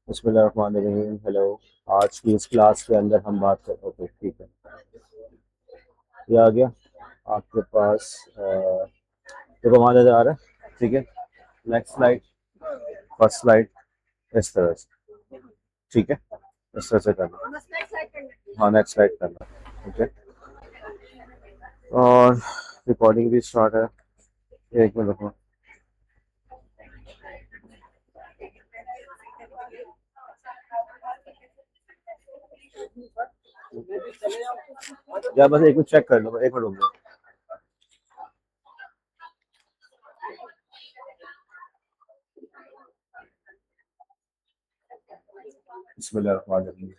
बिस्मिल्लाहिर्रहमानिर्रहीम। हेलो। आज की इस क्लास के अंदर हम बात कर, ओके ठीक है, ये आ गया आपके पास। देखो वहाँ नजर आ रहा है, ठीक है। नेक्स्ट स्लाइड, फर्स्ट स्लाइड, इस तरह से, ठीक है, इस तरह से करना। हाँ, नेक्स्ट स्लाइड करना, ठीक है। और रिकॉर्डिंग भी स्टार्ट है, एक मिनट रुको। या बस एक मिनट चेक कर लो, एक मिनट रुक जाओ। बिस्मिल्लाहिर्रहमानिर्रहीम।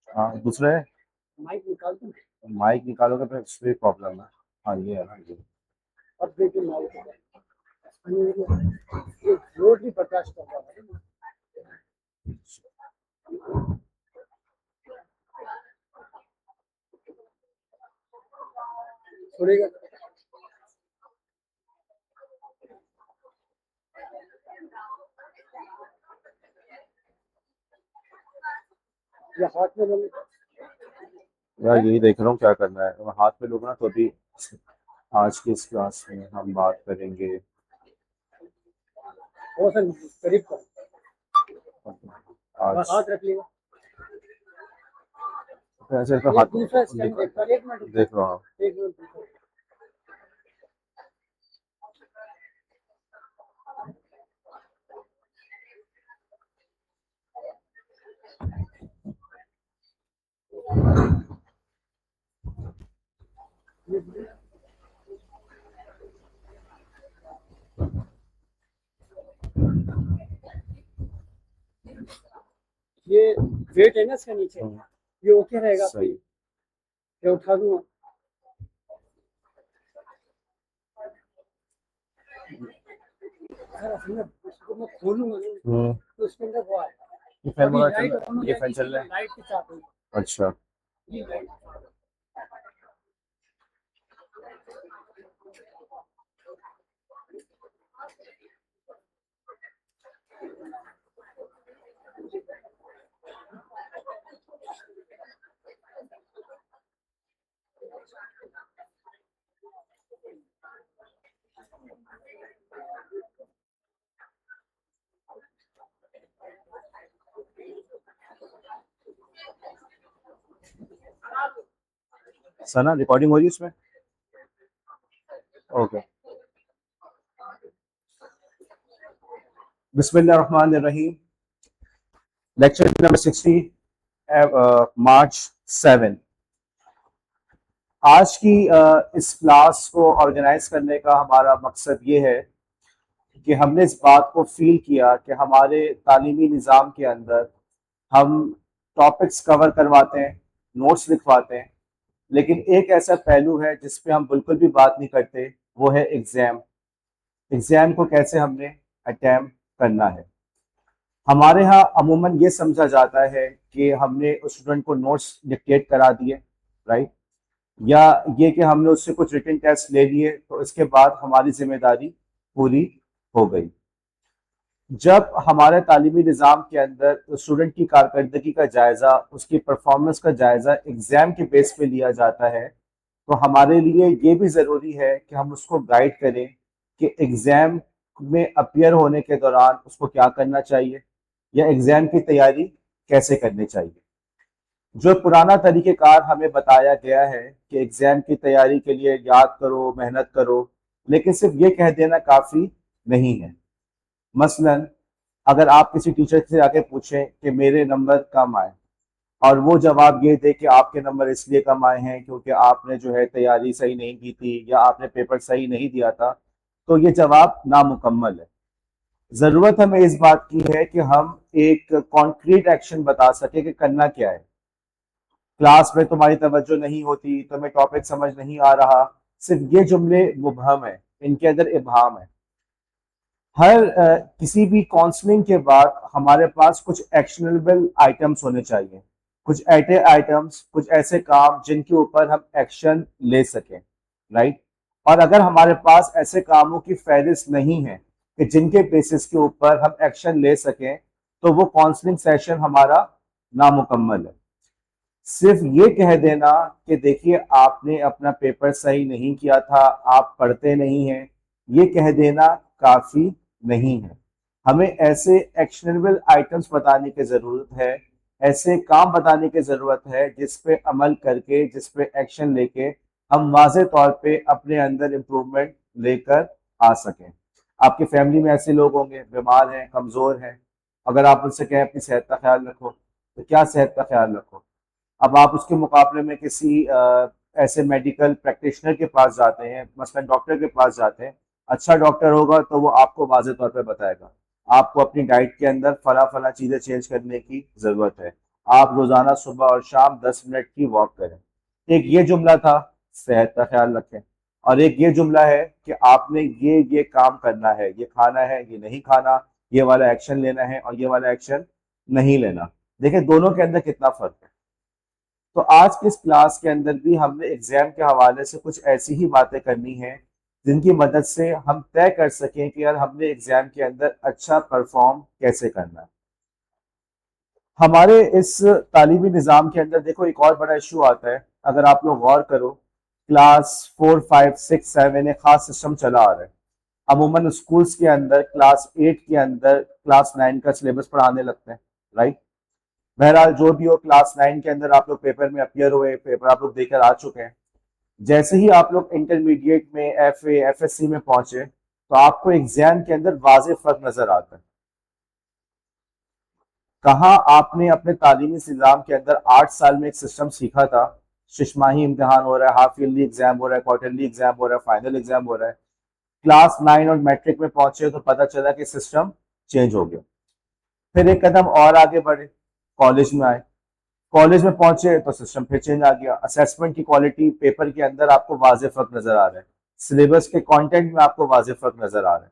हाँ, दूसरा है, माइक निकालोगे तो इसमें प्रॉब्लम है। हाँ ये है, हाँ ये। यार यही देख रहा हूँ क्या करना है। मैं हाथ में लूंगा ना तो अभी आज की इस क्लास में हम बात करेंगे। आज ऐसे तो हाथ देख रहा हूँ। ये वेट है ना इसका नीचे, ये ओके रहेगा। सही। ये उठा दूंगा। अगर अपने इसको मैं खोलूंगा ना तो इसके अंदर वो आएगा। ये फैन अभी वगैरह चल लाइट रहा ऑन हो है, ये फैन जाएगी, चल रहा है। लाइट के साथ में अच्छा। ये लाइट। सना रिकॉर्डिंग हो रही है इसमें? ओके। बिस्मिल्लाहिर्रहमानिर्रहीम। लेक्चर नंबर 60, मार्च 7। आज की इस क्लास को ऑर्गेनाइज करने का हमारा मकसद ये है कि हमने इस बात को फील किया कि हमारे तालीमी निज़ाम के अंदर हम टॉपिक्स कवर करवाते हैं, नोट्स लिखवाते हैं, लेकिन एक ऐसा पहलू है जिस पे हम बिल्कुल भी बात नहीं करते, वो है एग्ज़ाम। एग्ज़ाम को कैसे हमने अटैम्प्ट करना है। हमारे यहाँ अमूमन ये समझा जाता है कि हमने उस स्टूडेंट को नोट्स डिक्टेट करा दिए, राइट, या ये कि हमने उससे कुछ रिटन टेस्ट ले लिए तो इसके बाद हमारी जिम्मेदारी पूरी हो गई। जब हमारे तालीमी निज़ाम के अंदर स्टूडेंट की कारकर्दगी का जायज़ा, उसकी परफॉर्मेंस का जायज़ा एग्ज़ाम के बेस पे लिया जाता है, तो हमारे लिए ये भी ज़रूरी है कि हम उसको गाइड करें कि एग्ज़ाम में अपीयर होने के दौरान उसको क्या करना चाहिए या एग्ज़ाम की तैयारी कैसे करनी चाहिए। जो पुराना तरीक़ेकार हमें बताया गया है कि एग्ज़ाम की तैयारी के लिए याद करो, मेहनत करो, लेकिन सिर्फ ये कह देना काफ़ी नहीं है। मसलन अगर आप किसी टीचर से आके पूछें कि मेरे नंबर कम आए और वो जवाब ये दे कि आपके नंबर इसलिए कम आए हैं क्योंकि आपने जो है तैयारी सही नहीं की थी या आपने पेपर सही नहीं दिया था, तो ये जवाब नामुकम्मल है। ज़रूरत हमें इस बात की है कि हम एक कॉन्क्रीट एक्शन बता सके कि करना क्या है। क्लास में तुम्हारी तवज्जो नहीं होती, तुम्हें टॉपिक समझ नहीं आ रहा, सिर्फ ये जुमले मुबहम है, इनके अंदर इबहम है। किसी भी काउंसलिंग के बाद हमारे पास कुछ एक्शनेबल आइटम्स होने चाहिए, कुछ ऐसे आइटम्स, कुछ ऐसे काम जिनके ऊपर हम एक्शन ले सकें, राइट। और अगर हमारे पास ऐसे कामों की फहरिस्त नहीं है कि जिनके बेसिस के ऊपर हम एक्शन ले सकें, तो वो काउंसलिंग सेशन हमारा नामुकम्मल है। सिर्फ ये कह देना कि देखिए आपने अपना पेपर सही नहीं किया था, आप पढ़ते नहीं हैं, ये कह देना काफी नहीं है। हमें ऐसे एक्शनेबल आइटम्स बताने की जरूरत है, ऐसे काम बताने की जरूरत है जिस पे अमल करके, जिस पे एक्शन लेके हम वाज़े तौर पे अपने अंदर इम्प्रूवमेंट लेकर आ सकें। आपकी फैमिली में ऐसे लोग होंगे बीमार हैं, कमजोर हैं, अगर आप उनसे कहें अपनी सेहत का ख्याल रखो, तो क्या सेहत का ख्याल रखो। अब आप उसके मुकाबले में किसी ऐसे मेडिकल प्रैक्टिशनर के पास जाते हैं, मसलन डॉक्टर के पास जाते हैं, अच्छा डॉक्टर होगा तो वो आपको वाज़े तौर पे बताएगा आपको अपनी डाइट के अंदर फला फला चीज़ें चेंज करने की ज़रूरत है, आप रोज़ाना सुबह और शाम 10 मिनट की वॉक करें। एक ये जुमला था, सेहत का ख्याल रखें, और एक ये जुमला है कि आपने ये काम करना है, ये खाना है, ये नहीं खाना, ये वाला एक्शन लेना है और ये वाला एक्शन नहीं लेना। देखिए दोनों के अंदर कितना फर्क है। तो आज की इस क्लास के अंदर भी हमने एग्जाम के हवाले से कुछ ऐसी ही बातें करनी है जिनकी मदद से हम तय कर सकें कि यार हमने एग्जाम के अंदर अच्छा परफॉर्म कैसे करना है। हमारे इस तालीमी निज़ाम के अंदर देखो एक और बड़ा इशू आता है, अगर आप लोग गौर करो, क्लास 4, 5, 6, 7 एक खास सिस्टम चला आ रहा है। अमूमन स्कूल्स के अंदर क्लास 8 के अंदर क्लास 9 का सिलेबस पढ़ाने लगते हैं, राइट। बहरहाल जो भी हो, क्लास 9 के अंदर आप लोग पेपर में अपियर हुए, पेपर आप लोग देकर आ चुके हैं। जैसे ही आप लोग इंटरमीडिएट में FA FSC में पहुंचे, तो आपको एग्जाम के अंदर वाज़े फर्क नजर आता है। कहाँ आपने अपने तालीमी निज़ाम के अंदर 8 साल में एक सिस्टम सीखा था, शिशमाही इम्तिहान हो रहा है, हाफ ईयरली एग्जाम हो रहा है, क्वार्टरली एग्जाम हो रहा है, फाइनल एग्जाम हो रहा है। क्लास 9 और मैट्रिक में पहुंचे तो पता चला कि सिस्टम चेंज हो गया। फिर एक कदम और आगे बढ़े, कॉलेज में आए, कॉलेज में पहुंचे तो सिस्टम फिर चेंज आ गया। असेसमेंट की क्वालिटी, पेपर के अंदर आपको वाज़े फर्क नजर आ रहा है, सिलेबस के कंटेंट में आपको वाज़े फर्क नजर आ रहा है।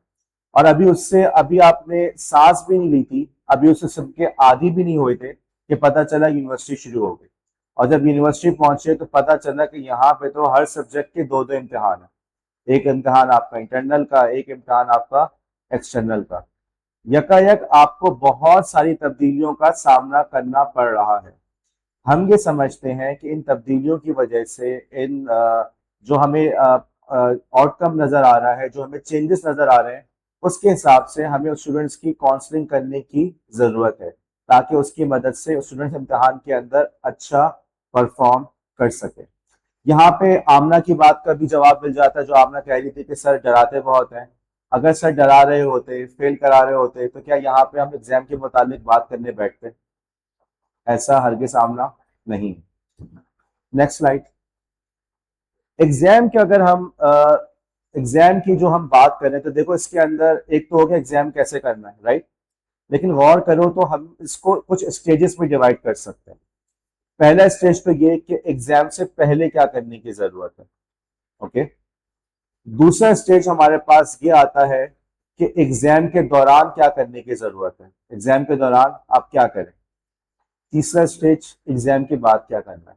और अभी आपने सांस भी नहीं ली थी, अभी उस सिस्टम के आदी भी नहीं हुए थे कि पता चला यूनिवर्सिटी शुरू हो गई। और जब यूनिवर्सिटी पहुंचे तो पता चला कि यहाँ पे तो हर सब्जेक्ट के दो दो इम्तिहान है, एक इम्तिहान आपका इंटरनल का, एक इम्तिहान आपका एक्सटर्नल का। यकायक आपको बहुत सारी तब्दीलियों का सामना करना पड़ रहा है। हम ये समझते हैं कि इन तब्दीलियों की वजह से जो हमें आउटकम नज़र आ रहा है, जो हमें चेंजेस नज़र आ रहे हैं, उसके हिसाब से हमें स्टूडेंट्स की काउंसलिंग करने की ज़रूरत है, ताकि उसकी मदद से स्टूडेंट्स इम्तहान के अंदर अच्छा परफॉर्म कर सके। यहाँ पे आमना की बात का भी जवाब मिल जाता है, जो आमना कह रही थी कि सर डराते बहुत हैं। अगर सर डरा रहे होते, फेल करा रहे होते, तो क्या यहाँ पे हम एग्जाम के मुतालिक बात करने बैठते? ऐसा हरगिज आमना नहीं। Next slide. एग्जाम के अगर हम एग्जाम की जो हम बात करें तो देखो इसके अंदर एक तो हो गया एग्जाम कैसे करना है, राइट। लेकिन गौर करो तो हम इसको कुछ स्टेजेस में डिवाइड कर सकते हैं। पहला स्टेज तो ये कि एग्जाम से पहले क्या करने की जरूरत है, ओके। दूसरा स्टेज हमारे पास ये आता है कि एग्जाम के दौरान क्या करने की जरूरत है, एग्जाम के दौरान आप क्या करें। तीसरा स्टेज एग्जाम के बाद क्या करना है।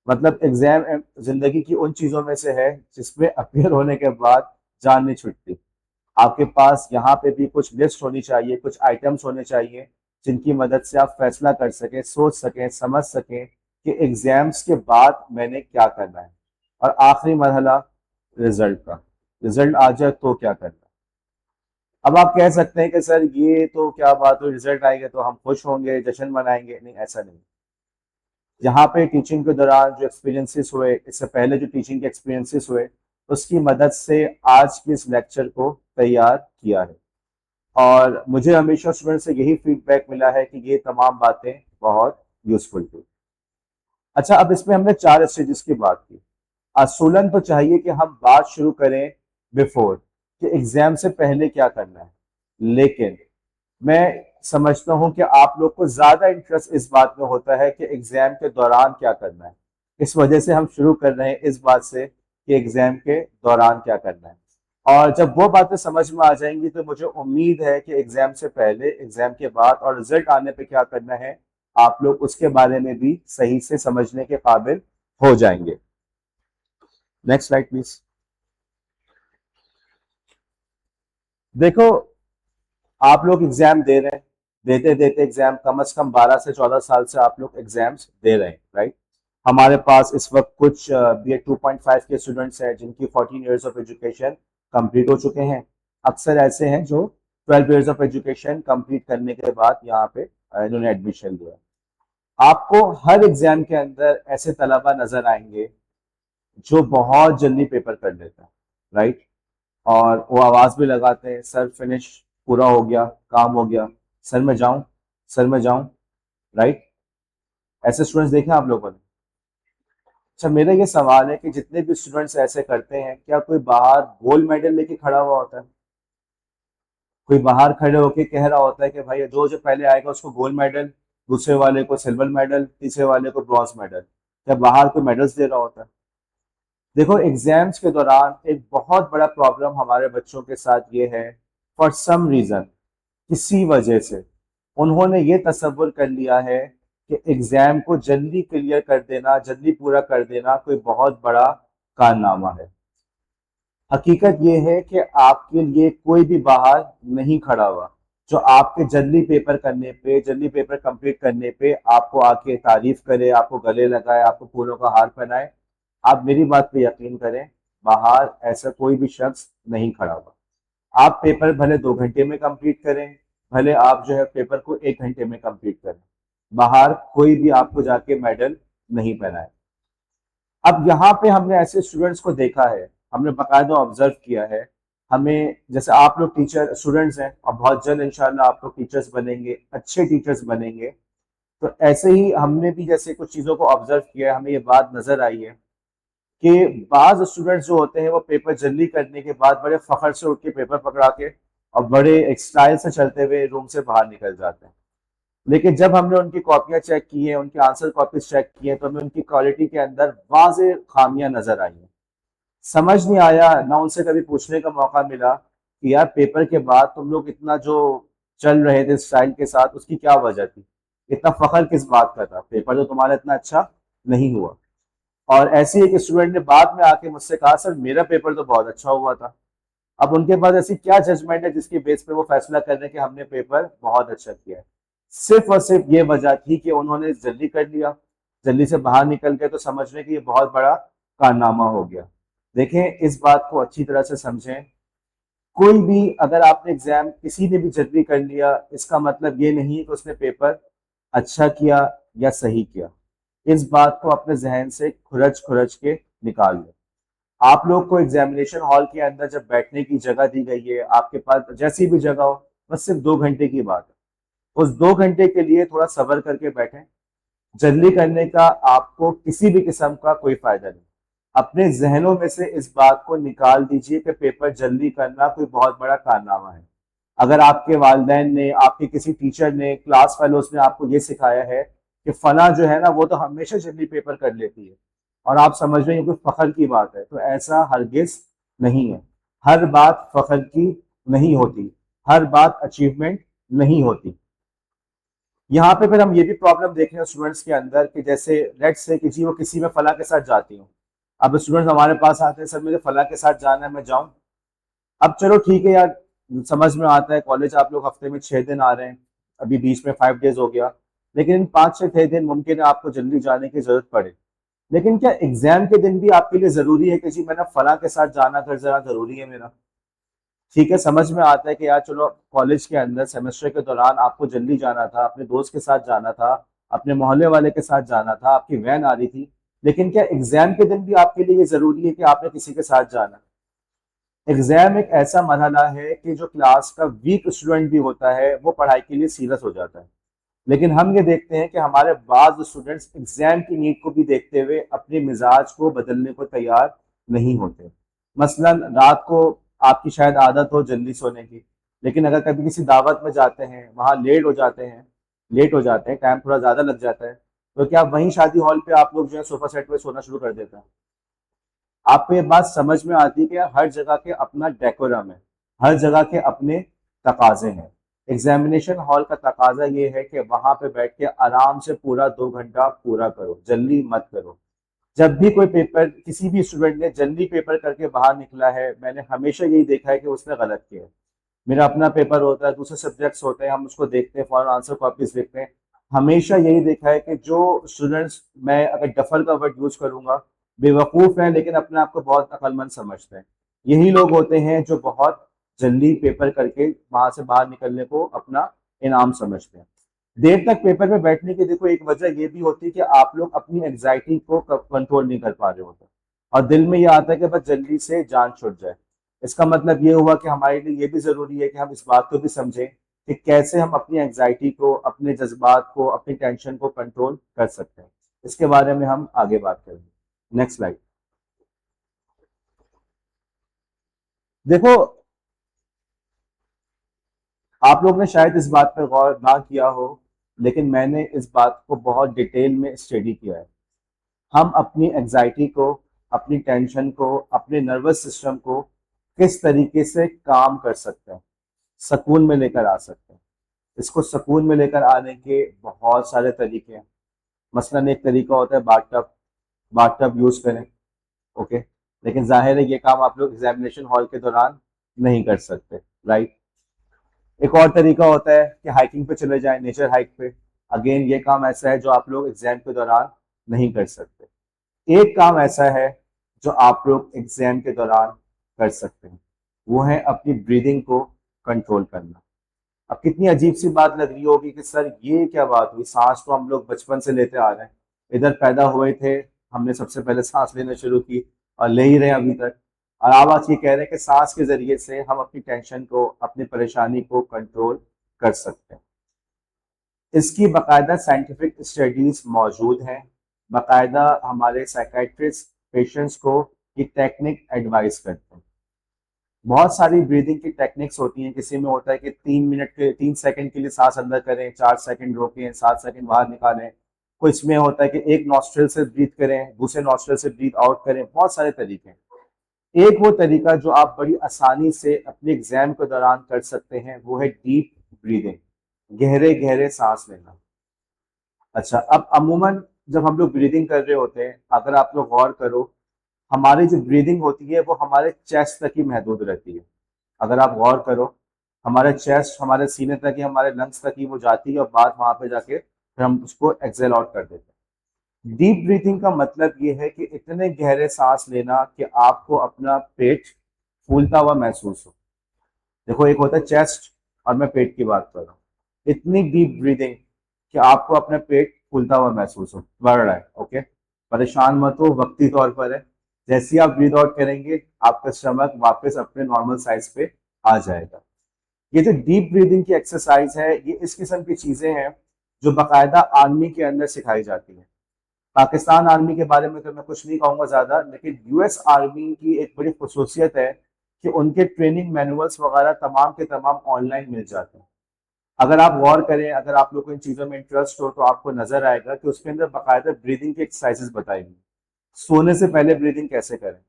मतलब एग्जाम जिंदगी की उन चीजों में से है जिसमें अपियर होने के बाद जान नहीं छुटती। आपके पास यहाँ पे भी कुछ लिस्ट होनी चाहिए, कुछ आइटम्स होने चाहिए जिनकी मदद से आप फैसला कर सकें, सोच सकें, समझ सकें कि एग्जाम्स के बाद मैंने क्या करना है। और आखिरी मरहला रिजल्ट का, रिजल्ट आ जाए तो क्या करना है। अब आप कह सकते हैं कि सर ये तो क्या बात हुई, रिजल्ट आएगा तो हम खुश होंगे, जश्न मनाएंगे। नहीं, ऐसा नहीं। यहाँ पे टीचिंग के दौरान जो एक्सपीरियंसेस हुए, इससे पहले जो टीचिंग के एक्सपीरियंसेस हुए, उसकी मदद से आज के इस लेक्चर को तैयार किया है। और मुझे हमेशा स्टूडेंट से यही फीडबैक मिला है कि ये तमाम बातें बहुत यूजफुल थी। अच्छा, अब इसमें हमने 4 स्टेजेस की बात की। असूलन तो चाहिए कि हम बात शुरू करें बिफोर, कि एग्जाम से पहले क्या करना है। लेकिन मैं समझता हूं कि आप लोग को ज्यादा इंटरेस्ट इस बात में होता है कि एग्जाम के दौरान क्या करना है। इस वजह से हम शुरू कर रहे हैं इस बात से कि एग्जाम के दौरान क्या करना है। और जब वो बातें समझ में आ जाएंगी तो मुझे उम्मीद है कि एग्जाम से पहले, एग्जाम के बाद और रिजल्ट आने पे क्या करना है, आप लोग उसके बारे में भी सही से समझने के काबिल हो जाएंगे। Next slide please. देखो, आप लोग एग्जाम दे रहे हैं, देते देते एग्जाम कम से कम 12 से 14 साल से आप लोग एग्जाम्स दे रहे हैं, राइट। हमारे पास इस वक्त कुछ BA 2.5 के स्टूडेंट्स हैं जिनकी 14 ईयर्स ऑफ एजुकेशन कंप्लीट हो चुके हैं। अक्सर ऐसे हैं जो 12 ईयर्स ऑफ एजुकेशन कंप्लीट करने के बाद यहाँ पे इन्होंने एडमिशन लिया। आपको हर एग्जाम के अंदर ऐसे तलबा नजर आएंगे जो बहुत जल्दी पेपर कर लेते हैं, राइट। और वो आवाज भी लगाते हैं, सर फिनिश, पूरा हो गया, काम हो गया, सर मैं जाऊं, सर मैं जाऊं, राइट। ऐसे स्टूडेंट्स देखे आप लोगों ने? अच्छा, मेरा ये सवाल है कि जितने भी स्टूडेंट्स ऐसे करते हैं, क्या कोई बाहर गोल्ड मेडल लेके खड़ा हुआ होता है? कोई बाहर खड़े होके कह रहा होता है कि भाई जो जो पहले आएगा उसको गोल्ड मेडल, दूसरे वाले को सिल्वर मेडल, तीसरे वाले को ब्रॉन्ज मेडल? क्या बाहर कोई मेडल्स दे रहा होता है? देखो, एग्जाम्स के दौरान एक बहुत बड़ा प्रॉब्लम हमारे बच्चों के साथ ये है, फॉर सम रीजन, किसी वजह से उन्होंने ये तसव्वुर कर लिया है कि एग्जाम को जल्दी क्लियर कर देना, जल्दी पूरा कर देना कोई बहुत बड़ा कारनामा है। हकीकत ये है कि आपके लिए कोई भी बाहर नहीं खड़ा हुआ जो आपके जल्दी पेपर करने पे, जल्दी पेपर कंप्लीट करने पे आपको आके तारीफ करे, आपको गले लगाए, आपको फूलों का हार पहनाए। आप मेरी बात पे यकीन करें, बाहर ऐसा कोई भी शख्स नहीं खड़ा हुआ। आप पेपर भले 2 घंटे में कंप्लीट करें, भले आप जो है पेपर को 1 घंटे में कंप्लीट करें, बाहर कोई भी आपको जाके मेडल नहीं पहनाए। अब यहाँ पे हमने ऐसे स्टूडेंट्स को देखा है, हमने बाकायदा ऑब्जर्व किया है। हमें, जैसे आप लोग टीचर स्टूडेंट्स हैं और बहुत जल्द इंशाल्लाह आप लोग टीचर्स बनेंगे, अच्छे टीचर्स बनेंगे। तो ऐसे ही हमने भी जैसे कुछ चीज़ों को ऑब्जर्व किया है, हमें ये बात नजर आई है कि बाज स्टूडेंट्स जो होते हैं वो पेपर जल्दी करने के बाद बड़े फखर से उठ के पेपर पकड़ा के और बड़े एक स्टाइल से चलते हुए रूम से बाहर निकल जाते हैं। लेकिन जब हमने उनकी कॉपियां चेक की हैं, उनकी आंसर कॉपीज चेक की हैं, तो हमें उनकी क्वालिटी के अंदर वाज़ेह खामियां नजर आई हैं। समझ नहीं आया, ना उनसे कभी पूछने का मौका मिला कि यार पेपर के बाद तुम लोग इतना जो चल रहे थे स्टाइल के साथ, उसकी क्या वजह थी, इतना फखर किस बात का था, पेपर तो तुम्हारा इतना अच्छा नहीं हुआ। और ऐसे ही एक स्टूडेंट ने बाद में आके मुझसे कहा, सर मेरा पेपर तो बहुत अच्छा हुआ था। अब उनके पास ऐसी क्या जजमेंट है जिसके बेस पे वो फैसला कर रहे हैं कि हमने पेपर बहुत अच्छा किया है? सिर्फ और सिर्फ ये वजह थी कि उन्होंने जल्दी कर लिया, जल्दी से बाहर निकल गए, तो समझने कि ये बहुत बड़ा कारनामा हो गया। देखें, इस बात को अच्छी तरह से समझें। कोई भी, अगर आपने एग्जाम किसी ने भी जल्दी कर लिया, इसका मतलब ये नहीं है कि उसने पेपर अच्छा किया या सही किया। इस बात को अपने जहन से खुरच खुरच के निकाल दें। आप लोग को एग्जामिनेशन हॉल के अंदर जब बैठने की जगह दी गई है, आपके पास जैसी भी जगह हो, बस सिर्फ 2 घंटे की बात है। उस 2 घंटे के लिए थोड़ा सब्र करके बैठें। जल्दी करने का आपको किसी भी किस्म का कोई फायदा नहीं। अपने जहनों में से इस बात को निकाल दीजिए कि पेपर जल्दी करना कोई बहुत बड़ा कारनामा है। अगर आपके वालिदैन ने, आपके किसी टीचर ने, क्लास फेलोज ने आपको ये सिखाया है कि फला जो है ना वो तो हमेशा जल्दी पेपर कर लेती है, और आप समझ रहे हैं कि फखर की बात है, तो ऐसा हरगिज नहीं है। हर बात फखर की नहीं होती, हर बात अचीवमेंट नहीं होती। यहाँ पे फिर हम ये भी प्रॉब्लम देख रहे हैं स्टूडेंट्स के अंदर कि जैसे लेट्स से कि जी वो किसी में फला के साथ जाती हूँ। अब स्टूडेंट्स हमारे पास आते हैं, सर मुझे फला के साथ जाना है, मैं जाऊँ। अब चलो ठीक है यार, समझ में आता है, कॉलेज आप लोग हफ्ते में 6 दिन आ रहे हैं, अभी बीच में 5 डेज हो गया, लेकिन इन 5 से 6 दिन मुमकिन है आपको जल्दी जाने की जरूरत पड़े। लेकिन क्या एग्जाम के दिन भी आपके लिए जरूरी है कि जी मैंने फला के साथ जाना घर जरा जरूरी है मेरा? ठीक है, समझ में आता है कि यार चलो कॉलेज के अंदर सेमेस्टर के दौरान आपको जल्दी जाना था, अपने दोस्त के साथ जाना था, अपने मोहल्ले वाले के साथ जाना था, आपकी वैन आ रही थी। लेकिन क्या एग्जाम के दिन भी आपके लिए ये जरूरी है कि आपने किसी के साथ जाना? एग्जाम एक ऐसा मरहला है कि जो क्लास का वीक स्टूडेंट भी होता है वो पढ़ाई के लिए सीरियस हो जाता है। लेकिन हम ये देखते हैं कि हमारे बाज स्टूडेंट्स एग्जाम की नीड को भी देखते हुए अपने मिजाज को बदलने को तैयार नहीं होते। मसलन रात को आपकी शायद आदत हो जल्दी सोने की, लेकिन अगर कभी किसी दावत में जाते हैं, वहां लेट हो जाते हैं, टाइम थोड़ा ज्यादा लग जाता है, तो क्या वहीं शादी हॉल पे आप लोग जो है सोफा सेट पे सोना शुरू कर देते हैं? आपको ये बात समझ में आती है कि यार हर जगह के अपना डेकोरम है, हर जगह के अपने तकाजे हैं। एग्जामिनेशन हॉल का तकाजा ये है कि वहां पे बैठ के आराम से पूरा 2 घंटा पूरा करो, जल्दी मत करो। जब भी कोई पेपर किसी भी स्टूडेंट ने जल्दी पेपर करके बाहर निकला है, मैंने हमेशा यही देखा है कि उसने गलत किया है। मेरा अपना पेपर होता है, दूसरे सब्जेक्ट्स होते हैं, हम उसको देखते हैं, फॉरन आंसर कॉपीज देखते हैं। हमेशा यही देखा है कि जो स्टूडेंट्स, मैं अगर डफल का वर्ड यूज करूंगा, बेवकूफ हैं लेकिन अपने आप को बहुत अक्लमंद समझते हैं, यही लोग होते हैं जो बहुत जल्दी पेपर करके वहां से बाहर निकलने को अपना इनाम समझते हैं। देर तक पेपर में बैठने की देखो एक वजह ये भी होती है कि आप लोग अपनी एग्जाइटी को कंट्रोल नहीं कर पा रहे होते, और दिल में ये आता है कि बस जल्दी से जान छुट जाए। इसका मतलब ये हुआ कि हमारे लिए ये भी जरूरी है कि हम इस बात को भी समझें कि कैसे हम अपनी एंग्जाइटी को, अपने जज्बात को, अपनी टेंशन को कंट्रोल कर सकते हैं। इसके बारे में हम आगे बात करेंगे। Next slide. देखो, आप लोग ने शायद इस बात पर गौर ना किया हो, लेकिन मैंने इस बात को बहुत डिटेल में स्टडी किया है। हम अपनी एंग्जाइटी को, अपनी टेंशन को, अपने नर्वस सिस्टम को किस तरीके से काम कर सकते हैं, सुकून में लेकर आ सकते हैं। इसको सुकून में लेकर आने के बहुत सारे तरीके हैं। मसलन एक तरीका होता है बाथटब, बाथटब यूज करें, ओके। लेकिन जाहिर है ये काम आप लोग एग्जामिनेशन हॉल के दौरान नहीं कर सकते, राइट। एक और तरीका होता है कि हाइकिंग पे चले जाएं, नेचर हाइक पे। अगेन ये काम ऐसा है जो आप लोग एग्जाम के दौरान नहीं कर सकते। एक काम ऐसा है जो आप लोग एग्जाम के दौरान कर सकते हैं, वो है अपनी ब्रीदिंग को कंट्रोल करना। अब कितनी अजीब सी बात लग रही होगी कि सर ये क्या बात हुई, सांस तो हम लोग बचपन से लेते आ रहे हैं, इधर पैदा हुए थे, हमने सबसे पहले सांस लेना शुरू की और ले ही रहे हैं अभी तक। और आप आज ये कह रहे हैं कि सांस के जरिए से हम अपनी टेंशन को, अपनी परेशानी को कंट्रोल कर सकते हैं। इसकी बाकायदा साइंटिफिक स्टडीज मौजूद हैं, बाकायदा हमारे साइकेट्रिस्ट पेशेंट्स को ये टेक्निक एडवाइस करते हैं। बहुत सारी ब्रीदिंग की टेक्निक्स होती हैं। किसी में होता है कि 3 मिनट के 3 सेकंड के लिए सांस अंदर करें, 4 सेकंड रोकें, 7 सेकंड बाहर निकालें। कुछ में होता है कि एक नॉस्ट्रल से ब्रीथ करें, दूसरे नॉस्ट्रल से ब्रीथ आउट करें। बहुत सारे तरीके हैं। एक वो तरीका जो आप बड़ी आसानी से अपने एग्जाम के दौरान कर सकते हैं, वो है डीप ब्रीदिंग, गहरे गहरे सांस लेना। अच्छा, अब अमूमन जब हम लोग ब्रीदिंग कर रहे होते हैं, अगर आप लोग गौर करो, हमारी जो ब्रीदिंग होती है वो हमारे चेस्ट तक ही महदूद रहती है। अगर आप गौर करो, हमारे चेस्ट, हमारे सीने तक ही, हमारे लंग्स तक ही वो जाती है, और बात वहां पे जाके फिर हम उसको एक्सेल आउट कर देते हैं। डीप ब्रीथिंग का मतलब ये है कि इतने गहरे सांस लेना कि आपको अपना पेट फूलता हुआ महसूस हो। देखो, एक होता है चेस्ट, और मैं पेट की बात कर रहा हूँ। इतनी डीप ब्रीदिंग कि आपको अपना पेट फूलता हुआ महसूस हो, बढ़ रहा है, ओके। परेशान मत हो, वक्ती तौर पर है। जैसे ही आप ब्रीद आउट करेंगे, आपका स्टमक वापस अपने नॉर्मल साइज पे आ जाएगा। ये जो डीप ब्रीदिंग की एक्सरसाइज है, ये इस किस्म की चीजें हैं जो बाकायदा आर्मी के अंदर सिखाई जाती है। पाकिस्तान आर्मी के बारे में तो मैं कुछ नहीं कहूंगा ज्यादा, लेकिन यूएस आर्मी की एक बड़ी खसूसियत है कि उनके ट्रेनिंग मैनुअल्स वगैरह तमाम के तमाम ऑनलाइन मिल जाते हैं। अगर आप गौर करें, अगर आप लोग को इन चीजों में इंटरेस्ट हो, तो आपको नजर आएगा कि उसके अंदर बाकायदा ब्रीदिंग की एक्सरसाइजेस बताई गई। सोने से पहले ब्रीदिंग कैसे करें।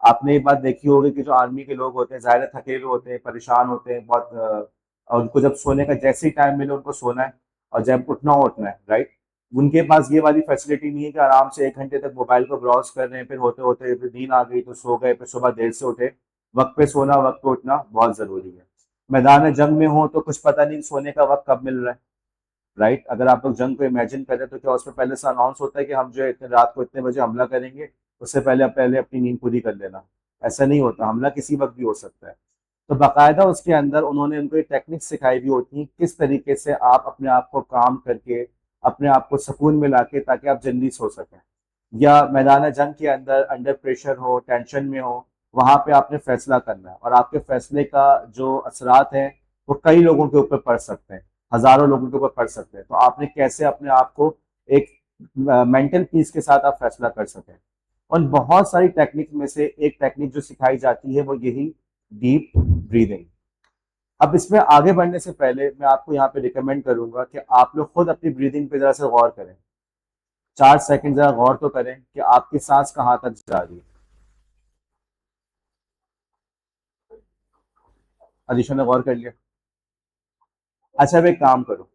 आपने ये बात देखी होगी कि जो आर्मी के लोग होते हैं, ज़ाहिर है थके हुए होते हैं, परेशान होते हैं बहुत, और उनको जब सोने का जैसे ही टाइम मिले उनको सोना है, और जब उठना हो उठना है, राइट। उनके पास ये वाली फैसिलिटी नहीं है कि आराम से 1 घंटे तक मोबाइल को ब्राउज कर रहे हैं, फिर होते होते फिर नींद आ गई तो सो गए, फिर सुबह देर से उठे। वक्त पे सोना, वक्त पे उठना बहुत जरूरी है। मैदान जंग में हो तो कुछ पता नहीं सोने का वक्त कब मिल रहा है, राइट। अगर आप लोग जंग को इमेजिन करें तो क्या उसमें पहले से अनाउंस होता है कि हम जो है इतने रात को इतने बजे हमला करेंगे, उससे पहले पहले अपनी नींद पूरी कर लेना। ऐसा नहीं होता, हमला किसी वक्त भी हो सकता है। तो बाकायदा उसके अंदर उन्होंने उनको एक टेक्निक सिखाई भी होती है, किस तरीके से आप अपने आप को काम करके, अपने आप को सुकून में लाके, ताकि आप जल्दी सो सकें। या मैदान जंग के अंदर अंडर प्रेशर हो, टेंशन में हो, वहां पे आपने फैसला करना है, और आपके फैसले का जो असरात है वो कई लोगों के ऊपर पड़ सकते हैं, हजारों लोगों के ऊपर पड़ सकते हैं। तो आपने कैसे अपने आप को एक मेंटल पीस के साथ आप फैसला कर सकें। उन बहुत सारी टेक्निक में से एक टेक्निक जो सिखाई जाती है वो यही डीप ब्रीदिंग। अब इसमें आगे बढ़ने से पहले मैं आपको यहाँ पे रिकमेंड करूंगा कि आप लोग खुद अपनी ब्रीदिंग पे जरा से गौर करें। 4 सेकंड जरा गौर तो करें कि आपकी सांस कहाँ तक जा रही है। अलीशा ने गौर कर लिया? अच्छा, अब एक काम करो,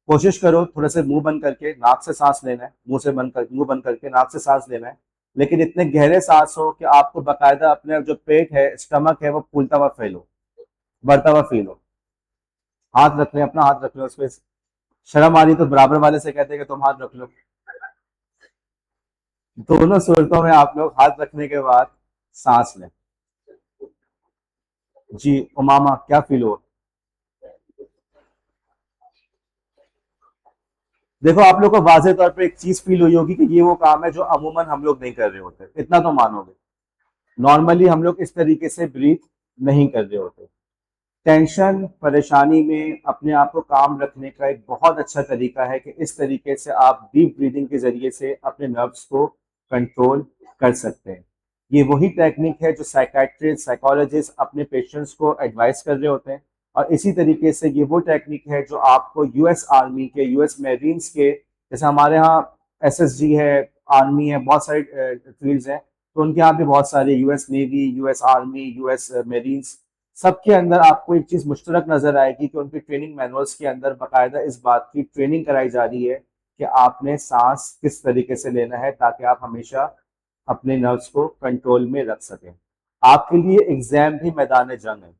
कोशिश करो थोड़ा सा मुंह बंद करके नाक से सांस लेना है, मुंह बंद करके नाक से सांस लेना है, लेकिन इतने गहरे सांस हो कि आपको बकायदा अपने जो पेट है, स्टमक है, वो फूलता हुआ फील हो, बढ़ता हुआ फील हो। हाथ रख ले, अपना हाथ रख लो उस पे। शर्म आ रही तो बराबर वाले से कहते हैं कि तुम हाथ रख लो। दोनों सूरतों में आप लोग हाथ रखने के बाद सांस लें। जी उमामा, क्या फील हो? देखो, आप लोग को वाज़ेह तौर पे एक चीज फील हुई होगी कि ये वो काम है जो अमूमन हम लोग नहीं कर रहे होते, इतना तो मानोगे। नॉर्मली हम लोग इस तरीके से ब्रीथ नहीं कर रहे होते। टेंशन परेशानी में अपने आप को काम रखने का एक बहुत अच्छा तरीका है कि इस तरीके से आप डीप ब्रीदिंग के जरिए से अपने नर्व्स को कंट्रोल कर सकते हैं। ये वही टेक्निक है जो साइकाट्रिस्ट साइकोलॉजिस्ट अपने पेशेंट्स को एडवाइस कर रहे होते हैं, और इसी तरीके से ये वो टेक्निक है जो आपको यूएस आर्मी के, यूएस मेरीन्स के, जैसे हमारे यहाँ एसएसजी है, आर्मी है, बहुत सारी फील्ड्स हैं, तो उनके यहाँ भी बहुत सारे, US navy, US army, US marines, सबके अंदर आपको एक चीज मुश्तरक नजर आएगी कि उनके ट्रेनिंग मैनुअल्स के अंदर बाकायदा इस बात की ट्रेनिंग कराई जा रही है कि आपने सांस किस तरीके से लेना है ताकि आप हमेशा अपने नर्व्स को कंट्रोल में रख सकें। आपके लिए एग्जाम भी मैदान जंग है,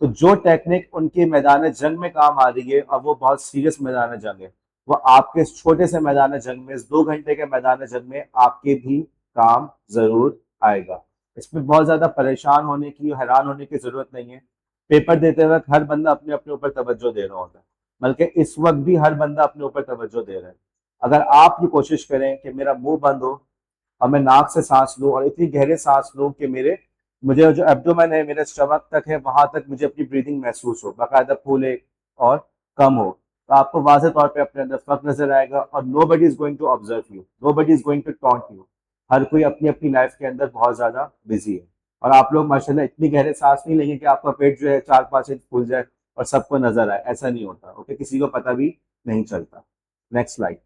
तो जो टेक्निक उनके मैदान जंग में काम आ रही है, और वो बहुत सीरियस मैदान जंग है, वो आपके इस छोटे से मैदान जंग में, इस 2 घंटे के मैदान जंग में आपके भी काम जरूर आएगा। इसमें बहुत ज्यादा परेशान होने की, हैरान होने की जरूरत नहीं है। पेपर देते वक्त हर बंदा अपने अपने ऊपर तवज्जो दे रहा होता है, बल्कि इस वक्त भी हर बंदा अपने ऊपर तवज्जो दे रहा है। अगर आप ये कोशिश करें कि मेरा मुंह बंद हो और मैं नाक से सांस लूं, और इतनी गहरे सांस लूं कि मेरे, मुझे जो एब्डोमेन है, मेरे स्टमक तक है, वहां तक मुझे अपनी ब्रीदिंग महसूस हो, बाकायदा फूले और कम हो, तो आपको वाज़ेह तौर पे अपने अंदर फर्क नजर आएगा, और nobody is going to observe you, nobody is going to taunt you. हर कोई अपनी अपनी लाइफ के अंदर बहुत ज्यादा बिजी है, और आप लोग माशाल्लाह इतनी गहरे सांस नहीं लेंगे कि आपका पेट जो है 4-5 इंच फूल जाए और सबको नजर आए, ऐसा नहीं होता। ओके, किसी को पता भी नहीं चलता। Next slide.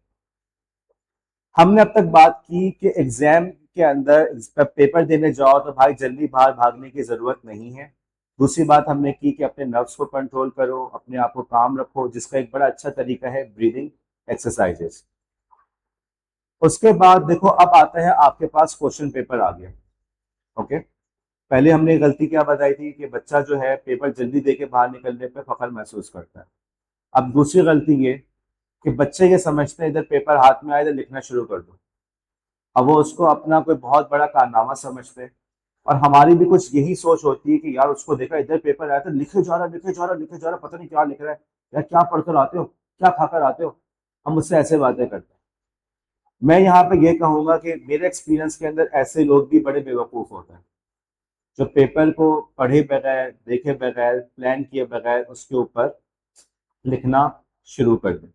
हमने अब तक बात की कि एग्जाम के अंदर पेपर देने जाओ तो भाई जल्दी बाहर भागने की जरूरत नहीं है। दूसरी बात हमने की कि अपने नर्व्स को कंट्रोल करो, अपने आप को काम रखो, जिसका एक बड़ा अच्छा तरीका है ब्रीदिंग एक्सरसाइजेस। उसके बाद देखो, अब आता है आपके पास क्वेश्चन पेपर आ गया। ओके, पहले हमने गलती क्या बताई थी कि बच्चा जो है पेपर जल्दी दे के बाहर निकलने पे फखर महसूस करता है। अब दूसरी गलती ये कि बच्चे ये समझते हैं इधर पेपर हाथ में आए इधर लिखना शुरू कर दो। अब वो उसको अपना कोई बहुत बड़ा कारनामा समझते हैं, और हमारी भी कुछ यही सोच होती है कि यार उसको देखा इधर पेपर आया था, लिखे जा रहा लिखे जा रहा लिखे जा रहा, पता नहीं क्या लिख रहा है, यार क्या पढ़कर आते हो, क्या खाकर आते हो। हम मुझसे ऐसे बातें करते हैं। मैं यहाँ पे ये कहूंगा कि मेरे एक्सपीरियंस के अंदर ऐसे लोग भी बड़े बेवकूफ होते हैं, जो पेपर को पढ़े बगैर, देखे बगैर, प्लान किए बगैर उसके ऊपर लिखना शुरू कर दें।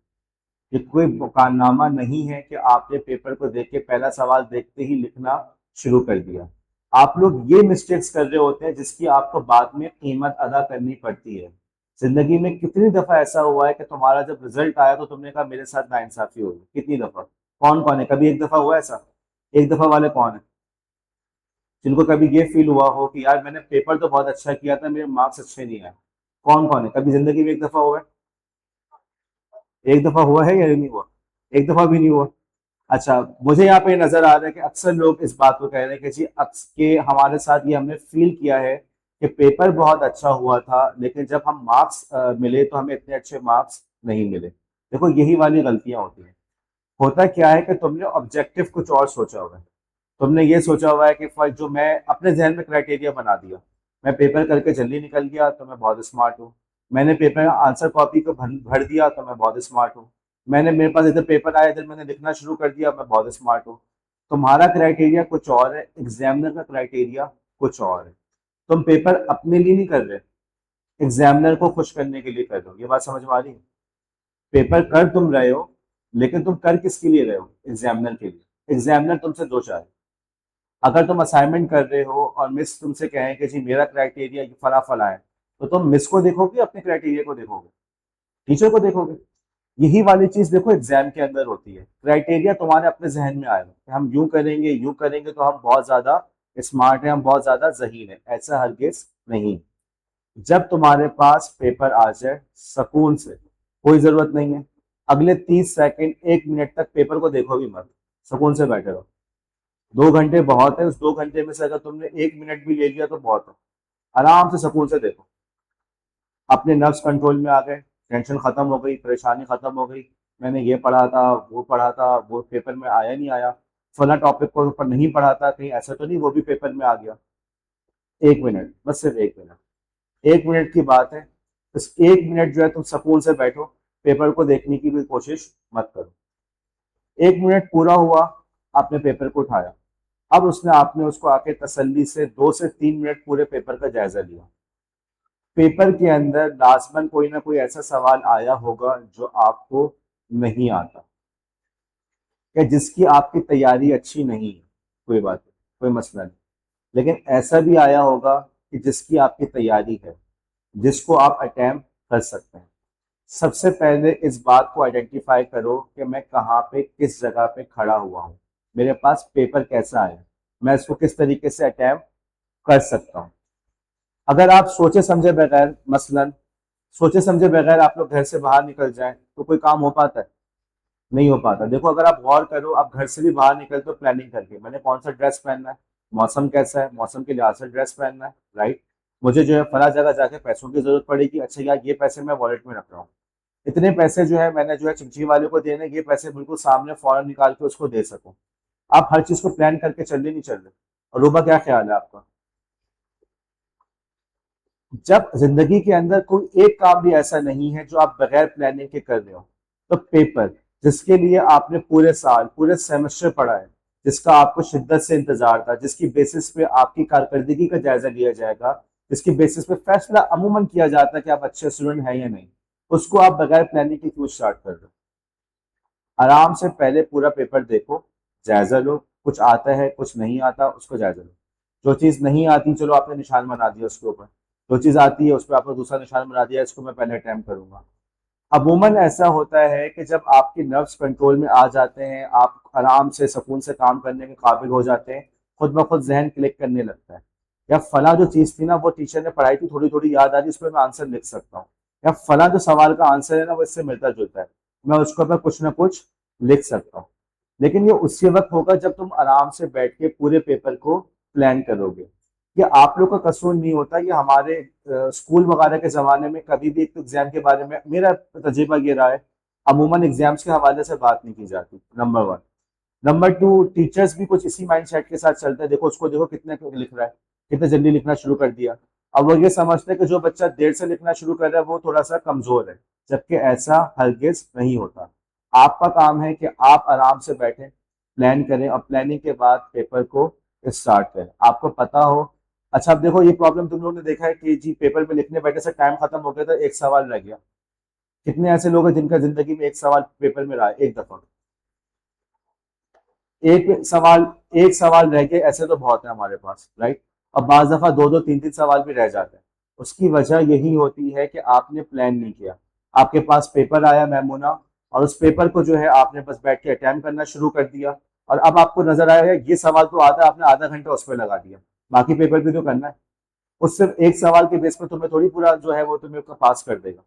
ये कोई कारनामा नहीं है कि आपने पेपर को देख के पहला सवाल देखते ही लिखना शुरू कर दिया। आप लोग ये मिस्टेक्स कर रहे होते हैं जिसकी आपको बाद में कीमत अदा करनी पड़ती है। जिंदगी में कितनी दफा ऐसा हुआ है कि तुम्हारा जब रिजल्ट आया तो तुमने कहा मेरे साथ नाइंसाफी होगी? कितनी दफा? कौन कौन है, कभी एक दफा हुआ ऐसा? एक दफा वाले कौन है जिनको कभी ये फील हुआ हो कि यार मैंने पेपर तो बहुत अच्छा किया था, मेरे मार्क्स अच्छे नहीं आए? कौन कौन है, कभी जिंदगी में एक दफा हुआ है? एक दफा हुआ है या नहीं हुआ? एक दफा भी नहीं हुआ। अच्छा, मुझे यहाँ पे नजर आ रहा है कि अक्सर लोग इस बात को कह रहे हैं कि जी के हमारे साथ ये हमने फील किया है कि पेपर बहुत अच्छा हुआ था, लेकिन जब हम मार्क्स मिले तो हमें इतने अच्छे मार्क्स नहीं मिले। देखो, यही वाली गलतियां होती हैं। होता क्या है कि तुमने ऑब्जेक्टिव कुछ और सोचा हुआ है। तुमने ये सोचा हुआ है कि जो मैं अपने जहन में क्राइटेरिया बना दिया, मैं पेपर करके जल्दी निकल गया तो मैं बहुत स्मार्ट हूँ। मैंने पेपर आंसर कॉपी को भर दिया तो मैं बहुत स्मार्ट हूँ। मैंने, मेरे पास इधर पेपर आया, इधर मैंने लिखना शुरू कर दिया, मैं बहुत स्मार्ट हूँ। तुम्हारा क्राइटेरिया कुछ और है, एग्जामिनर का क्राइटेरिया कुछ और है। तुम पेपर अपने लिए नहीं कर रहे, एग्जामिनर को खुश करने के लिए कर रहे हो। ये बात समझ में आ रही है? पेपर कर तुम रहे हो, लेकिन तुम कर किसके लिए रहे हो? एग्जामिनर के लिए। एग्जामिनर तुमसे दो चाहे, अगर तुम असाइनमेंट कर रहे हो और मिस तुमसे कहें कि जी मेरा क्राइटेरिया फला फला है, तो तुम मिस को देखोगे, अपने क्राइटेरिया को देखोगे, टीचर को देखोगे? यही वाली चीज देखो एग्जाम के अंदर होती है। क्राइटेरिया तुम्हारे अपने जहन में आएगा कि हम यूं करेंगे तो हम बहुत ज्यादा स्मार्ट हैं, हम बहुत ज्यादा जहीन है, ऐसा हरगिज नहीं। जब तुम्हारे पास पेपर आ जाए सुकून से, कोई जरूरत नहीं है अगले 30 सेकंड 1 मिनट तक पेपर को देखो भी मत, सुकून से बैठे रहो। 2 घंटे बहुत है, उस 2 घंटे में से अगर तुमने 1 मिनट भी ले लिया तो बहुत है। आराम से सुकून से देखो, अपने नर्व्स कंट्रोल में आ गए, टेंशन खत्म हो गई, परेशानी खत्म हो गई। मैंने ये पढ़ा था, वो पढ़ा था, वो पेपर में आया नहीं आया, फला टॉपिक को ऊपर नहीं पढ़ा था, कहीं ऐसा तो नहीं वो भी पेपर में आ गया। 1 मिनट, बस सिर्फ 1 मिनट, 1 मिनट की बात है। बस 1 मिनट जो है तुम सुकून से बैठो, पेपर को देखने की भी कोशिश मत करो। 1 मिनट पूरा हुआ, आपने पेपर को उठाया, अब उसने आपने उसको आके तसल्ली से 2 से 3 मिनट पूरे पेपर का जायजा लिया। पेपर के अंदर लाजमन कोई ना कोई ऐसा सवाल आया होगा जो आपको नहीं आता, या जिसकी आपकी तैयारी अच्छी नहीं है, कोई बात नहीं, कोई मसला नहीं। लेकिन ऐसा भी आया होगा कि जिसकी आपकी तैयारी है, जिसको आप अटेम्प्ट कर सकते हैं। सबसे पहले इस बात को आइडेंटिफाई करो कि मैं कहाँ पे, किस जगह पे खड़ा हुआ हूँ, मेरे पास पेपर कैसा है, मैं इसको किस तरीके से अटेम्प्ट कर सकता हूँ। अगर आप सोचे समझे बगैर, मसलन सोचे समझे बगैर आप लोग घर से बाहर निकल जाएं तो कोई काम हो पाता है? नहीं हो पाता। देखो, अगर आप गौर करो, आप घर से भी बाहर निकलते हो प्लानिंग करके, मैंने कौन सा ड्रेस पहनना है, मौसम कैसा है, मौसम के लिहाज से ड्रेस पहनना है, राइट। मुझे जो है फला जगह जाके पैसों की जरूरत पड़ेगी, अच्छा यार ये पैसे मैं वॉलेट में रख रहा हूँ, इतने पैसे जो है मैंने जो है चिमची वाले को देने, ये पैसे बिल्कुल सामने फौरन निकाल के उसको दे सकूं। आप हर चीज को प्लान करके चल रहे नहीं चल रहे। और रूबा, क्या ख्याल है आपका? जब जिंदगी के अंदर कोई एक काम भी ऐसा नहीं है जो आप बगैर प्लानिंग के कर रहे हो, तो पेपर, जिसके लिए आपने पूरे साल पूरे सेमेस्टर पढ़ा है, जिसका आपको शिद्दत से इंतजार था, जिसकी बेसिस पे आपकी कारकर्दगी का जायजा लिया जाएगा, जिसकी बेसिस पे फैसला अमूमन किया जाता है कि आप अच्छे स्टूडेंट हैं या नहीं, उसको आप बगैर प्लानिंग के क्यों स्टार्ट कर रहे हो? आराम से पहले पूरा पेपर देखो, जायजा लो, कुछ आता है कुछ नहीं आता उसको जायजा लो। जो चीज नहीं आती, चलो आपने निशान बना दिया उसके ऊपर, जो चीज आती है उस पर आपने दूसरा निशान बना दिया, इसको मैं पहले अटेम्प्ट करूंगा। अमूमन ऐसा होता है कि जब आपके नर्व्स कंट्रोल में आ जाते हैं, आप आराम से सुकून से काम करने के काबिल हो जाते हैं, खुद ब खुद जहन क्लिक करने लगता है। या फला जो चीज थी ना, वो टीचर ने पढ़ाई थी, थोड़ी थोड़ी याद आ रही, उस पर मैं आंसर लिख सकता हूँ। या फला जो सवाल का आंसर है ना, वो इससे मिलता जुलता है, मैं उसको ऊपर कुछ ना कुछ लिख सकता हूँ। लेकिन ये उसी वक्त होगा जब तुम आराम से बैठ के पूरे पेपर को प्लान करोगे। ये आप लोग का कसूर नहीं होता, ये हमारे स्कूल वगैरह के ज़माने में कभी भी एक एग्ज़ाम के बारे में, मेरा तजुर्बा ये रहा है, अमूमन एग्ज़ाम्स के हवाले से बात नहीं की जाती, number one. Number two, teachers भी कुछ इसी माइंडसेट के साथ चलते हैं, देखो उसको देखो कितने लिख रहा है, कितने जल्दी लिखना शुरू कर दिया। अब वो ये समझते हैं कि जो बच्चा देर से लिखना शुरू कर रहा है वो थोड़ा सा कमज़ोर है, जबकि ऐसा हरगिज़ नहीं होता। आपका काम है कि आप आराम से बैठें, प्लान करें, और प्लानिंग के बाद पेपर को स्टार्ट करें, आपको पता हो। अच्छा, अब देखो ये प्रॉब्लम तुम लोगों ने देखा है कि जी पेपर में लिखने बैठे से टाइम खत्म हो गया तो एक सवाल रह गया। कितने ऐसे लोग हैं जिनका जिंदगी में एक सवाल पेपर में रहा है एक दफा? एक सवाल रह गए, ऐसे तो बहुत है हमारे पास, राइट। और बाज दफा दो दो तीन तीन सवाल भी रह जाते हैं। उसकी वजह यही होती है कि आपने प्लान नहीं किया। आपके पास पेपर आया मैमूना, और उस पेपर को जो है आपने बस बैठ के अटेम्प्ट करना शुरू कर दिया, और अब आपको नजर आया है ये सवाल तो आता है, आपने आधा घंटा उस पर लगा दिया, बाकी पेपर भी तो करना है। उस सिर्फ एक सवाल के बेस पर तुम्हें थोड़ी पूरा जो है वो तुम्हें पास कर देगा।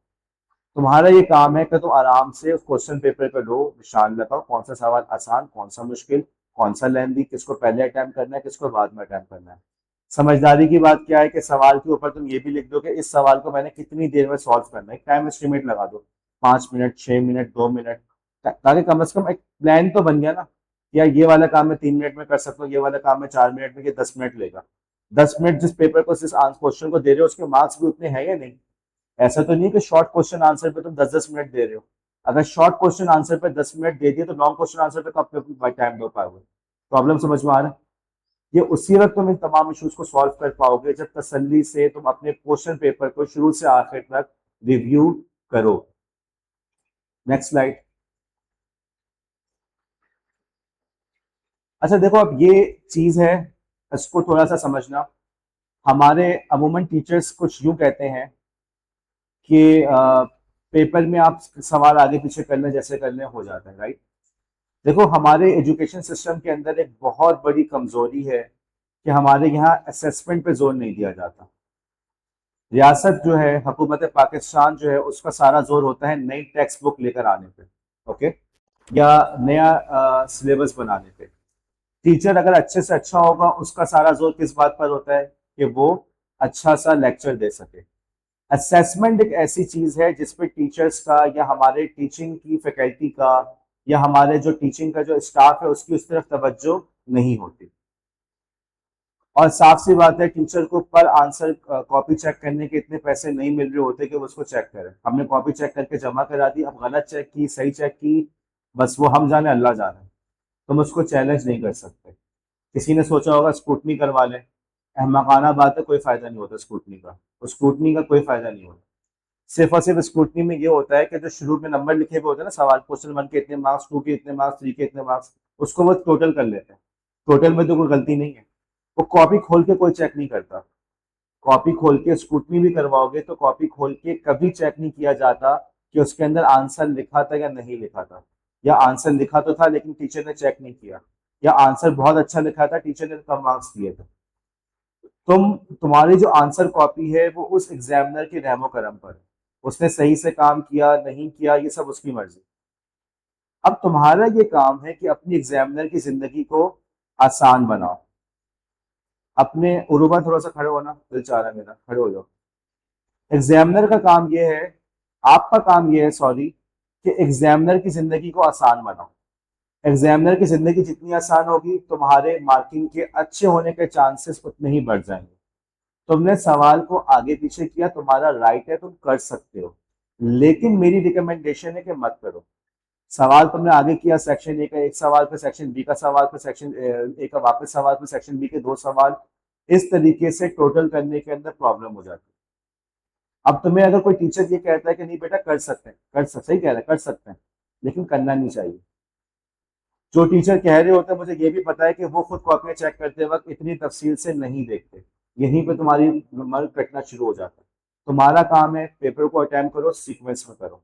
तुम्हारा ये काम है कि तुम आराम से उस क्वेश्चन पेपर पे लो, निशान लगाओ, कौन सा सवाल आसान, कौन सा मुश्किल, कौन सा लेंदी, किसको पहले अटेम्प्ट करना है, किसको बाद में अटेम्प्ट करना है। समझदारी की बात क्या है कि सवाल के ऊपर तुम ये भी लिख दो कि इस सवाल को मैंने कितनी देर में सॉल्व करना है, एक टाइम एस्टिमेट लगा दो, 5 मिनट, 6 मिनट, 2 मिनट, ताकि कम से कम एक प्लान तो बन गया ना। या ये वाला काम मैं 3 मिनट में कर सकता हूँ, ये वाला काम मैं 4 मिनट में, ये 10 मिनट लेगा। 10 मिनट जिस पेपर को, जिस क्वेश्चन को दे रहे हो उसके मार्क्स भी उतने हैं या नहीं? ऐसा तो नहीं कि शॉर्ट क्वेश्चन आंसर पे तुम 10-10 मिनट दे रहे हो। अगर शॉर्ट क्वेश्चन आंसर पे 10 मिनट दे दिए तो लॉन्ग क्वेश्चन आंसर पे कब टाइम दे पाओगे? प्रॉब्लम समझ में आ रहा है? ये उसी वक्त तुम इन तमाम इश्यूज को सॉल्व कर पाओगे जब तसल्ली से तुम अपने क्वेश्चन पेपर को शुरू से आखिर तक रिव्यू करो। Next slide. अच्छा देखो, अब ये चीज है, इसको थोड़ा सा समझना। हमारे अमूमन टीचर्स कुछ यूं कहते हैं कि पेपर में आप सवाल आगे पीछे करने जैसे करने हो जाते हैं, राइट। देखो, हमारे एजुकेशन सिस्टम के अंदर एक बहुत बड़ी कमजोरी है कि हमारे यहाँ असेसमेंट पे जोर नहीं दिया जाता। रियासत जो है, हुकूमत पाकिस्तान जो है, उसका सारा जोर होता है नई टेक्स्ट बुक लेकर आने पे, ओके, या नया सिलेबस बनाने पे। टीचर अगर अच्छे से अच्छा होगा, उसका सारा जोर किस बात पर होता है कि वो अच्छा सा लेक्चर दे सके। असेसमेंट एक ऐसी चीज है जिसपे टीचर्स का या हमारे टीचिंग की फैकल्टी का या हमारे जो टीचिंग का जो स्टाफ है उसकी उस तरफ तवज्जो नहीं होती। और साफ सी बात है, टीचर को पर आंसर कॉपी चेक करने के इतने पैसे नहीं मिल रहे होते कि वो उसको चेक करे। हमने कॉपी चेक करके जमा करा दी, अब गलत चेक की सही चेक की, बस वो हम जाने अल्लाह जाने, तुम उसको चैलेंज नहीं कर सकते। किसी ने सोचा होगा स्कूटनी करवा लें, अहमकाना बात है, कोई फायदा नहीं होता स्कूटनी का, उस स्कूटनी का कोई फायदा नहीं होता। सिर्फ और सिर्फ स्कूटनी में ये होता है कि जो शुरू में नंबर लिखे हुए होते हैं ना, सवाल क्वेश्चन 1 के इतने मार्क्स, 2 के इतने मार्क्स, 3 के इतने मार्क्स, उसको वो टोटल कर लेते हैं। टोटल में तो कोई गलती नहीं है। वो कॉपी खोल के कोई चेक नहीं करता। कॉपी खोल के स्कूटनी भी करवाओगे तो कॉपी खोल के कभी चेक नहीं किया जाता कि उसके अंदर आंसर लिखा था या नहीं लिखा था, या आंसर लिखा तो था लेकिन टीचर ने चेक नहीं किया, या आंसर बहुत अच्छा लिखा था, टीचर ने कम मार्क्स दिए थे। तुम्हारी जो आंसर कॉपी है वो उस एग्जामिनर के रहमो करम पर है। उसने सही से काम किया नहीं किया ये सब उसकी मर्जी। अब तुम्हारा ये काम है कि अपनी एग्जामिनर की जिंदगी को आसान बनाओ। अपने उरुबा थोड़ा सा खड़े होना, दिल चाह रहा है मेरा, खड़े हो जाओ। एग्जामिनर का काम ये है, आपका काम ये है, सॉरी, कि एग्जामिनर की जिंदगी को आसान बनाओ। एग्जामिनर की जिंदगी जितनी आसान होगी, तुम्हारे मार्किंग के अच्छे होने के चांसेस उतने ही बढ़ जाएंगे। तुमने सवाल को आगे पीछे किया, तुम्हारा राइट है, तुम कर सकते हो, लेकिन मेरी रिकमेंडेशन है कि मत करो। सवाल तुमने आगे किया सेक्शन ए का एक सवाल, पे सेक्शन बी का सवाल, पे सेक्शन ए का वापस सवाल, पे सेक्शन बी के 2 सवाल, इस तरीके से टोटल करने के अंदर प्रॉब्लम हो जाती है। अब तुम्हें अगर कोई टीचर ये कहता है कि नहीं बेटा कर सकते हैं, सही कह रहा है, कर सकते हैं, लेकिन करना नहीं चाहिए। जो टीचर कह रहे होते हैं, मुझे ये भी पता है कि वो खुद कॉपियां चेक करते वक्त इतनी तफसील से नहीं देखते। यहीं पे तुम्हारी मल कटना शुरू हो जाता है। तुम्हारा काम है पेपर को अटेम्प्ट करो, सीक्वेंस में करो।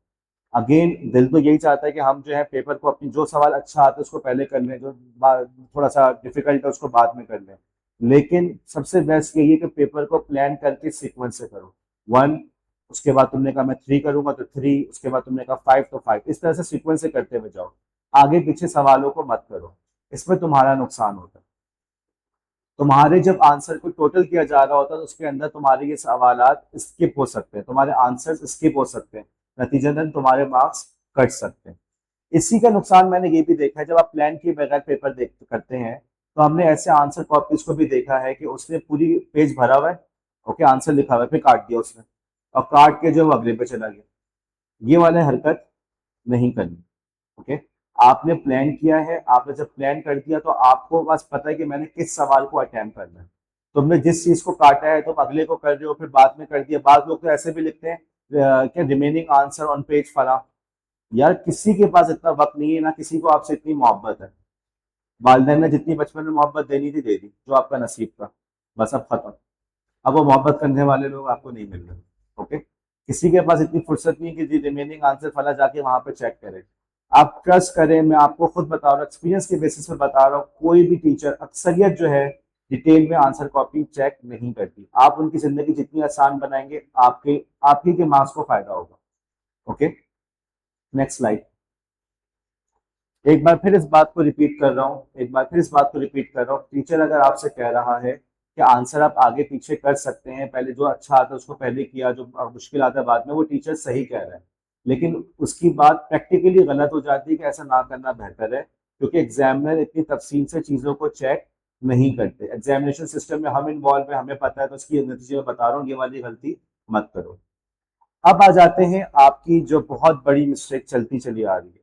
अगेन दिल तो यही चाहता है कि हम जो है पेपर को, अपनी जो सवाल अच्छा आता है उसको पहले कर लें, जो थोड़ा सा डिफिकल्ट है उसको बाद में कर लें। लेकिन सबसे बेस्ट यही है कि पेपर को प्लान करके सीक्वेंस से करो। 1, उसके बाद तुमने कहा मैं 3 करूंगा तो 3, उसके बाद तुमने कहा 5 तो 5, इस तरह से सीक्वेंस से करते हुए जाओ। आगे पीछे सवालों को मत करो, इसमें तुम्हारा नुकसान होता है। तुम्हारे जब आंसर को टोटल किया जा रहा होता है तो उसके अंदर तुम्हारे ये सवालात स्किप हो सकते हैं, तुम्हारे आंसर्स स्किप हो सकते हैं, नतीजतन तुम्हारे मार्क्स कट सकते हैं। इसी का नुकसान मैंने ये भी देखा है, जब आप प्लान किए बगैर पेपर देख करते हैं, तो हमने ऐसे आंसर कॉपीज को भी देखा है कि उसने पूरी पेज भरा हुआ है, ओके, आंसर लिखा हुआ है, फिर काट दिया उसने, और काट के जो वो अगले पे चला गया। ये वाले हरकत नहीं करनी, ओके। आपने प्लान किया है, आपने जब प्लान कर दिया तो आपको बस पता है कि मैंने किस सवाल को अटेम्प्ट करना है। तुमने जिस चीज को काटा है तुम अगले को कर रहे हो, फिर बाद में कर दिया। बाद लोग तो ऐसे भी लिखते हैं कि रिमेनिंग आंसर ऑन पेज फला। यार किसी के पास इतना वक्त नहीं है, ना किसी को आपसे इतनी मोहब्बत है। वालदेन ने जितनी बचपन में मोहब्बत देनी थी दे दी, जो आपका नसीब था, बस अब खत्म। अब वो मोहब्बत करने वाले लोग आपको नहीं मिल रहे, ओके। किसी के पास इतनी फुर्सत नहीं कि जी रिमेनिंग आंसर फला जाके वहां पे चेक करे। आप ट्रस्ट करें, मैं आपको खुद बता रहा हूँ, एक्सपीरियंस के बेसिस पे बता रहा हूँ, कोई भी टीचर, अक्सरियत जो है, डिटेल में आंसर कॉपी चेक नहीं करती। आप उनकी जिंदगी जितनी आसान बनाएंगे, आपके आपके के मार्क्स को फायदा होगा, ओके। Next slide. एक बार फिर इस बात को रिपीट कर रहा हूँ, एक बार फिर इस बात को रिपीट कर रहा हूँ, टीचर अगर आपसे कह रहा है कि आंसर आप आगे पीछे कर सकते हैं, पहले जो अच्छा आता है उसको पहले किया, जो मुश्किल आता है बाद में, वो टीचर सही कह रहा है। लेकिन उसकी बात प्रैक्टिकली गलत हो जाती है कि ऐसा ना करना बेहतर है, क्योंकि एग्जामिनर इतनी तफसील से चीज़ों को चेक नहीं करते। एग्जामिनेशन सिस्टम में हम इन्वॉल्व है, हमें पता है, तो उसकी नतीजे में बता रहा हूँ, ये वाली गलती मत करो। अब आ जाते हैं आपकी जो बहुत बड़ी मिस्टेक चलती चली आ रही है।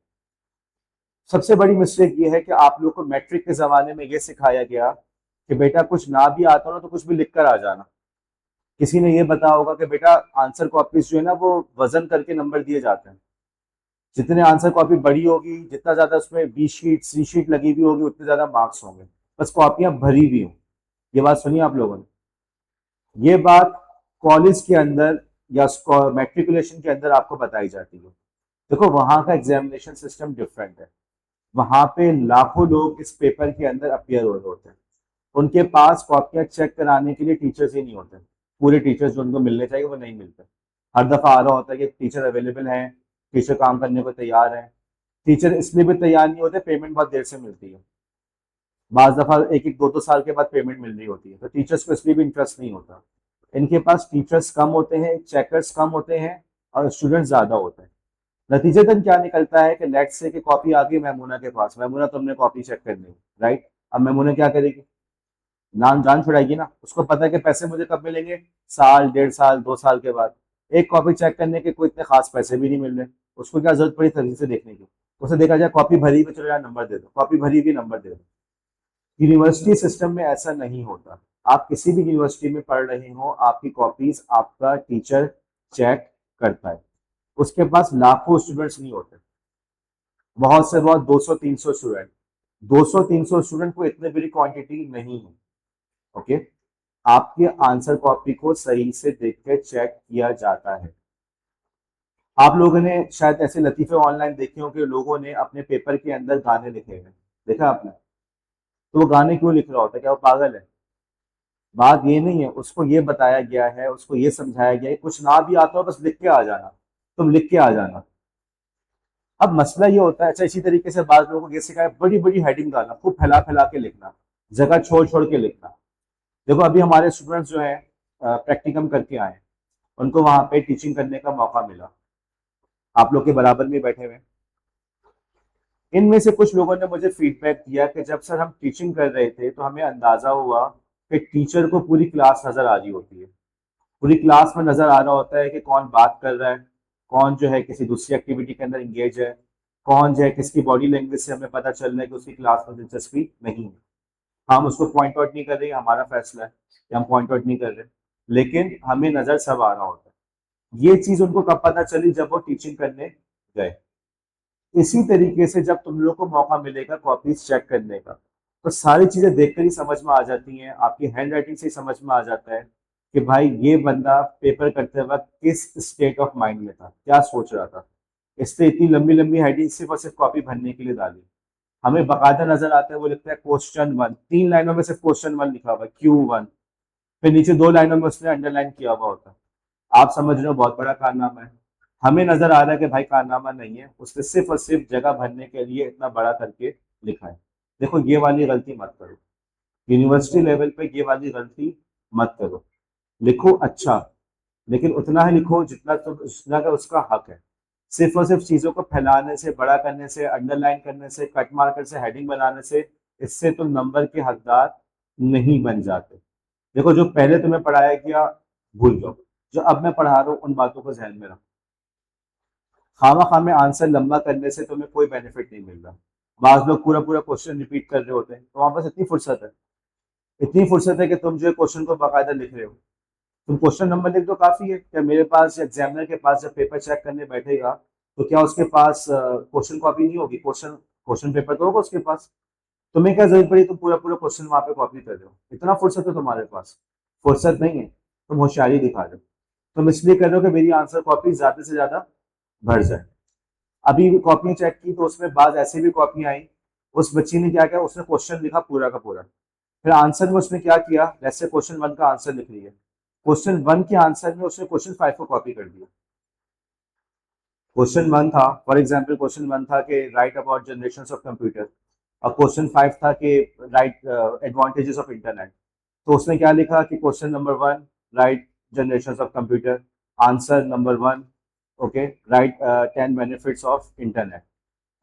सबसे बड़ी मिस्टेक ये है कि आप लोग को मैट्रिक के जमाने में ये सिखाया गया कि बेटा कुछ ना भी आता हो ना तो कुछ भी लिख कर आ जाना। किसी ने ये बताया होगा कि बेटा आंसर कॉपीज जो है ना वो वजन करके नंबर दिए जाते हैं। जितने आंसर कॉपी बड़ी होगी, जितना ज्यादा उसमें बी शीट सी शीट लगी हुई होगी, उतने ज्यादा मार्क्स होंगे। बस कॉपियां भरी हुई हों। ये बात सुनिए आप लोगों ने, ये बात कॉलेज के अंदर या मैट्रिकुलेशन के अंदर आपको बताई जाती है। देखो वहां का एग्जामिनेशन सिस्टम डिफरेंट है। वहां पे लाखों लोग इस पेपर के अंदर अपियर हो रहे होते हैं। उनके पास कॉपियां चेक कराने के लिए टीचर्स ही नहीं होते। पूरे टीचर्स जो उनको मिलने चाहिए वो नहीं मिलते। हर दफ़ा आ रहा होता है कि टीचर अवेलेबल हैं, टीचर काम करने को तैयार हैं। टीचर इसलिए भी तैयार नहीं होते, पेमेंट बहुत देर से मिलती है। बाज़ दफ़ा 1-1, 2-2 साल के बाद पेमेंट मिल रही होती है, तो टीचर्स को इसलिए भी इंटरेस्ट नहीं होता। इनके पास टीचर्स कम होते हैं, चेकर्स कम होते हैं और स्टूडेंट्स ज़्यादा होते हैं। नतीजतन क्या निकलता है कि लेट्स से कि कॉपी आ गई मैमूना के पास, मैमूना तुमने कॉपी चेक करनी है, राइट? अब मैमूना क्या करेगी? नाम जान छुड़ाएगी ना, उसको पता है कि पैसे मुझे कब मिलेंगे, साल, 1.5 साल, 2 साल के बाद। एक कॉपी चेक करने के कोई इतने खास पैसे भी नहीं मिल रहे, उसको क्या जरूरत पड़ी तरीके से देखने की? उसे देखा जाए कॉपी भरी हुई, चलो यार नंबर दे दो, कॉपी भरी हुई नंबर दे दो। यूनिवर्सिटी सिस्टम में ऐसा नहीं होता। आप किसी भी यूनिवर्सिटी में पढ़ रहे हो, आपकी कॉपीज आपका टीचर चेक करता है। उसके पास लाखों स्टूडेंट्स नहीं होते, बहुत से बहुत 200-300 स्टूडेंट। 200-300 स्टूडेंट को इतने बड़ी क्वांटिटी नहीं है। ओके, आपके आंसर कॉपी को सही से देख के चेक किया जाता है। आप लोगों ने शायद ऐसे लतीफे ऑनलाइन देखे हो कि लोगों ने अपने पेपर के अंदर गाने लिखे हैं, देखा आपने? तो वो गाने क्यों लिख रहा होता है? क्या वो पागल है? बात ये नहीं है, उसको ये बताया गया है, उसको ये समझाया गया है, कुछ ना भी आता हो बस लिख के आ जाना, तुम लिख के आ जाना। अब मसला ये होता है, अच्छा इसी तरीके से बाद लोगों को ये सिखाया, बड़ी बड़ी हेडिंग डालना, खूब फैला फैला के लिखना, जगह छोड़ छोड़ के लिखना। देखो अभी हमारे स्टूडेंट्स जो है प्रैक्टिकम करके आए, उनको वहां पे टीचिंग करने का मौका मिला, आप लोग के बराबर में बैठे हुए। इनमें से कुछ लोगों ने मुझे फीडबैक दिया कि जब सर हम टीचिंग कर रहे थे तो हमें अंदाजा हुआ कि टीचर को पूरी क्लास नजर आ रही होती है, पूरी क्लास में नजर आ रहा होता है कि कौन बात कर रहा है, कौन जो है किसी दूसरी एक्टिविटी के अंदर इंगेज है, कौन जो है किसकी बॉडी लैंग्वेज से हमें पता चल रहा है कि उसकी क्लास में दिलचस्पी नहीं है। हम उसको पॉइंट आउट नहीं कर रहे, हमारा फैसला है कि हम पॉइंट आउट नहीं कर रहे, लेकिन हमें नजर सब आ रहा होता है। ये चीज उनको कब पता चली? जब वो टीचिंग करने गए। इसी तरीके से जब तुम लोग को मौका मिलेगा कॉपीज चेक करने का, तो सारी चीजें देखकर ही समझ में आ जाती हैं, आपकी हैंड राइटिंग से ही समझ में आ जाता है कि भाई ये बंदा पेपर करते वक्त किस स्टेट ऑफ माइंड में था, क्या सोच रहा था। इससे इतनी लंबी लंबी हेडिंग सिर्फ और सिर्फ कॉपी भरने के लिए डाली। हमें बकायदा नजर आता है, वो लिखता है क्वेश्चन 1, 3 लाइनों में सिर्फ क्वेश्चन 1 लिखा हुआ है, Q1, फिर नीचे 2 लाइनों में उसने अंडरलाइन किया हुआ होता है। आप समझ रहे हो बहुत बड़ा कारनामा है। हमें नजर आ रहा है कि भाई कारनामा नहीं है, उसने सिर्फ और सिर्फ जगह भरने के लिए इतना बड़ा करके लिखा है। देखो ये वाली गलती मत करो, यूनिवर्सिटी लेवल पे ये वाली गलती मत करो। लिखो अच्छा, लेकिन उतना ही लिखो जितना का उसका हक है। सिर्फ और सिर्फ चीजों को फैलाने से, बड़ा करने से, अंडरलाइन करने से, कट मार्कर से हेडिंग बनाने से, इससे तुम नंबर के हकदार नहीं बन जाते। देखो जो पहले तुम्हें पढ़ाया गया भूल जाओ, जो अब मैं पढ़ा रहा हूँ उन बातों को ध्यान में रखो। खामा खामे आंसर लंबा करने से तुम्हें कोई बेनिफिट नहीं मिल रहा। बाज लोग पूरा पूरा क्वेश्चन रिपीट कर रहे होते हैं, तो वहां पास इतनी फुर्सत है, इतनी फुर्सत है कि तुम जो क्वेश्चन को बाकायदा लिख रहे हो। तुम क्वेश्चन नंबर लिख दो, काफी है। क्या मेरे पास एग्जामिनर के पास जब पेपर चेक करने बैठेगा तो क्या उसके पास क्वेश्चन कॉपी नहीं होगी? क्वेश्चन क्वेश्चन पेपर तो होगा उसके पास। तुम्हें क्या जरूरत पड़ी तुम पूरा पूरा क्वेश्चन वहां पे कॉपी कर रहे हो? इतना फुर्सत है तुम्हारे पास? फुर्सत नहीं है, तुम होशियारी दिखा रहे हो। तुम इसलिए कर रहे हो कि मेरी आंसर कॉपी ज्यादा से ज्यादा भर जाए। अभी कॉपी चेक की तो उसमें बाद ऐसी भी कॉपी आई, उस बच्ची ने क्या किया, उसने क्वेश्चन लिखा पूरा का पूरा, फिर आंसर में उसने क्या किया, जैसे क्वेश्चन 1 का आंसर लिख रही है, क्वेश्चन 1 के आंसर में उसने क्वेश्चन 5 को कॉपी कर दिया। क्वेश्चन 1 था, फॉर एग्जाम्पल क्वेश्चन 1 था कि right about generation of computer, और क्वेश्चन 5 था कि राइट एडवांटेजेस ऑफ इंटरनेट। तो उसने क्या लिखा कि question number 1 right generation of computer, answer number 1 okay right 10 benefits of internet.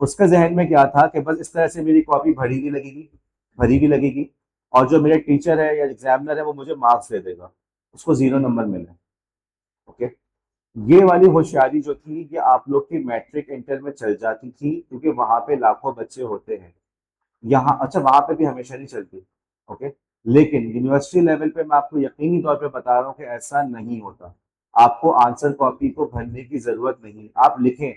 उसके जहन में क्या था कि बस इस तरह से मेरी कॉपी भरी भी लगेगी, भरी भी लगेगी, और जो मेरे टीचर है या एग्जामिनर है वो मुझे मार्क्स दे देगा, उसको 0 नंबर मिले। ओके, ये वाली होशियारी जो थी ये आप लोग की मैट्रिक इंटर में चल जाती थी, क्योंकि वहां पे लाखों बच्चे होते हैं। यहाँ अच्छा वहां पे भी हमेशा नहीं चलती। ओके, लेकिन यूनिवर्सिटी लेवल पे मैं आपको यकीनी तौर पे बता रहा हूँ कि ऐसा नहीं होता। आपको आंसर कॉपी को भरने की जरूरत नहीं, आप लिखें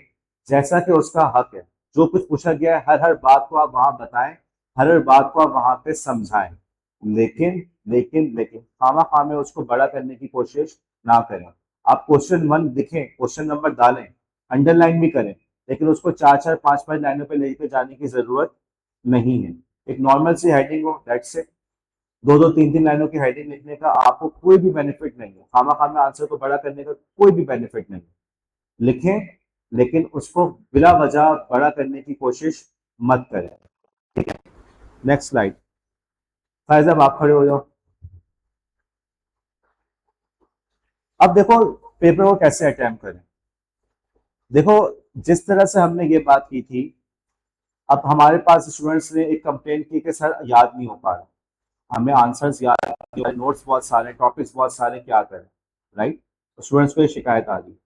जैसा कि उसका हक है। जो कुछ पूछा गया है हर हर बात को आप वहां बताएं, हर हर बात को आप वहां पे समझाएं, लेकिन लेकिन लेकिन खामा खामे उसको बड़ा करने की कोशिश ना करें। आप क्वेश्चन 1 लिखें, क्वेश्चन नंबर डालें, अंडरलाइन भी करें, लेकिन उसको 4-4, 5-5 लाइनों पे लेके जाने की जरूरत नहीं है। एक नॉर्मल सी हेडिंग हो, दैट्स इट। दो दो तीन तीन लाइनों की हेडिंग लिखने का आपको कोई भी बेनिफिट नहीं है, खामा खामा आंसर को बड़ा करने का कोई भी बेनिफिट नहीं है। लिखें, लेकिन उसको बिला वजह बड़ा करने की कोशिश मत करें। ठीक है, नेक्स्ट स्लाइड। फैज अब आप खड़े हो जाओ। अब देखो पेपर को कैसे अटेम्प्ट करें। देखो, जिस तरह से हमने ये बात की थी, अब हमारे पास स्टूडेंट्स ने एक कंप्लेंट की कि सर याद नहीं हो पा रहा, हमें आंसर्स याद नहीं हो रहे, नोट्स बहुत सारे, टॉपिक्स बहुत सारे, क्या करें, राइट। स्टूडेंट्स को ये शिकायत आ रही।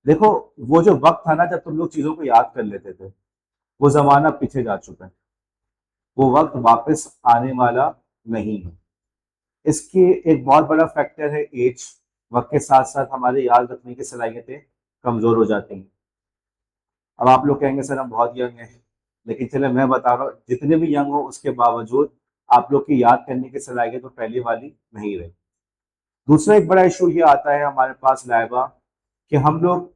देखो, वो जो वक्त था ना जब तुम लोग चीजों को याद कर लेते थे, वो जमाना पीछे जा चुका है, वो वक्त वापस आने वाला नहीं है। इसके एक बहुत बड़ा फैक्टर है एज। वक्त के साथ साथ हमारे याद रखने की सलाहियतें कमजोर हो जाती हैं। अब आप लोग कहेंगे सर हम बहुत यंग हैं, लेकिन चले मैं बता रहा हूँ, जितने भी यंग हो उसके बावजूद आप लोग की याद करने की सलाहियत तो पहले वाली नहीं रही। दूसरा एक बड़ा इशू ये आता है हमारे पास लाइबा, कि हम लोग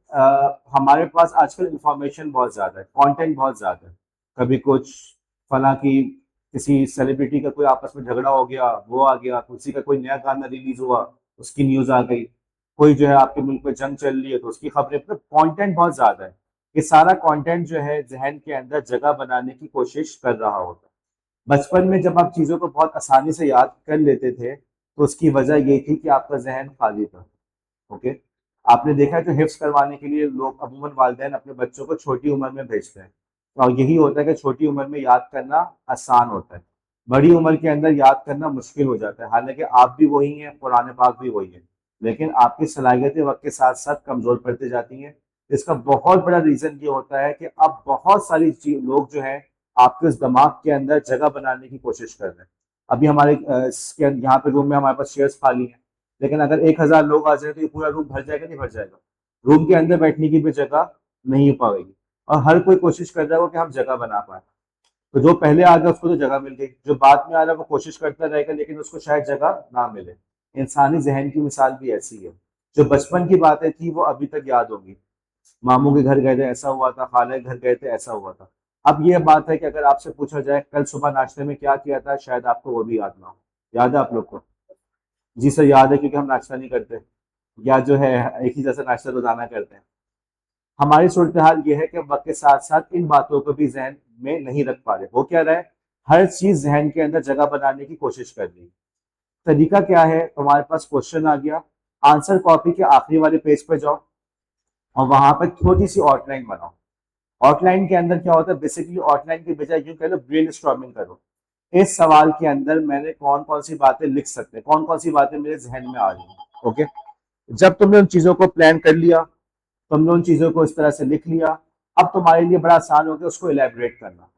हमारे पास आजकल इंफॉर्मेशन बहुत ज़्यादा है, कंटेंट बहुत ज़्यादा है। कभी कुछ फला की किसी सेलिब्रिटी का कोई आपस में झगड़ा हो गया, वो आ गया, किसी का कोई नया गाना रिलीज हुआ, उसकी न्यूज़ आ गई, कोई जो है आपके मुल्क में जंग चल रही है तो उसकी खबरें, मतलब कंटेंट बहुत ज़्यादा है। ये सारा कंटेंट जो है जहन के अंदर जगह बनाने की कोशिश कर रहा होता है। बचपन में जब आप चीज़ों को बहुत आसानी से याद कर लेते थे तो उसकी वजह ये थी कि आपका जहन खाली था। ओके, आपने देखा है कि हिफ्स करवाने के लिए लोग अमूमन वालिदैन अपने बच्चों को छोटी उम्र में भेजते हैं, और यही होता है कि छोटी उम्र में याद करना आसान होता है, बड़ी उम्र के अंदर याद करना मुश्किल हो जाता है। हालांकि आप भी वही हैं, कुरान पाक भी वही है, लेकिन आपकी सलाहियतें वक्त के साथ साथ कमजोर पड़ती जाती हैं। इसका बहुत बड़ा रीजन ये होता है कि अब बहुत सारी लोग जो हैं आपके उस दिमाग के अंदर जगह बनाने की कोशिश कर रहे हैं। अभी हमारे यहाँ पे रूम में हमारे पास चेयर्स खाली हैं, लेकिन अगर 1,000 लोग आ जाए तो ये पूरा रूम भर जाएगा, नहीं भर जाएगा। रूम के अंदर बैठने की भी जगह नहीं हो पाएगी, और हर कोई कोशिश कर रहा है कि हम जगह बना पाए। तो जो पहले आ गया उसको तो जगह मिल गई, जो बाद में आ रहा है वो कोशिश करता रहेगा लेकिन उसको शायद जगह ना मिले। इंसानी जहन की मिसाल भी ऐसी है। जो बचपन की बातें थी वो अभी तक याद होंगी, मामू के घर गए थे ऐसा हुआ था, खाला के घर गए थे ऐसा हुआ था। अब ये बात है कि अगर आपसे पूछा जाए कल सुबह नाश्ते में क्या किया था, शायद आपको वो भी याद ना हो। याद है आप लोग को? जी सर याद है, क्योंकि हम नाश्ता नहीं करते, या जो है एक ही जैसा नाश्ता रोजाना करते हैं। हमारी सूरत हाल ये है कि वक्त के साथ साथ इन बातों को भी जहन में नहीं रख पा रहे। हो क्या रहा है, हर चीज जहन के अंदर जगह बनाने की कोशिश कर रही है। तरीका क्या है, तुम्हारे पास क्वेश्चन आ गया, आंसर कॉपी के आखिरी वाले पेज पर जाओ और वहां पर छोटी सी आउटलाइन बनाओ। आउटलाइन के अंदर क्या होता है, बेसिकली आउटलाइन के बजाय यूं कह लो ब्रेन स्टॉर्मिंग करो। इस सवाल के अंदर मैंने कौन कौन सी बातें लिख सकते हैं, कौन कौन सी बातें मेरे जहन में आ रही हैं। ओके, जब तुमने उन चीजों को प्लान कर लिया, तुमने उन चीजों को इस तरह से लिख लिया, अब तुम्हारे लिए बड़ा आसान हो गया उसको इलेबोरेट करना।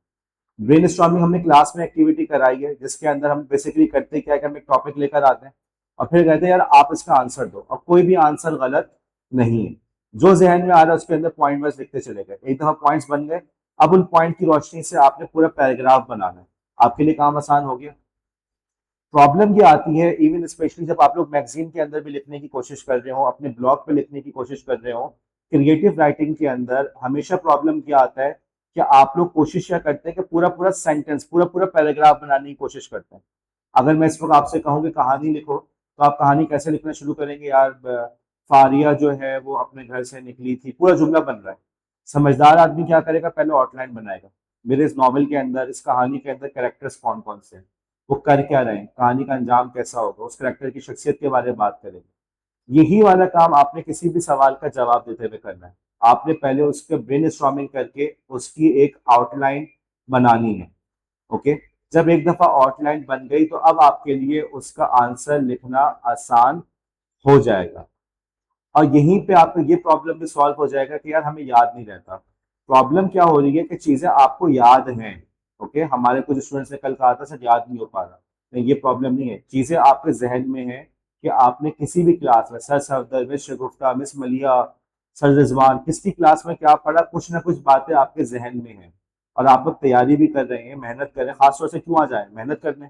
ब्रेन स्टॉर्मिंग हमने क्लास में एक्टिविटी कराई है, जिसके अंदर हम बेसिकली करते क्या है कि हम एक टॉपिक लेकर आते हैं और फिर कहते हैं यार आप इसका आंसर दो, और कोई भी आंसर गलत नहीं है। जो जहन में आ रहा है उसके अंदर पॉइंट वाइज लिखते चले गए, एक दफा पॉइंट्स बन गए, अब उन पॉइंट की रोशनी से आपने पूरा पैराग्राफ बनाना है, आपके लिए काम आसान हो गया। प्रॉब्लम ये आती है इवन स्पेशली जब आप लोग मैगजीन के अंदर भी लिखने की कोशिश कर रहे हो, अपने ब्लॉग पे लिखने की कोशिश कर रहे हो, क्रिएटिव राइटिंग के अंदर हमेशा प्रॉब्लम क्या आता है कि आप लोग कोशिश क्या करते हैं कि पूरा पूरा सेंटेंस, पूरा पूरा पैराग्राफ बनाने की कोशिश करते हैं। अगर मैं इस वक्त आपसे कहूँ कि कहानी लिखो, तो आप कहानी कैसे लिखना शुरू करेंगे? यार फारिया जो है वो अपने घर से निकली थी, पूरा जुमला बन रहा है। समझदार आदमी क्या करेगा, पहले आउटलाइन बनाएगा, मेरे इस नॉवल के अंदर, इस कहानी के अंदर कैरेक्टर्स कौन कौन से हैं, वो कर क्या रहे हैं, कहानी का अंजाम कैसा होगा, उस करेक्टर की शख्सियत के बारे में बात करेंगे। यही वाला काम आपने किसी भी सवाल का जवाब देते हुए करना है। आपने पहले उसके ब्रेन स्टॉर्मिंग करके उसकी एक आउटलाइन बनानी है। ओके, जब एक दफा आउटलाइन बन गई तो अब आपके लिए उसका आंसर लिखना आसान हो जाएगा, और यहीं पे आपको ये प्रॉब्लम भी सॉल्व हो जाएगा कि यार हमें याद नहीं रहता। प्रॉब्लम क्या हो रही है कि चीजें आपको याद हैं। ओके, हमारे कुछ स्टूडेंट्स ने कल कहा था सर याद नहीं हो पा रहा, नहीं ये प्रॉब्लम नहीं है, चीजें आपके जहन में है कि आपने किसी भी क्लास में, सर सफदर, मिस शगुफ्ता, मिस मलिया, सर रिजवान, किसकी क्लास में क्या पढ़ा, कुछ ना कुछ बातें आपके जहन में है, और आप लोग तैयारी भी कर रहे हैं, मेहनत कर रहे हैं। खासतौर से क्यों आ जाए मेहनत करने,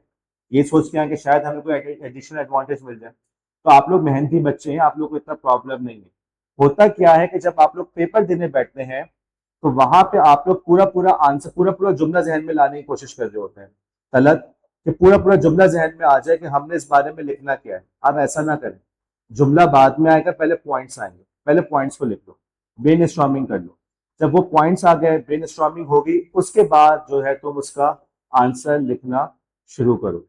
ये सोच के आए कि शायद हमें कोई एडिशनल एडवांटेज मिल जाए। तो आप लोग मेहनती बच्चे हैं, आप लोग को इतना प्रॉब्लम नहीं है। होता क्या है कि जब आप लोग पेपर देने बैठते हैं तो वहां पे आप लोग पूरा पूरा आंसर, पूरा पूरा जुमला जहन में लाने की कोशिश कर रहे होते हैं। तलत कि पूरा पूरा जुमला जहन में आ जाए कि हमने इस बारे में लिखना क्या है। आप ऐसा ना करें, जुमला बाद में आएगा, पहले पॉइंट्स आएंगे, पहले पॉइंट्स को लिख लो, ब्रेन स्टॉर्मिंग कर लो। जब वो पॉइंट्स आ गए, ब्रेन स्टॉर्मिंग होगी, उसके बाद जो है तुम उसका आंसर लिखना शुरू करो।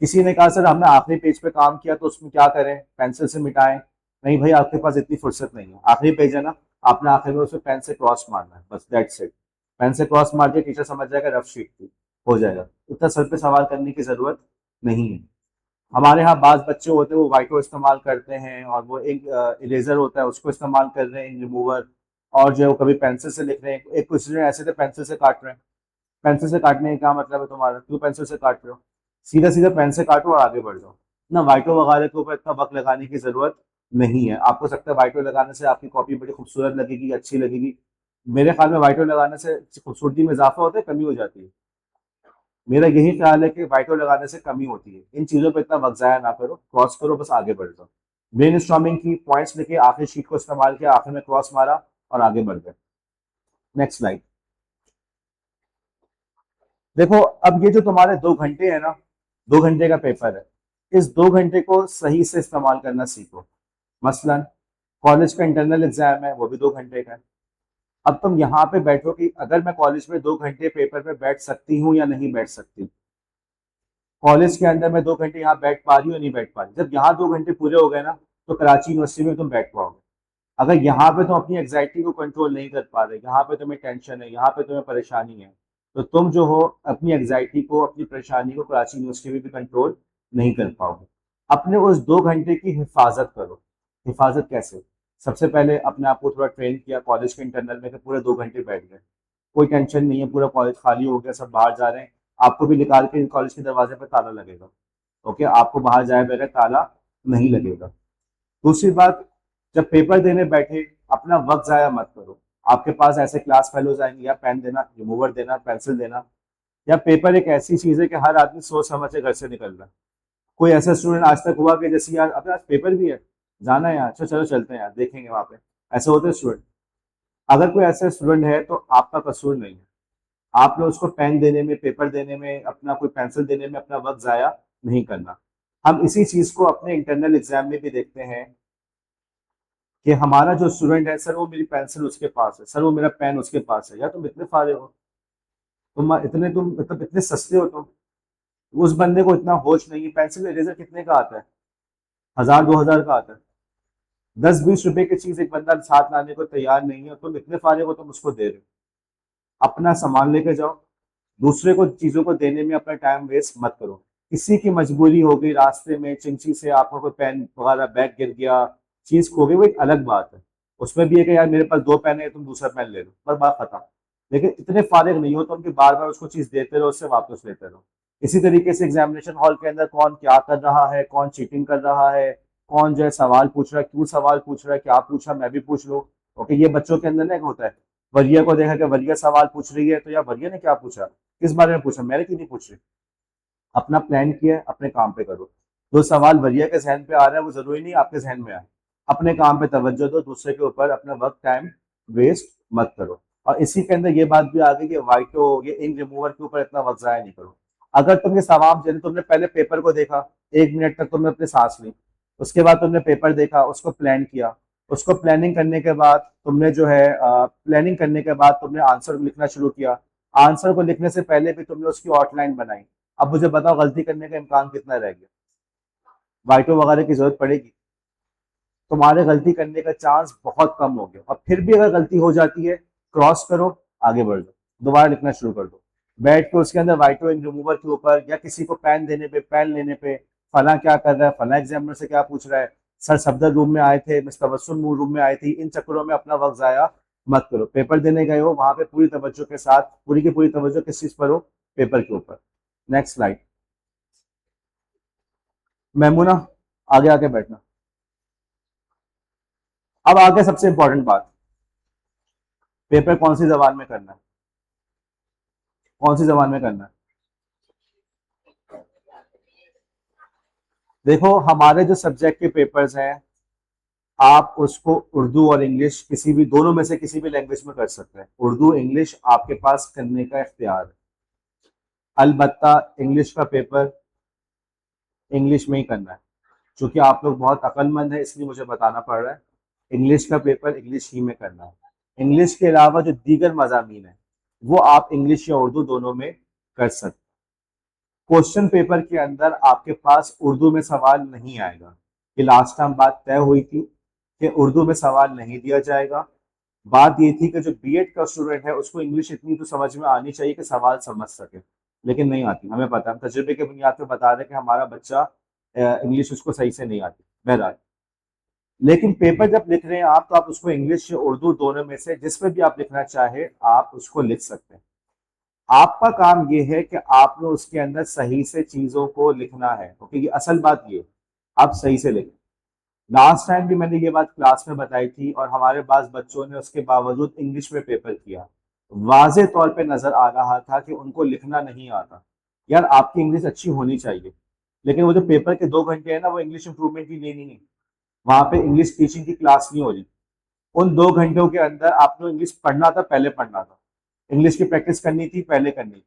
किसी ने कहा सर हमने आखिरी पेज पे काम किया तो उसमें क्या करें, पेंसिल से मिटाएं? नहीं भाई, आपके पास इतनी फुर्सत नहीं है। आखिरी पेज है ना, आपने आखिर में उसमें पेन से क्रॉस मारना है, बस दैट्स इट। पेन से क्रॉस मार के टीचर समझ जाएगा रफ शीट थी, हो जाएगा। इतना सर पे सवाल करने की जरूरत नहीं है। हमारे यहाँ बाज बच्चे होते हैं वो वाइटो इस्तेमाल करते हैं, और वो एक इरेजर होता है उसको इस्तेमाल कर रहे हैं, इंक रिमूवर। और जो है वो कभी पेंसिल से लिख रहे हैं। एक कुछ स्टूडेंट ऐसे थे पेंसिल से काट रहे हैं। पेंसिल से काटने का क्या मतलब है तुम्हारा? क्यों पेंसिल से काट रहे हो? सीधा सीधा पेन से काटो और आगे बढ़ जाओ ना। वाइटो वगैरह के ऊपर इतना वक्त लगाने की जरूरत नहीं है। आपको सकता है वाइटो लगाने से आपकी कॉपी बड़ी खूबसूरत लगेगी, अच्छी लगेगी। मेरे ख्याल में वाइटो लगाने से खूबसूरती में इजाफा होता है, कमी हो जाती है? मेरा यही ख्याल है कि वाइटो लगाने से कमी होती है। इन चीजों पर इतना वक्त जाया ना करो, क्रॉस करो, बस आगे बढ़ जाओ। ब्रेन स्टॉर्मिंग की, पॉइंट्स लिखे, आखिरी शीट को इस्तेमाल किया, आखिर में क्रॉस मारा और आगे बढ़ गए। Next slide. देखो, अब ये जो तुम्हारे 2 घंटे है ना, 2 घंटे का पेपर है, इस 2 घंटे को सही से इस्तेमाल करना सीखो। मसलन कॉलेज का इंटरनल एग्जाम है, वो भी 2 घंटे का है। अब तुम यहाँ पे बैठो कि अगर मैं कॉलेज में 2 घंटे पेपर पे बैठ सकती हूँ या नहीं बैठ सकती। कॉलेज के अंदर मैं 2 घंटे यहाँ बैठ पा रही हूँ या नहीं बैठ पा रही। जब यहाँ 2 घंटे पूरे हो गए ना, तो कराची यूनिवर्सिटी में तुम बैठ पाओगे। अगर यहाँ पे तुम अपनी एग्जाइटी को कंट्रोल नहीं कर पा रहे, यहाँ पे तुम्हें टेंशन है, यहाँ पे तुम्हें परेशानी है, तो तुम जो हो अपनी एग्जाइटी को, अपनी परेशानी को कराची यूनिवर्सिटी में भी कंट्रोल नहीं कर पाओगे। अपने उस 2 घंटे की हिफाजत करो। हिफाजत कैसे? सबसे पहले अपने आप को थोड़ा ट्रेन किया कॉलेज के इंटरनल में कि पूरे 2 घंटे बैठ गए, कोई टेंशन नहीं है, पूरा कॉलेज खाली हो गया, सब बाहर जा रहे हैं, आपको भी निकाल के कॉलेज के दरवाजे पर ताला लगेगा। ओके, आपको बाहर जाए बगैर ताला नहीं लगेगा। दूसरी बात, जब पेपर देने बैठे अपना वक्त जाया मत करो। आपके पास ऐसे क्लास फेलोज आएंगे, या पेन देना, रिमूवर देना, पेंसिल देना। या पेपर एक ऐसी चीज है कि हर आदमी सोच समझ के घर से निकल रहा है। कोई ऐसा स्टूडेंट आज तक हुआ कि जैसे यार अपने आज पेपर भी है, जाना है यार, चलो चलो चलते हैं यार, देखेंगे वहां पे? ऐसे होते हैं स्टूडेंट? अगर कोई ऐसा स्टूडेंट है तो आपका कसूर नहीं है। आपने उसको पेन देने में, पेपर देने में, अपना कोई पेंसिल देने में अपना वक्त जाया नहीं करना। हम इसी चीज को अपने इंटरनल एग्जाम में भी देखते हैं कि हमारा जो स्टूडेंट है, सर वो मेरी पेंसिल उसके पास है, सर वो मेरा पेन उसके पास है। यार तुम इतने फारे हो, तुम मतलब इतने सस्ते हो तुम। उस बंदे को इतना होश नहीं है। पेंसिल इरेजर कितने का आता है? 1000 2000 का आता है। 10 20 रुपए की चीज एक बंदा साथ लाने को तैयार नहीं है, तुम इतने फारे हो, तुम उसको दे रहे हो। अपना सामान लेके जाओ। दूसरे को चीजों को देने में अपना टाइम वेस्ट मत करो। किसी की मजबूरी हो गई, रास्ते में चिंची से आपको कोई पेन वगैरह बैग गिर गया, चीज खो गई, वो एक अलग बात है। उसमें भी है कि यार मेरे पास 2 पेन है, तुम दूसरा पेन ले लो, बस बात खत्म। लेकिन इतने फारिग नहीं हो तुम कि बार बार उसको चीज देते रहो, उससे वापस लेते रहो। इसी तरीके से एग्जामिनेशन हॉल के अंदर कौन क्या कर रहा है, कौन चीटिंग कर रहा है, कौन जो है सवाल पूछ रहा है, क्यों सवाल पूछ रहा है, क्या पूछा, मैं भी पूछ लूँ। ओके, ये बच्चों के अंदर ना एक होता है। वरिया को देखा कि वरिया सवाल पूछ रही है, तो यार वरिया ने क्या पूछा, किस बारे में पूछा, मैंने क्यों नहीं पूछ रही। अपना प्लान किया है, अपने काम पे करो। जो सवाल वरिया के जहन पे आ रहा है वो जरूरी नहीं आपके जहन में आए। अपने काम पे तवज्जो दो, दूसरे के ऊपर अपना वक्त टाइम वेस्ट मत करो। और इसी के अंदर ये बात भी आ गई कि वाइटो, ये इंक रिमूवर के ऊपर इतना वक्त जाया नहीं करो। अगर तुम ये सवाल, जैसे तुमने पहले पेपर को देखा, 1 मिनट तक तुमने अपनी सांस ली, उसके बाद तुमने पेपर देखा, उसको प्लान किया, उसको प्लानिंग करने के बाद तुमने जो है प्लानिंग करने के बाद तुमने आंसर लिखना शुरू किया। आंसर को लिखने से पहले भी तुमने उसकी आउटलाइन बनाई। अब मुझे बताओ गलती करने का इम्कान कितना रह गया? वाइटो वगैरह की जरूरत पड़ेगी? तुम्हारे गलती करने का चांस बहुत कम हो गया। और फिर भी अगर गलती हो जाती है, क्रॉस करो, आगे बढ़ जाओ, दोबारा लिखना शुरू कर दो। बैठ के उसके अंदर वाइटो इंक रिमूवर के ऊपर, या किसी को पेन देने पे, पेन लेने पे, फला क्या कर रहा है, फला एग्जामिनर से क्या पूछ रहा है, सर सफदर रूम में आए थे, मिस तबस्सुम रूम में आई थी, इन चक्करों में अपना वक्त जाया मत करो। पेपर देने गए हो, वहां पे पूरी तवज्जो के साथ, पूरी की पूरी तवज्जो किस चीज पर हो? पेपर के ऊपर। Next slide. मैमूना, आगे आके बैठना। अब आगे सबसे इंपॉर्टेंट बात, पेपर कौन सी जबान में करना है? कौन सी जबान में करना है? देखो, हमारे जो सब्जेक्ट के पेपर्स हैं, आप उसको उर्दू और इंग्लिश, किसी भी, दोनों में से किसी भी लैंग्वेज में कर सकते हैं। उर्दू इंग्लिश आपके पास करने का इख्तियार है। अलबत्ता इंग्लिश का पेपर इंग्लिश में ही करना है। क्योंकि आप लोग बहुत अक्लमंद है इसलिए मुझे बताना पड़ रहा है, इंग्लिश का पेपर इंग्लिश ही में करना है। इंग्लिश के अलावा जो दीगर मज़ामीन है वो आप इंग्लिश या उर्दू दोनों में कर सकते। क्वेश्चन पेपर के अंदर आपके पास उर्दू में सवाल नहीं आएगा। ये लास्ट टाइम बात तय हुई थी कि उर्दू में सवाल नहीं दिया जाएगा। बात ये थी कि जो बीएड का स्टूडेंट है उसको इंग्लिश इतनी तो समझ में आनी चाहिए कि सवाल समझ सके, लेकिन नहीं आती, हमें पता है, हम तजुर्बे के बुनियाद पर बता रहे हैं कि हमारा बच्चा इंग्लिश उसको सही से नहीं आती। बहरहाल, लेकिन पेपर जब लिख रहे हैं आप तो आप उसको इंग्लिश या उर्दू दोनों में से जिस पे भी आप लिखना चाहे आप उसको लिख सकते हैं। आपका काम ये है कि आपने उसके अंदर सही से चीजों को लिखना है। ओके, ये असल बात ये, आप सही से लिखें। लास्ट टाइम भी मैंने ये बात क्लास में बताई थी और हमारे पास बच्चों ने उसके बावजूद इंग्लिश में पेपर किया। वाजे तौर पे नजर आ रहा था कि उनको लिखना नहीं आता। यार आपकी इंग्लिश अच्छी होनी चाहिए, लेकिन वो जो पेपर के 2 घंटे है ना वो इंग्लिश इंप्रूवमेंट की लिए नहीं है। वहां पे इंग्लिश टीचिंग की क्लास नहीं हो रही। उन 2 घंटों के अंदर आपने इंग्लिश पढ़ना था, पहले पढ़ना था, इंग्लिश की प्रैक्टिस करनी थी, पहले करनी थी।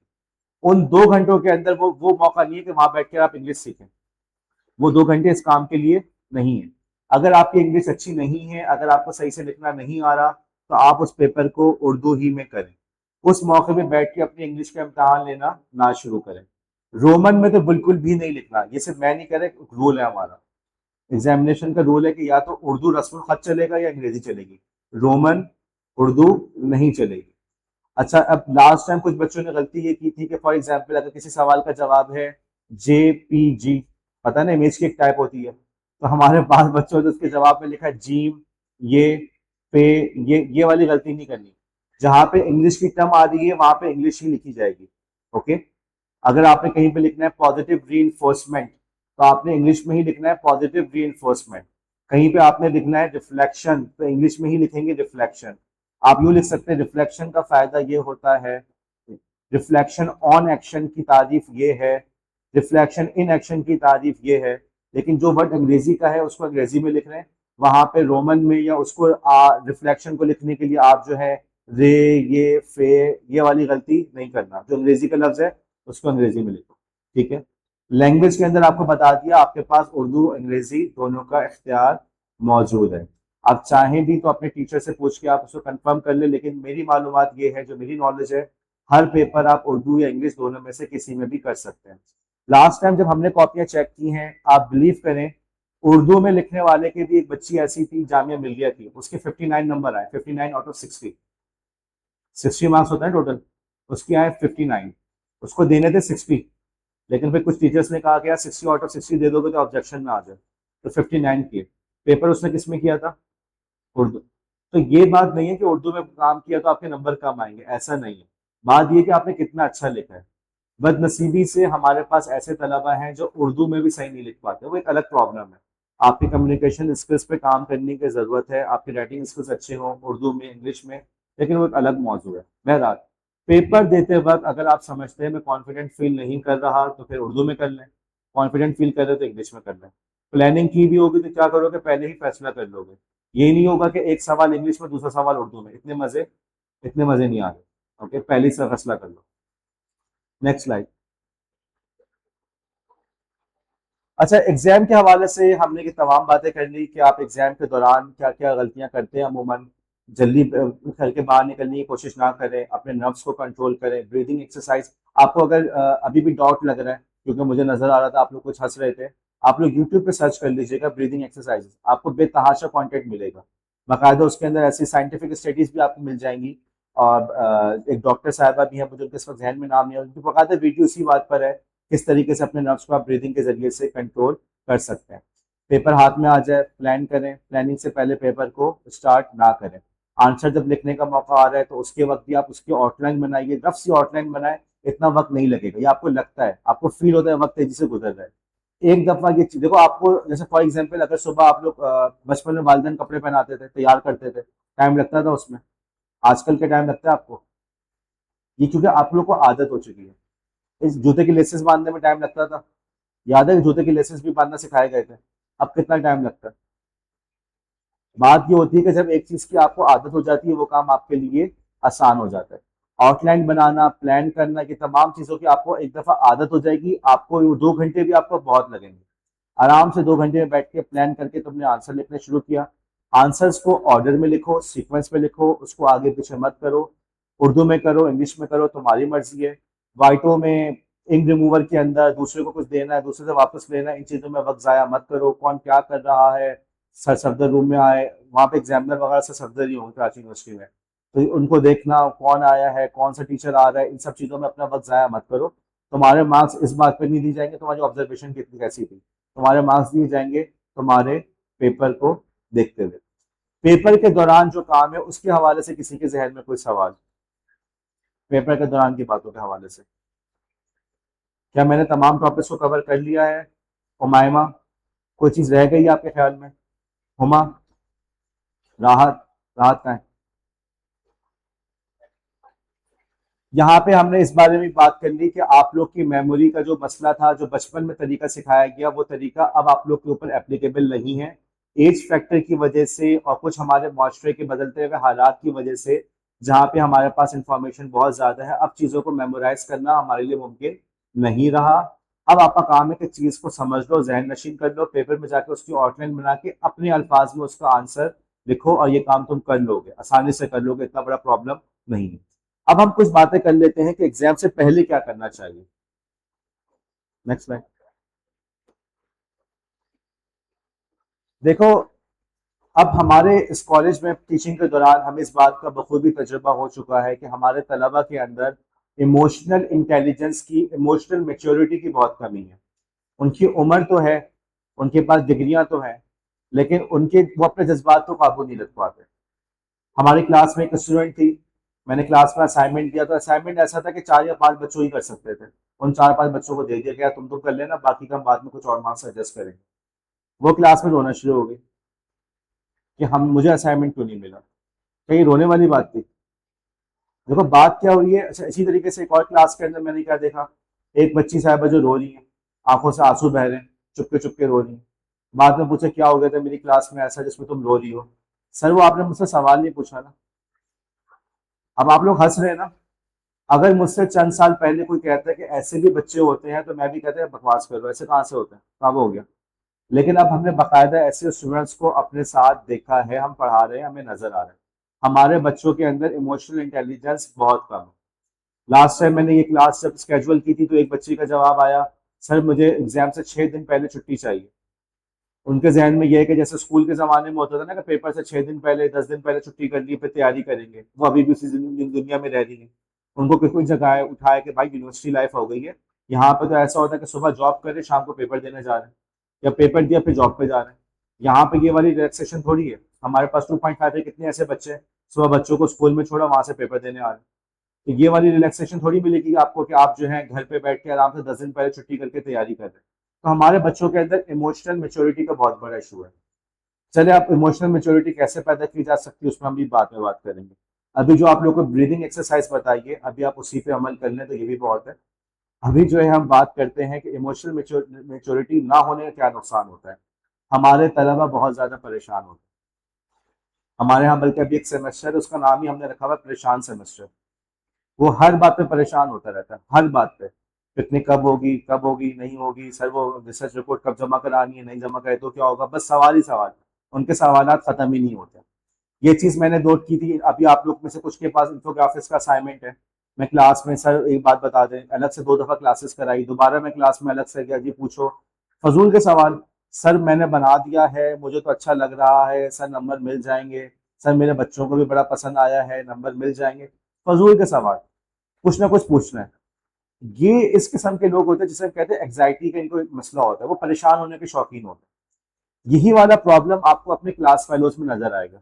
उन 2 घंटों के अंदर वो मौका नहीं है कि वहां बैठ कर आप इंग्लिश सीखें। वो 2 घंटे इस काम के लिए नहीं है। अगर आपकी इंग्लिश अच्छी नहीं है, अगर आपको सही से लिखना नहीं आ रहा, तो आप उस पेपर को उर्दू ही में करें। उस मौके पे बैठ के अपनी इंग्लिश का इम्तहान लेना ना शुरू करें। रोमन में तो बिल्कुल भी नहीं लिखना। ये सिर्फ मैं नहीं कह रहा, रूल है हमारा, एग्जामिनेशन का रूल है कि या तो उर्दू रस्मुल खत चलेगा या अंग्रेजी चलेगी, रोमन उर्दू नहीं चलेगी। अच्छा, अब लास्ट टाइम कुछ बच्चों ने गलती ये की थी कि फॉर एग्जाम्पल अगर किसी सवाल का जवाब है JPG, पता ना इमेज की एक टाइप होती है, तो हमारे पास बच्चों ने उसके जवाब में लिखा है जीम, ये पे, ये वाली गलती नहीं करनी। जहां पे इंग्लिश की टर्म आ रही है वहां पे इंग्लिश ही लिखी जाएगी। ओके, अगर आपने कहीं पे लिखना है पॉजिटिव री, तो आपने इंग्लिश में ही लिखना है पॉजिटिव री। कहीं पे आपने लिखना है रिफ्लेक्शन, तो इंग्लिश में ही लिखेंगे रिफ्लेक्शन। आप यूं लिख सकते हैं, रिफ्लेक्शन का फायदा ये होता है, रिफ्लेक्शन ऑन एक्शन की तारीफ ये है, रिफ्लेक्शन इन एक्शन की तारीफ ये है। लेकिन जो वर्ड अंग्रेजी का है उसको अंग्रेजी में लिख रहे हैं, वहां पे रोमन में या उसको रिफ्लेक्शन को लिखने के लिए आप जो है रे, ये, फे, ये वाली गलती नहीं करना। जो अंग्रेजी का लफ्ज है उसको अंग्रेजी में लिखो। ठीक है, लैंग्वेज के अंदर आपको बता दिया आपके पास उर्दू अंग्रेजी दोनों का इख्तियार मौजूद है। आप चाहें भी तो अपने टीचर से पूछ के आप उसको कंफर्म कर ले, लेकिन मेरी मालूमात ये है, जो मेरी नॉलेज है, हर पेपर आप उर्दू या इंग्लिश दोनों में से किसी में भी कर सकते हैं। लास्ट टाइम जब हमने कॉपियां चेक की हैं, आप बिलीव करें, उर्दू में लिखने वाले की भी एक बच्ची ऐसी थी, जामिया मिल्लिया की, उसके 59 नंबर आए, 59 आउट ऑफ 60। 60 मार्क्स होता है टोटल, उसके आए 59, उसको देने थे 60। लेकिन फिर कुछ टीचर्स ने कहा कि यार 60 आउट ऑफ 60 दे दोगे तो ऑब्जेक्शन में आ जाए, तो 59 किए। पेपर उसने किस में किया था? उर्दू। तो ये बात नहीं है कि उर्दू में काम किया तो आपके नंबर कम आएंगे, ऐसा नहीं है। बात ये कि आपने कितना अच्छा लिखा है। बदनसीबी से हमारे पास ऐसे तलबा हैं जो उर्दू में भी सही नहीं लिख पाते, वो एक अलग प्रॉब्लम है। आपकी कम्युनिकेशन स्किल्स पे काम करने की जरूरत है, आपकी राइटिंग स्किल्स अच्छे हों उर्दू में, इंग्लिश में, लेकिन वो एक अलग मौजू है। बहरहाल, पेपर देते वक्त अगर आप समझते हैं मैं कॉन्फिडेंट फील नहीं कर रहा तो फिर उर्दू में कर लें, कॉन्फिडेंट फील कर रहे तो इंग्लिश में कर लें। प्लानिंग की भी होगी तो क्या करोगे, पहले ही फैसला कर लोगे। ये नहीं होगा कि एक सवाल इंग्लिश में दूसरा सवाल उर्दू में, इतने मजे नहीं आ रहे। ओके, पहले से फैसला कर लो। Next slide. अच्छा, एग्जाम के हवाले से हमने ये तमाम बातें कर ली कि आप एग्जाम के दौरान क्या क्या गलतियां करते हैं। अमूमन जल्दी करके बाहर निकलने की कोशिश ना करें, अपने नर्व्स को कंट्रोल करें, ब्रीदिंग एक्सरसाइज। आपको अगर अभी भी डाउट लग रहा है, क्योंकि मुझे नजर आ रहा था आप लोग कुछ हंस रहे थे, आप लोग यूट्यूब पे सर्च कर लीजिएगा ब्रीदिंग एक्सरसाइज, आपको बेतहाशा कंटेंट मिलेगा। बाकायदा उसके अंदर ऐसी साइंटिफिक स्टडीज भी आपको मिल जाएंगी। और एक डॉक्टर साहबा भी है, मुझे उनके इस वक्त जहन में नाम नहीं है, उनकी बाकायदा वीडियो इसी बात पर है किस तरीके से अपने नर्व्स को आप ब्रीदिंग के जरिए से कंट्रोल कर सकते हैं। पेपर हाथ में आ जाए, प्लान करें, प्लानिंग से पहले पेपर को स्टार्ट ना करें। आंसर जब लिखने का मौका आ रहा है तो उसके वक्त भी आप उसकी आउटलाइन बनाइए, रफ सी आउटलाइन बनाए, इतना वक्त नहीं लगेगा। ये आपको लगता है, आपको फील होता है वक्त तेजी से गुजर रहा है। एक दफा ये चीज देखो, आपको जैसे फॉर एग्जाम्पल अगर सुबह आप लोग बचपन में वालिदैन कपड़े पहनाते थे, तैयार करते थे, टाइम लगता था उसमें, आजकल के टाइम लगता है आपको? ये क्योंकि आप लोग को आदत हो चुकी है। इस जूते की लेसेस बांधने में टाइम लगता था, याद है जूते की लेसेस भी बांधना सिखाए गए थे, अब कितना टाइम लगता है? बात ये होती है कि जब एक चीज की आपको आदत हो जाती है वो काम आपके लिए आसान हो जाता है। आउटलाइन बनाना, प्लान करना, ये तमाम चीजों की आपको एक दफा आदत हो जाएगी। आपको 2 घंटे भी आपको बहुत लगेंगे। आराम से 2 घंटे में बैठ के प्लान करके तुमने आंसर लिखना शुरू किया। आंसर्स को ऑर्डर में लिखो, सीक्वेंस में लिखो, उसको आगे पीछे मत करो। उर्दू में करो, इंग्लिश में करो, तुम्हारी मर्जी है। वाइटो में इंक रिमूवर के अंदर दूसरे को कुछ देना है, दूसरे से वापस लेना है, इन चीजों में वक्त जाया मत करो। कौन क्या कर रहा है, सर सफदर रूम में आए, वहां पे एग्जामिनर वगैरह से सफदर ही होंगे कराची यूनिवर्सिटी में, तो उनको देखना कौन आया है, कौन सा टीचर आ रहा है, इन सब चीजों में अपना वक्त जाया मत करो। तुम्हारे मार्क्स इस बात पर नहीं दिए जाएंगे तुम्हारी ऑब्जर्वेशन कितनी कैसी थी, तुम्हारे मार्क्स दिए जाएंगे तुम्हारे पेपर को देखते हुए। पेपर के दौरान जो काम है उसके हवाले से किसी के जहन में कोई सवाल, पेपर के दौरान की बातों के हवाले से? क्या मैंने तमाम टॉपिक्स को कवर कर लिया है? उमायमा, कोई चीज रह गई आपके ख्याल में? हुमा, राहत, राहत का है? यहाँ पे हमने इस बारे में बात कर ली कि आप लोग की मेमोरी का जो मसला था, जो बचपन में तरीका सिखाया गया, वो तरीका अब आप लोग के ऊपर एप्लीकेबल नहीं है। एज फैक्टर की वजह से और कुछ हमारे माशरे के बदलते हुए हालात की वजह से, जहाँ पे हमारे पास इंफॉर्मेशन बहुत ज्यादा है, अब चीजों को मेमोराइज करना हमारे लिए मुमकिन नहीं रहा। अब आपका काम है कि चीज को समझ लो, जहन नशीन कर लो, पेपर में जाकर उसकी आउटलाइन बना के अपने अल्फाज में उसका आंसर लिखो, और ये काम तुम कर लोगे, आसानी से कर लोगे, इतना बड़ा प्रॉब्लम नहीं है। अब हम कुछ बातें कर लेते हैं कि एग्जाम से पहले क्या करना चाहिए। Next slide. देखो, अब हमारे इस कॉलेज में टीचिंग के दौरान हमें इस बात का बखूबी तजुर्बा हो चुका है कि हमारे तलबा के अंदर इमोशनल इंटेलिजेंस की, इमोशनल मेच्योरिटी की बहुत कमी है। उनकी उम्र तो है, उनके पास डिग्रियां तो हैं, लेकिन उनके वो अपने जज्बात को काबू नहीं रख पाते। हमारी क्लास में एक स्टूडेंट थी, मैंने क्लास में असाइनमेंट दिया, तो असाइनमेंट ऐसा था कि 4 या 5 बच्चों ही कर सकते थे। उन 4-5 बच्चों को दे दिया गया, तुम कर लेना, बाकी का हम बाद में कुछ और मार्क्स एडजस्ट करेंगे। वो क्लास में रोना शुरू हो गई कि हम मुझे असाइनमेंट क्यों नहीं मिला। कहीं रोने वाली बात थी? देखो बात क्या हुई है। अच्छा, इसी तरीके से एक और क्लास के अंदर मैंने क्या देखा, एक बच्ची साहबा जो रो रही है, आंखों से आंसू बह रहे हैं, चुपके चुपके रो रही है। बाद में पूछा क्या हो गया था मेरी क्लास में ऐसा जिसमें तुम रो रही हो? सर वो आपने मुझसे सवाल नहीं पूछा ना। अब आप लोग हंस रहे हैं ना। अगर मुझसे चंद साल पहले कोई कहता है कि ऐसे भी बच्चे होते हैं, तो मैं भी कहता है बकवास कर रहा हूं, ऐसे कहाँ से होते हैं, कब हो गया। लेकिन अब हमने बाकायदा ऐसे स्टूडेंट्स को अपने साथ देखा है, हम पढ़ा रहे हैं, हमें नजर आ रहा है हमारे बच्चों के अंदर इमोशनल इंटेलिजेंस बहुत कम है। लास्ट टाइम मैंने ये क्लास जब स्केजुअल की थी, तो एक बच्चे का जवाब आया, सर मुझे एग्जाम से 6 दिन पहले छुट्टी चाहिए। उनके जहन में यह है कि जैसे स्कूल के जमाने में होता था ना कि पेपर से 6 दिन पहले, 10 दिन पहले छुट्टी कर ली, फिर तैयारी करेंगे। वो अभी भी उसी दुनिया में रह रही है। उनको कोई जगह उठाया कि भाई यूनिवर्सिटी लाइफ हो गई है। यहाँ पे तो ऐसा होता है कि सुबह जॉब कर रहे, शाम को पेपर देने जा रहे हैं, या पेपर दिया फिर जॉब पे जा रहे हैं। यहाँ पे ये वाली रिलैक्सेशन थोड़ी है। हमारे पास 2.5 है, कितने ऐसे बच्चे हैं, सुबह बच्चों को स्कूल में छोड़ा, वहां से पेपर देने आ रहे हैं। तो ये वाली रिलैक्सेशन थोड़ी मिलेगी आपको कि आप जो है घर पे बैठ के आराम से 10 दिन पहले छुट्टी करके तैयारी कर रहे हैं। तो हमारे बच्चों के अंदर इमोशनल मेच्योरिटी का बहुत बड़ा इशू है। चले, आप इमोशनल मेच्योरिटी कैसे पैदा की जा सकती है उसमें हम भी बाद में बात करेंगे। अभी जो आप लोग को ब्रीदिंग एक्सरसाइज बताइए, अभी आप उसी पे अमल कर लें तो ये भी बहुत है। अभी जो है हम बात करते हैं कि इमोशनल मेच्योरिटी ना होने का क्या नुकसान होता है। हमारे तलबा बहुत ज्यादा परेशान होते हैं। हमारे यहाँ बल्कि अभी एक सेमेस्टर है, उसका नाम ही हमने रखा हुआ है परेशान सेमेस्टर। वो हर बात पे परेशान होता रहता है, हर बात पे। पिकनिक कब होगी, कब होगी, नहीं होगी, सर वो रिसर्च रिपोर्ट कब जमा करानी है, नहीं जमा करे तो क्या होगा, बस सवाल ही सवाल। उनके सवालात खत्म ही नहीं होते। ये चीज मैंने नोट की थी। अभी आप लोग में से कुछ के पास इंफोग्राफिक्स का असाइनमेंट है। मैं क्लास में, सर एक बात बता दें, अलग से 2 दफा क्लासेस कराई, दोबारा मैं क्लास में अलग से गया, जी पूछो, फजूल के सवाल। सर मैंने बना दिया है, मुझे तो अच्छा लग रहा है, सर नंबर मिल जाएंगे, सर मेरे बच्चों को भी बड़ा पसंद आया है, नंबर मिल जाएंगे। फजूल के सवाल, कुछ ना कुछ पूछना है। ये इस किस्म के लोग होते हैं जिसे हम कहते हैं एग्जाइटी का इनको एक मसला होता है, वो परेशान होने के शौकीन होते हैं। यही वाला प्रॉब्लम आपको अपने क्लास फेलोज में नजर आएगा।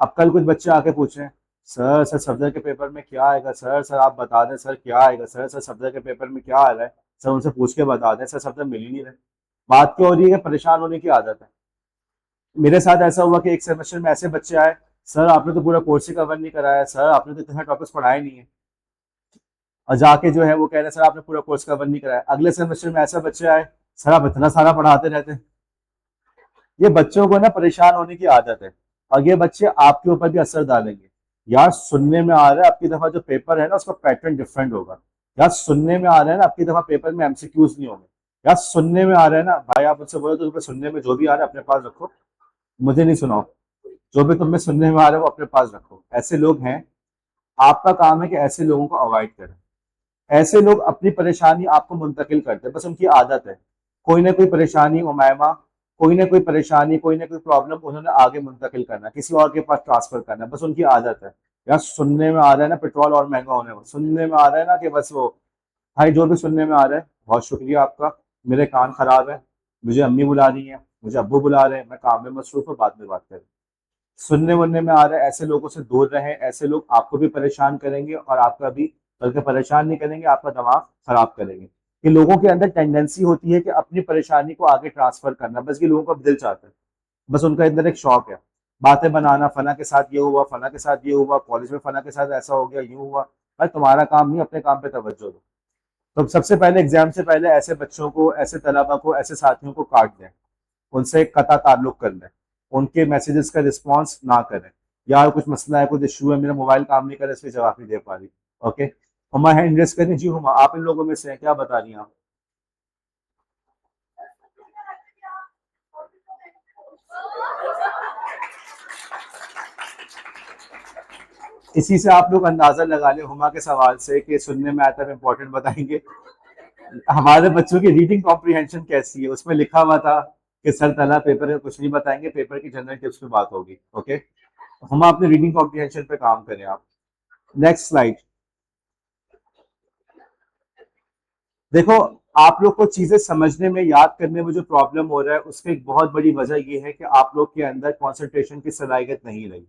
अब कल कुछ बच्चे आके पूछे, सर सर सफदर के पेपर में क्या आएगा, सर सर आप बता दें, सर क्या आएगा, सर सर सफदर के पेपर में क्या आ रहा है, सर उनसे पूछ के बता दें, सर सफदर मिल ही नहीं रहे। बात क्या हो रही है, परेशान होने की आदत है। मेरे साथ ऐसा हुआ कि एक सेमेस्टर में ऐसे बच्चे आए, सर आपने तो पूरा कोर्स ही कवर नहीं कराया, सर आपने तो इतने टॉपिक्स पढ़ाए नहीं है। और जाके जो है वो कह रहे हैं, सर आपने पूरा कोर्स कवर नहीं कराया। अगले सेमेस्टर में ऐसा बच्चे आए, सर आप इतना सारा पढ़ाते रहते हैं। ये बच्चों को ना परेशान होने की आदत है, और ये बच्चे आपके ऊपर भी असर डालेंगे। यार सुनने में आ रहा है आपकी दफा जो पेपर है ना उसका पैटर्न डिफरेंट होगा। यार सुनने में आ रहा है ना आपकी दफा पेपर में एमसीक्यूज नहीं होंगे। यार सुनने में आ रहा है ना भाई, आप मुझसे बोलो तो तुम्हें सुनने में जो भी आ रहा है अपने पास रखो, मुझे नहीं सुनाओ। जो भी तुम्हें सुनने में आ रहा है वो अपने पास रखो। ऐसे लोग हैं, आपका काम है कि ऐसे लोगों को अवॉइड करें। ऐसे लोग अपनी परेशानी आपको मुंतकिल करते हैं, बस उनकी आदत है। कोई ना कोई परेशानी उमैमा, कोई ना कोई परेशानी, कोई ना कोई प्रॉब्लम उन्होंने आगे मुंतकिल करना, किसी और के पास ट्रांसफर करना, बस उनकी आदत है। यार सुनने में आ रहा है ना पेट्रोल और महंगा होने में, सुनने में आ रहा है ना कि बस वो, भाई जो भी सुनने में आ रहा है बहुत शुक्रिया आपका, मेरे कान खराब है, मुझे अम्मी बुला रही है, मुझे अब्बू बुला रहे हैं, मैं काम में मसरूफ हूँ, बाद में बात करें। सुनने वनने में आ रहा है, ऐसे लोगों से दूर रहें। ऐसे लोग आपको भी परेशान करेंगे और आपका भी, बल्कि परेशान नहीं करेंगे, आपका दिमाग खराब करेंगे। कि लोगों के अंदर टेंडेंसी होती है कि अपनी परेशानी को आगे ट्रांसफर करना, बस ये लोगों का दिल चाहता है, बस उनका अंदर एक शौक है, बातें बनाना, फला के साथ ये हुआ, फला के साथ ये हुआ, कॉलेज में फला के साथ ऐसा हो गया, यूं हुआ। भाई तुम्हारा काम नहीं, अपने काम पे तवज्जो दो। तो सबसे पहले एग्जाम से पहले ऐसे बच्चों को, ऐसे तलबा को, ऐसे साथियों को काट दें, उनसे कता ताल्लुक कर लें, उनके मैसेजेस का रिस्पॉन्स ना करें। यार कुछ मसला है, कुछ इशू है, मेरा मोबाइल काम नहीं कर रहा, इसलिए जवाब नहीं दे पा रही। ओके, हुमा हैंड रेस करें। जी हुमा, आप इन लोगों में से हैं, क्या बता रही हैं आप? इसी से आप लोग अंदाजा लगा लें हुमा के सवाल से कि सुनने में आता है, इंपॉर्टेंट बताएंगे। हमारे बच्चों की रीडिंग कॉम्प्रिहेंशन कैसी है, उसमें लिखा हुआ था कि सर तला पेपर में कुछ नहीं बताएंगे, पेपर की जनरल टिप्स पे बात होगी। ओके, हम अपने रीडिंग कॉम्प्रिहेंशन पे काम करें आप। Next slide. देखो, आप लोग को चीजें समझने में, याद करने में जो प्रॉब्लम हो रहा है उसकी एक बहुत बड़ी वजह यह है कि आप लोग के अंदर कंसंट्रेशन की सलाहियत नहीं रही।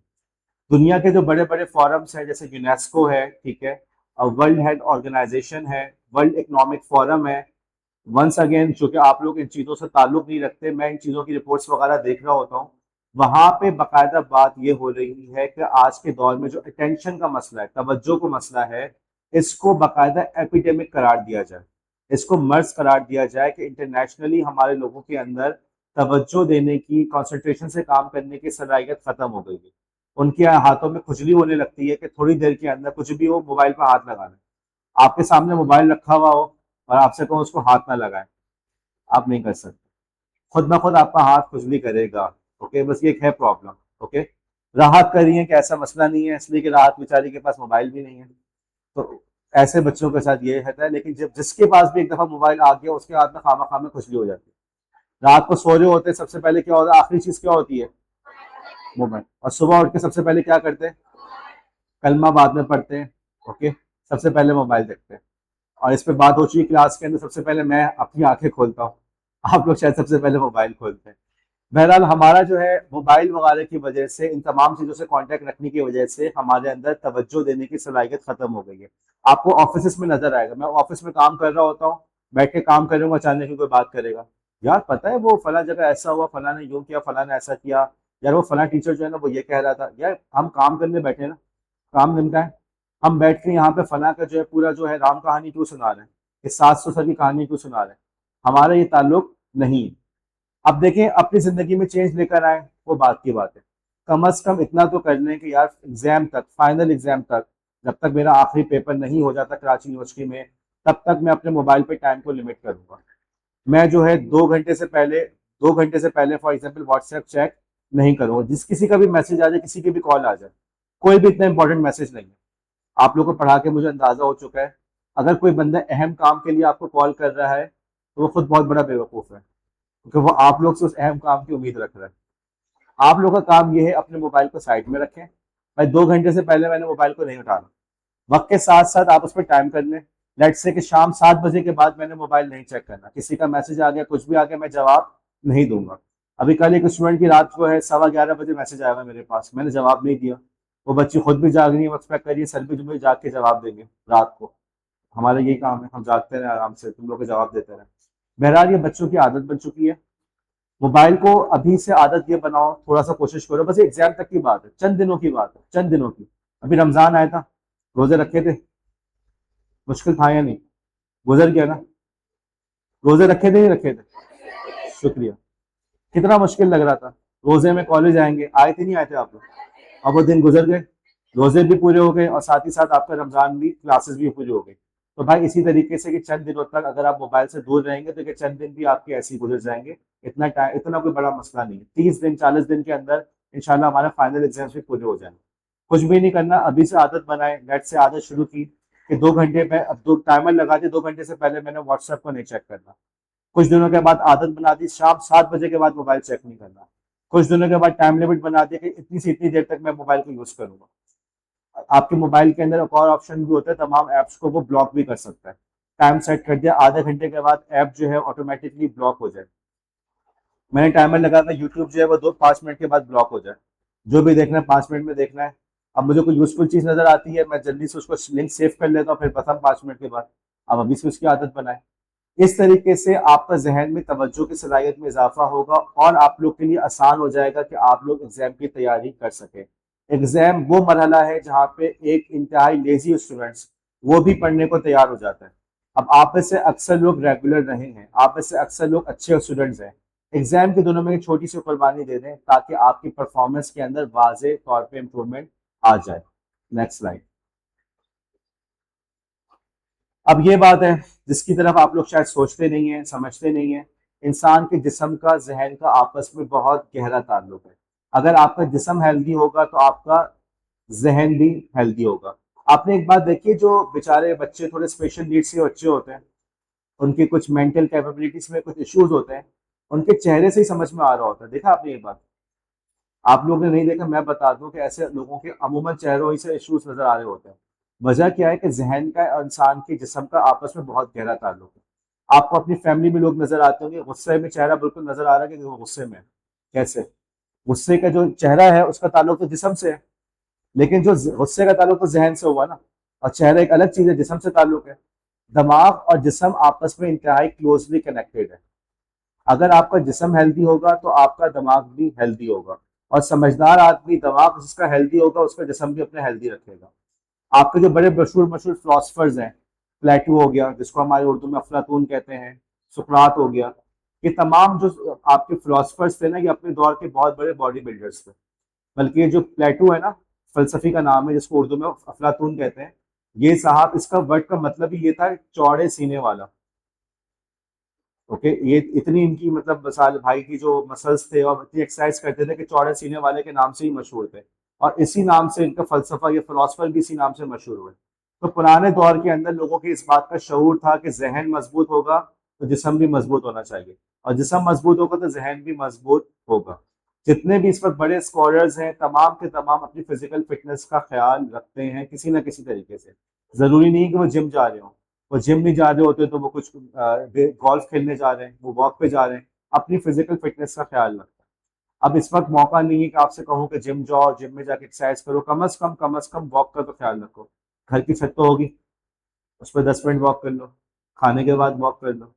दुनिया के जो बड़े बड़े फॉरम्स हैं, जैसे यूनेस्को है, ठीक है, और वर्ल्ड हेल्थ ऑर्गेनाइजेशन है, वर्ल्ड इकोनॉमिक फोरम है, वंस अगेन चूंकि आप लोग इन चीजों से ताल्लुक नहीं रखते, मैं इन चीजों की रिपोर्ट्स वगैरह देख रहा होता हूँ। वहां पे बाकायदा बात ये हो रही है कि आज के दौर में जो अटेंशन का मसला है, तवज्जो का मसला है, इसको बाकायदा एपिडेमिक करार दिया जाए, इसको मर्ज करार दिया जाए कि इंटरनेशनली हमारे लोगों के अंदर तवज्जो देने की, कंसंट्रेशन से काम करने की सलाहियत खत्म हो गई है। उनके हाथों में खुजली होने लगती है कि थोड़ी देर के अंदर कुछ भी हो, मोबाइल पर हाथ लगाना। आपके सामने मोबाइल रखा हुआ हो और आपसे कहो उसको हाथ ना लगाएं, आप नहीं कर सकते। खुद ब खुद आपका हाथ खुजली करेगा। ओके, बस ये एक है प्रॉब्लम। ओके, राहत कर रही है कि ऐसा मसला नहीं है, इसलिए कि राहत बेचारी के पास मोबाइल भी नहीं है। तो ऐसे बच्चों के साथ ये रहता है, लेकिन जब जिसके पास भी एक दफा मोबाइल आ गया उसके हाथ में खामा खामा खुजली हो जाती है। रात को सो रहे होते हैं, सबसे पहले क्या होता है, आखिरी चीज क्या होती है? मोबाइल। और सुबह उठ के सबसे पहले क्या करते हैं? कलमा बाद में पढ़ते हैं। ओके, सबसे पहले मोबाइल देखते हैं। और इस पे बात हो चुकी है क्लास के अंदर, सबसे पहले मैं अपनी आंखें खोलता हूँ, आप लोग शायद सबसे पहले मोबाइल खोलते हैं। बहरहाल हमारा जो है मोबाइल वगैरह की वजह से, इन तमाम चीजों से कांटेक्ट रखने की वजह से हमारे अंदर तवज्जो देने की सलाहियत खत्म हो गई है। आपको ऑफिस में नजर आएगा, मैं ऑफिस में काम कर रहा होता हूँ, बैठ के काम कर रहा हूँ, अचानक ही कोई बात करेगा, यार पता है वो फला जगह ऐसा हुआ, फला ने यूं किया, फला ने ऐसा किया, यार वो फला टीचर जो है ना वो ये कह रहा था। यार हम काम करने बैठे हैं ना, काम निपटा है, हम बैठ के यहाँ पे फला का जो है पूरा जो है राम कहानी क्यों सुना रहे हैं, ये 700 साल की कहानी क्यों सुना रहे हैं? हमारा ये ताल्लुक नहीं है। अब देखें, अपनी जिंदगी में चेंज लेकर आए, वो बात की बात है। कम अज कम इतना तो कर लें कि यार एग्जाम तक, फाइनल एग्जाम तक, जब तक मेरा आखिरी पेपर नहीं हो जाता कराची यूनिवर्सिटी में, तब तक मैं अपने मोबाइल पे टाइम को लिमिट करूंगा। मैं जो है 2 घंटे से पहले, 2 घंटे से पहले फॉर एग्जाम्पल व्हाट्सएप चेक नहीं करूंगा। जिस किसी का भी मैसेज आ जाए, किसी की भी कॉल आ जाए, कोई भी इतना इंपॉर्टेंट मैसेज नहीं है। आप लोगों को पढ़ा के मुझे अंदाजा हो चुका है, अगर कोई बंदा अहम काम के लिए आपको कॉल कर रहा है तो वो खुद बहुत बड़ा बेवकूफ है, क्योंकि वो आप लोग से उस अहम काम की उम्मीद रख रहा है। आप लोग का काम ये है अपने मोबाइल को साइड में रखें। भाई 2 घंटे से पहले मैंने मोबाइल को नहीं उठाना, वक्त के साथ साथ आप उस पर टाइम कर लें। लेट से कि शाम 7 बजे के बाद मैंने मोबाइल नहीं चेक करना, किसी का मैसेज आ गया, कुछ भी आ गया, मैं जवाब नहीं दूंगा। अभी कल एक स्टूडेंट की रात को है 11:15 बजे मैसेज आया हुआ मेरे पास, मैंने जवाब नहीं दिया। वो बच्ची खुद भी जाग रही है, एक्सपेक्ट करिए सर भी मुझे जाग के जवाब देंगे रात को। हमारा यही काम है, हम जागते रहे आराम से, तुम लोग के जवाब देते रहे। बहरहाल ये बच्चों की आदत बन चुकी है। मोबाइल को अभी से आदत ये बनाओ, थोड़ा सा कोशिश करो, बस एग्जाम तक की बात है, चंद दिनों की बात है, चंद दिनों की। अभी रमजान आया था, रोजे रखे थे, मुश्किल था या नहीं? गुजर गया ना? रोजे रखे थे नहीं रखे थे? शुक्रिया। कितना मुश्किल लग रहा था, रोजे में कॉलेज आएंगे, आए थे नहीं आए थे आप लोग? अब वो दिन गुजर गए। रोजे भी पूरे हो गए और साथ ही साथ आपका रमजान भी क्लासेस भी पूरी हो गई। तो भाई इसी तरीके से कि चंद दिनों तक अगर आप मोबाइल से दूर रहेंगे तो कि चंद दिन भी आपके ऐसे ही गुजर जाएंगे। इतना टाइम, इतना कोई बड़ा मसला नहीं है। 30 दिन 40 दिन के अंदर इंशाल्लाह हमारा फाइनल एग्जाम भी पूरे हो जाएंगे। कुछ भी नहीं करना, अभी से आदत बनाए, नेट से आदत शुरू की कि 2 घंटे में, अब 2 टाइमर लगा दिया, 2 घंटे से पहले मैंने व्हाट्सएप को नहीं चेक करना। कुछ दिनों के बाद आदत बना दी शाम 7 बजे के बाद मोबाइल चेक नहीं करना। कुछ दिनों के बाद टाइम लिमिट बना दी कि इतनी से इतनी देर तक मैं मोबाइल को यूज करूंगा। आपके मोबाइल के अंदर एक और ऑप्शन भी होता है, तमाम ऐप्स को वो ब्लॉक भी कर सकता है। टाइम सेट कर दिया, आधे घंटे के बाद ऐप जो है ऑटोमेटिकली ब्लॉक हो जाए। मैंने टाइमर लगा था यूट्यूब जो है वो 2-5 मिनट के बाद ब्लॉक हो जाए। जो भी देखना है 5 मिनट में देखना है। अब मुझे कोई यूजफुल चीज नजर आती है, मैं जल्दी से उसको लिंक सेव कर लेता हूँ, फिर पता 5 मिनट के बाद। अब अभी से उसकी आदत बनाए। इस तरीके से आपका जहन में तवज्जो की सलाहियत में इजाफा होगा और आप लोग के लिए आसान हो जाएगा कि आप लोग एग्जाम की तैयारी कर सकें। एग्जाम वो मरहला है जहाँ पे एक इंतहाई लेजी स्टूडेंट्स वो भी पढ़ने को तैयार हो जाता है। अब आप में से अक्सर लोग रेगुलर रहे हैं, आप में से अक्सर लोग अच्छे स्टूडेंट्स हैं। एग्जाम के दिनों में एक छोटी सी कुर्बानी दे दें ताकि आपकी परफॉर्मेंस के अंदर वाजे तौर पे इम्प्रूवमेंट आ जाए। Next slide. अब ये बात है जिसकी तरफ आप लोग शायद सोचते नहीं है, समझते नहीं है। इंसान के जिस्म का जहन का आपस में बहुत गहरा ताल्लुक है। अगर आपका जिस्म हेल्दी होगा तो आपका जहन भी हेल्दी होगा। आपने एक बात देखी, जो बेचारे बच्चे थोड़े स्पेशल नीड्स के बच्चे होते हैं, उनके कुछ मेंटल कैपेबिलिटीज में कुछ इश्यूज होते हैं, उनके चेहरे से ही समझ में आ रहा होता है। देखा आपने ये बात? आप लोगों ने नहीं देखा, मैं बता दूं कि ऐसे लोगों के अमूमन चेहरों ही से इश्यूज नजर आ रहे होते हैं। वजह क्या है कि जहन का और इंसान के जिस्म का आपस में बहुत गहरा ताल्लुक है। आपको अपनी फैमिली में लोग नजर आते होंगे, गुस्से में चेहरा बिल्कुल नजर आ रहा है कि वो गुस्से में है। कैसे? गुस्से का जो चेहरा है उसका ताल्लुक तो जिस्म से है, लेकिन जो गुस्से का ताल्लुक तो जहन से हुआ ना। और चेहरा एक अलग चीज है, जिस्म से ताल्लुक है। दिमाग और जिस्म आपस में इंतहाई क्लोजली कनेक्टेड है। अगर आपका जिस्म हेल्दी होगा तो आपका दिमाग भी हेल्दी होगा। और समझदार आदमी दिमाग जिसका हेल्दी होगा उसका जिस्म भी अपने हेल्दी रखेगा। आपके जो बड़े मशहूर मशहूर फिलोसफर्स हैं, प्लेटो हो गया जिसको हमारे उर्दू में अफलातून कहते हैं, सुकरात हो गया, ये तमाम जो आपके फिलोसफर्स थे ना, ये अपने दौर के बहुत बड़े बॉडी बिल्डर्स थे। बल्कि ये जो प्लेटो है ना, फलसफी का नाम है जिसको उर्दू में अफलातून कहते हैं, ये साहब, इसका वर्ड का मतलब ही ये था चौड़े सीने वाला। ओके, ये इतनी इनकी मतलब मसाल भाई की जो मसल्स थे और इतनी एक्सरसाइज करते थे कि चौड़े सीने वाले के नाम से ही मशहूर थे। और इसी नाम से इनका फलसफा, ये फिलोसफर भी इसी नाम से मशहूर हुए। तो पुराने दौर के अंदर लोगों के इस बात का शऊर था कि जहन मजबूत होगा तो जिस्म भी मजबूत होना चाहिए, और जिस्म मजबूत होगा तो जहन भी मजबूत होगा। जितने भी इस वक्त बड़े स्कॉलर्स हैं, तमाम के तमाम अपनी फिजिकल फिटनेस का ख्याल रखते हैं किसी ना किसी तरीके से। जरूरी नहीं है कि वो जिम जा रहे हो। वो जिम नहीं जा रहे होते तो वो कुछ गोल्फ खेलने जा रहे हैं, वो वॉक पे जा रहे हैं, अपनी फिजिकल फिटनेस का ख्याल रखते हैं। अब इस वक्त मौका नहीं है कि आपसे कहूँ कि जिम जाओ, जिम में जाके एक्सरसाइज करो। कम अज कम वॉक का तो ख्याल रखो। घर की छत तो होगी, उस पर 10 मिनट वॉक कर लो, खाने के बाद वॉक कर लो।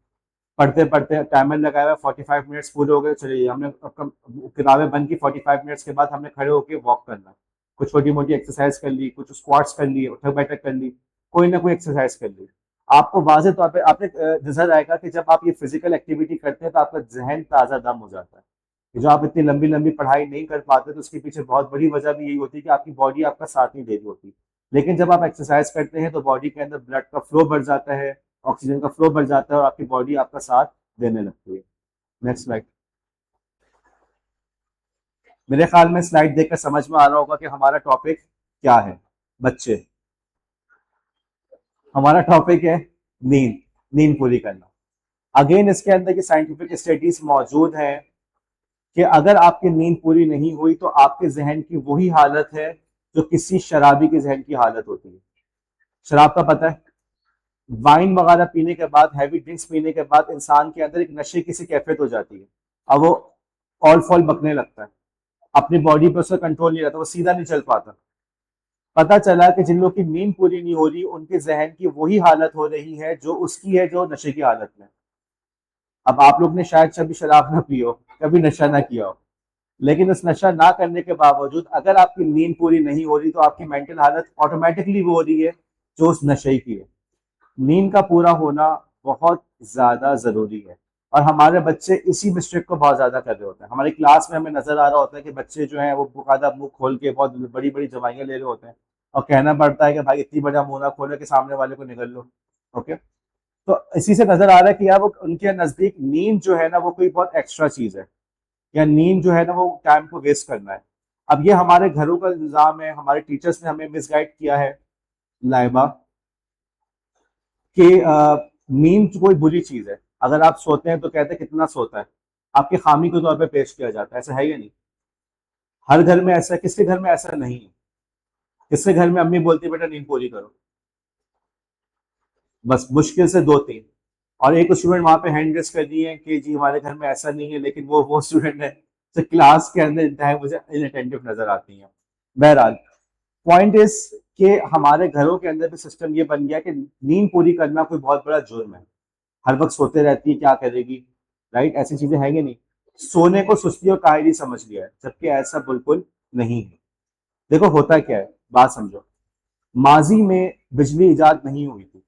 पढ़ते पढ़ते टाइमर लगाया हुआ 45 मिनट्स पूरे हो गए, चलिए हमने किताबें बंद की, 45 मिनट्स के बाद हमने खड़े होकर वॉक करना। कुछ छोटी मोटी एक्सरसाइज कर ली, कुछ स्क्वाट्स कर लिए, उठक बैठक कर ली, कोई ना कोई एक्सरसाइज कर ली। आपको वाजे तौर पे आपने नजर आएगा कि जब आप ये फिजिकल एक्टिविटी करते हैं तो आपका जहन ताजा दम हो जाता है। कि जो आप इतनी लंबी लंबी पढ़ाई नहीं कर पाते तो उसके पीछे बहुत बड़ी वजह भी यही होती है कि आपकी बॉडी आपका साथ नहीं दे रही होती। लेकिन जब आप एक्सरसाइज करते हैं तो बॉडी के अंदर ब्लड का फ्लो बढ़ जाता है, ऑक्सीजन का फ्लो बढ़ जाता है और आपकी बॉडी आपका साथ देने लगती है। Next slide. मेरे ख्याल में स्लाइड देखकर समझ में आ रहा होगा कि हमारा टॉपिक क्या है। बच्चे, हमारा टॉपिक है नींद, नींद पूरी करना। अगेन इसके अंदर की साइंटिफिक स्टडीज मौजूद हैं कि अगर आपकी नींद पूरी नहीं हुई तो आपके जहन की वही हालत है जो किसी शराबी के जहन की हालत होती है। शराब का पता है, वाइन वगैरह पीने के बाद, हैवी ड्रिंक्स पीने के बाद इंसान के अंदर एक नशे की सी कैफियत हो जाती है। अब वो ऑल फॉल बकने लगता है, अपनी बॉडी पर उसका कंट्रोल नहीं रहता, वो सीधा नहीं चल पाता। पता चला कि जिन लोग की नींद पूरी नहीं हो रही उनके जहन की वही हालत हो रही है जो उसकी है जो नशे की हालत में। अब आप लोग ने शायद कभी शराब ना पी हो, कभी नशा ना किया हो, लेकिन उस नशा ना करने के बावजूद अगर आपकी नींद पूरी नहीं हो रही तो आपकी मेंटल हालत ऑटोमेटिकली वो हो रही है जो उस नशे की है। नींद का पूरा होना बहुत ज्यादा जरूरी है। और हमारे बच्चे इसी मिस्टेक को बहुत ज्यादा कर रहे होते हैं। हमारी क्लास में हमें नजर आ रहा होता है कि बच्चे जो हैं वो बाकायदा मुंह खोल के बहुत बड़ी बड़ी दवाइयां ले रहे होते हैं। और कहना पड़ता है कि भाई इतनी बड़ा मुंह ना खोलो कि सामने वाले को निगल लो। ओके, तो इसी से नजर आ रहा है कि यार वो उनके नजदीक नींद जो है ना वो कोई बहुत एक्स्ट्रा चीज है, या नींद जो है ना वो टाइम को वेस्ट करना है। अब ये हमारे घरों का इंतजाम है, हमारे टीचर्स ने हमें मिसगाइड किया है लाइबा, कि नींद कोई बुरी चीज है। अगर आप सोते हैं तो कहते हैं कितना सोता है, आपकी खामी के तौर पे पेश किया जाता है। ऐसा है या नहीं? हर घर में ऐसा है, किसके घर में ऐसा नहीं है? किसके घर में अम्मी बोलती है बेटा नींद पूरी करो? बस मुश्किल से दो तीन। और एक स्टूडेंट वहां पे हैंड रेस कर दी है कि जी हमारे घर में ऐसा नहीं है, लेकिन वो स्टूडेंट है जो क्लास के अंदर इंतहा मुझे इनअटेंटिव नजर आती है। बहरहाल, पॉइंट इज कि हमारे घरों के अंदर भी सिस्टम ये बन गया कि नींद पूरी करना कोई बहुत बड़ा जुर्म है। हर वक्त सोते रहती है, क्या करेगी? राइट, ऐसी चीजें हैं कि नहीं? सोने को सुस्ती और कायरी समझ लिया है, जबकि ऐसा बिल्कुल नहीं है। देखो होता क्या है, बात समझो। माजी में बिजली इजाद नहीं हुई थी।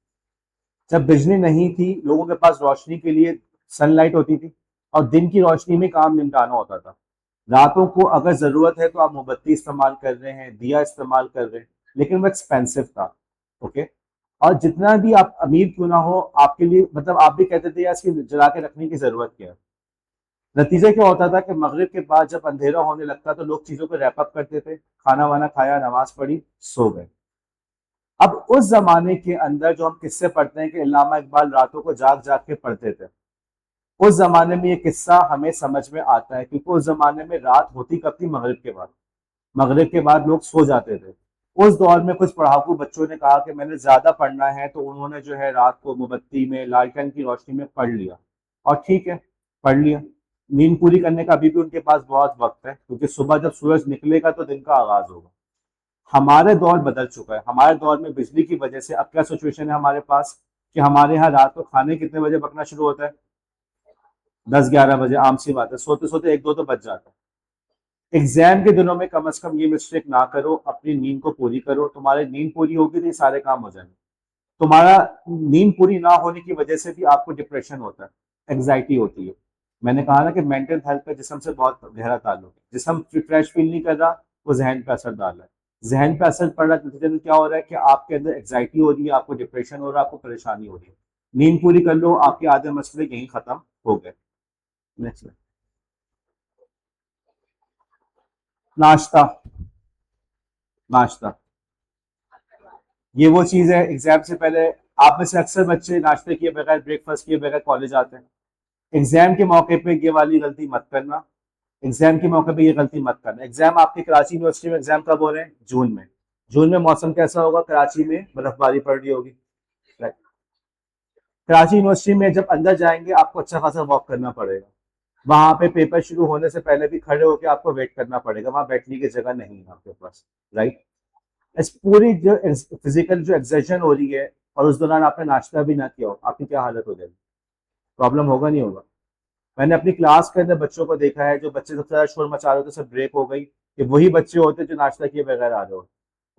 जब बिजली नहीं थी, लोगों के पास रोशनी के लिए सनलाइट होती थी, और दिन की रोशनी में काम निपटाना होता था। रातों को अगर जरूरत है तो आप मोमबत्ती इस्तेमाल कर रहे हैं, दिया इस्तेमाल कर रहे हैं, लेकिन वो एक्सपेंसिव था। ओके, और जितना भी आप अमीर क्यों ना हो, आपके लिए मतलब आप भी कहते थे यार इसकी जला के रखने की जरूरत क्या है। नतीजा क्या होता था कि मगरिब के बाद जब अंधेरा होने लगता तो लोग चीजों को रैप अप करते थे, खाना वाना खाया, नमाज पढ़ी, सो गए। अब उस जमाने के अंदर जो हम किस्से पढ़ते हैं कि अल्लामा इकबाल रातों को जाग जाग के पढ़ते थे, उस जमाने में ये किस्सा हमें समझ में आता है, क्योंकि उस जमाने में रात होती कब थी? मगरिब के बाद। मगरिब के बाद लोग सो जाते थे। उस दौर में कुछ पढ़ाकू बच्चों ने कहा कि मैंने ज्यादा पढ़ना है, तो उन्होंने जो है रात को मोमबत्ती में, लालटेन की रोशनी में पढ़ लिया। और ठीक है, पढ़ लिया। नींद पूरी करने का अभी भी उनके पास बहुत वक्त है, क्योंकि सुबह जब सूरज निकलेगा तो दिन का आगाज होगा। हमारे दौर बदल चुका है। हमारे दौर में बिजली की वजह से अब क्या सिचुएशन है हमारे पास, कि हमारे यहाँ रात को खाने कितने बजे पकना शुरू होता है? 10-11 बजे, आम सी बात है। सोते सोते एक दो तो बच जाता है। एग्जाम के दिनों में कम से कम ये मिस्टेक ना करो, अपनी नींद को पूरी करो। तुम्हारी नींद पूरी होगी तो ये सारे काम हो जाएंगे। तुम्हारा नींद पूरी ना होने की वजह से भी आपको डिप्रेशन होता है, एंग्जाइटी होती है। मैंने कहा ना कि मेंटल हेल्थ का जिस्म से बहुत गहरा ताल्लुक है। जिस्म फ्रेश फील नहीं कर रहा, वो जहन पे असर डाल रहा है। जहन पे असर पड़ रहा है, नतीजे में क्या हो रहा है कि आपके अंदर एंग्जाइटी हो रही है, आपको डिप्रेशन हो रहा है, आपको परेशानी हो रही है। नींद पूरी कर लो, आपके आधे मसले यहीं खत्म हो गए। नेक्स्ट। नाश्ता। नाश्ता ये वो चीज है, एग्जाम से पहले आप में से अक्सर बच्चे नाश्ते किए बगैर, ब्रेकफास्ट किए बगैर कॉलेज आते हैं। एग्जाम के मौके पे ये वाली गलती मत करना। एग्जाम के मौके पे ये गलती मत करना। एग्जाम आपके कराची यूनिवर्सिटी में एग्जाम कब हो रहे हैं? जून में। जून में मौसम कैसा होगा? कराची में बर्फबारी पड़ रही होगी। Right. कराची यूनिवर्सिटी में जब अंदर जाएंगे आपको अच्छा खासा वॉक करना पड़ेगा। वहां पे पेपर शुरू होने से पहले भी खड़े होकर आपको वेट करना पड़ेगा, वहां बैठने की जगह नहीं है आपके पास। राइट, इस पूरी जो फिजिकल जो एक्सर्शन हो रही है, और उस दौरान आपने नाश्ता भी ना किया हो, आपकी क्या हालत हो जाएगी? प्रॉब्लम होगा नहीं होगा? मैंने अपनी क्लास के अंदर बच्चों को देखा है, जो बच्चे सबसे ज्यादा शोर मचा रहे होते, सब ब्रेक हो गई, कि वही बच्चे होते जो नाश्ता किए बगैर आ रहे हो।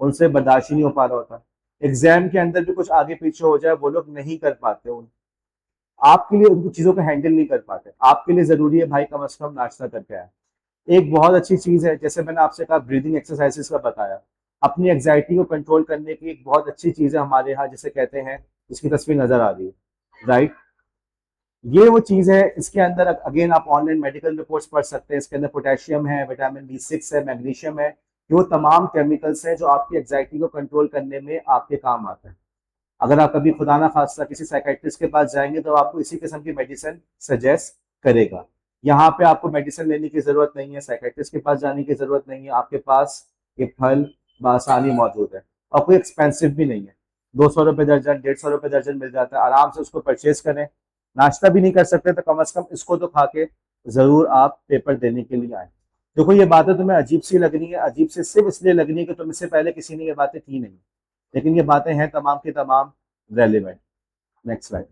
उनसे बर्दाश्त ही नहीं हो पा रहा होता। एग्जाम के अंदर भी कुछ आगे पीछे हो जाए, वो लोग नहीं कर पाते। आपके लिए उनको चीजों को हैंडल नहीं कर पाते। आपके लिए जरूरी है भाई कम से कम नाश्ता करके आए। एक बहुत अच्छी चीज है, जैसे मैंने आपसे कहा ब्रीदिंग एक्सरसाइजेस का बताया, अपनी एग्जाइटी को कंट्रोल करने की एक बहुत अच्छी चीज है हमारे यहाँ, जिसे कहते हैं, जिसकी तस्वीर नजर आ रही है। राइट, ये वो चीज है। इसके अंदर अगेन आप ऑनलाइन मेडिकल रिपोर्ट्स पढ़ सकते हैं। इसके अंदर पोटेशियम है, विटामिन B6 है, मैग्नीशियम है। ये वो तमाम केमिकल्स हैं जो आपकी एग्जाइटी को कंट्रोल करने में आपके काम आते हैं। अगर आप कभी खुदा ना खास्ता किसी साइकेट्रिस्ट के पास जाएंगे तो आपको इसी किस्म की मेडिसिन सजेस्ट करेगा। यहाँ पे आपको मेडिसिन लेने की जरूरत नहीं है, साइकेट्रिस्ट के पास जाने की जरूरत नहीं है। आपके पास ये फल बआसानी मौजूद है, और कोई एक्सपेंसिव भी नहीं है। 200 रुपये दर्जन, 150 रुपये दर्जन मिल जाता है, आराम से उसको परचेज करें। नाश्ता भी नहीं कर सकते तो कम से कम इसको तो खा के जरूर आप पेपर देने के लिए आए। देखो ये बातें तुम्हें अजीब सी लग रही है, अजीब से सिर्फ इसलिए लग रही है कि तुम इससे पहले किसी ने ये बातें की नहीं, लेकिन ये बातें हैं तमाम की तमाम रेलिवेंट। Next slide.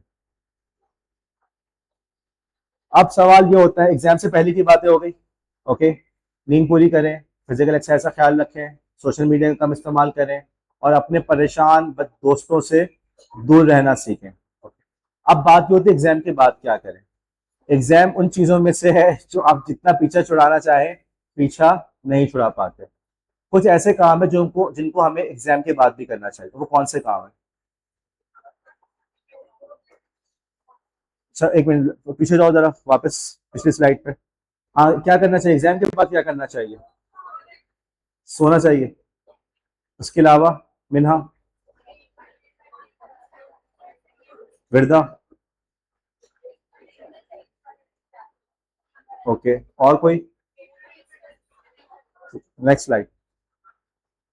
अब सवाल ये होता है, एग्जाम से पहले की बातें हो गई। ओके, नींद पूरी करें, फिजिकल एक्सरसाइज का ख्याल रखें, सोशल मीडिया का कम इस्तेमाल करें, और अपने परेशान दोस्तों से दूर रहना सीखें। ओके, अब बात ये होती है एग्जाम के बाद क्या करें। एग्जाम उन चीजों में से है जो आप जितना पीछा छुड़ाना चाहें, पीछा नहीं छुड़ा पाते। कुछ ऐसे काम है जिनको हमें एग्जाम के बाद भी करना चाहिए, वो कौन से काम है? सर एक मिनट पीछे जाओ जरा वापस पिछली स्लाइड पे। हाँ, क्या करना चाहिए एग्जाम के बाद, क्या करना चाहिए? सोना चाहिए। उसके अलावा मिनहा, विरदा, ओके, और कोई? Next slide.